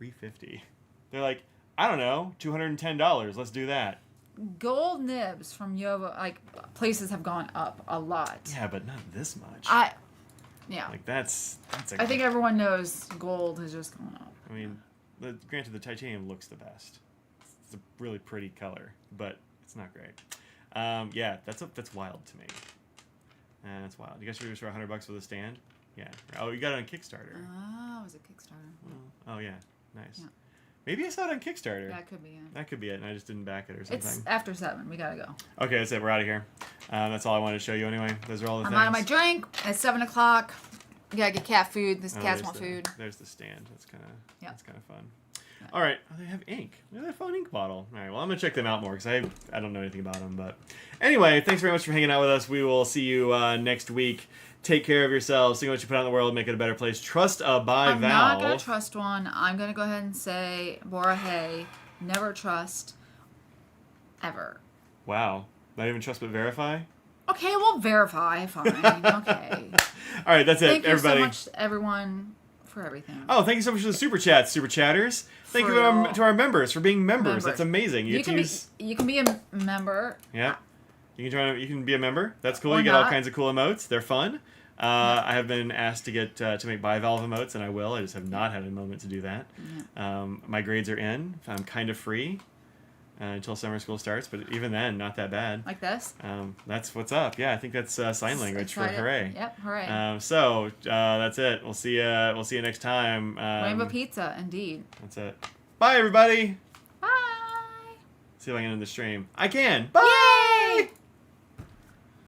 $350. They're like, I don't know, $210. Let's do that. Gold nibs from Yovo, like, places have gone up a lot. Yeah, but not this much. Yeah. Like, that's I think everyone knows gold has just gone up. I mean, granted, the titanium looks the best. It's a really pretty color, but it's not great. Yeah, that's wild to me. And that's wild. You guys should for $100 for the stand? Yeah. Oh, you got it on Kickstarter. Oh, it was a Kickstarter. Oh, yeah. Nice. Yeah. Maybe I saw it on Kickstarter. That could be it. That could be it, and I just didn't back it or something. It's after 7. We gotta go. Okay, that's it. We're out of here. That's all I wanted to show you anyway. Those are all the I'm things. out of my drink. It's 7 o'clock. We gotta get cat food. This cats there's want food. There's the stand. That's kind of fun. Yep. All right. Oh, they have ink. Look at that fun ink bottle. All right. Well, I'm gonna check them out more because I don't know anything about them. But anyway, thanks very much for hanging out with us. We will see you next week. Take care of yourselves. Think what you put out in the world. Make it a better place. Trust a by I'm Valve. not gonna trust one. I'm gonna go ahead and say Bora Hay. Never trust. Ever. Wow. Not even trust but verify. Okay, we'll verify. Fine. Okay. All right. That's it, Thank everybody. you so much, everyone, for everything. Oh, thank you so much for the super chats, super chatters. Thank you to our members for being members. That's amazing. You can be a member. Yeah. You can be a member. That's cool. Or you get all not. kinds of cool emotes. They're fun. I have been asked to get to make by Valve emotes, and I will. I just have not had a moment to do that. My grades are in. I'm kind of free until summer school starts, but even then, not that bad. Like this? That's what's up. Yeah, I think that's sign language for hooray. Yep, hooray. So that's it. We'll see you next time. Rainbow pizza, indeed. That's it. Bye, everybody. Bye. See if I can end the stream. I can. Bye.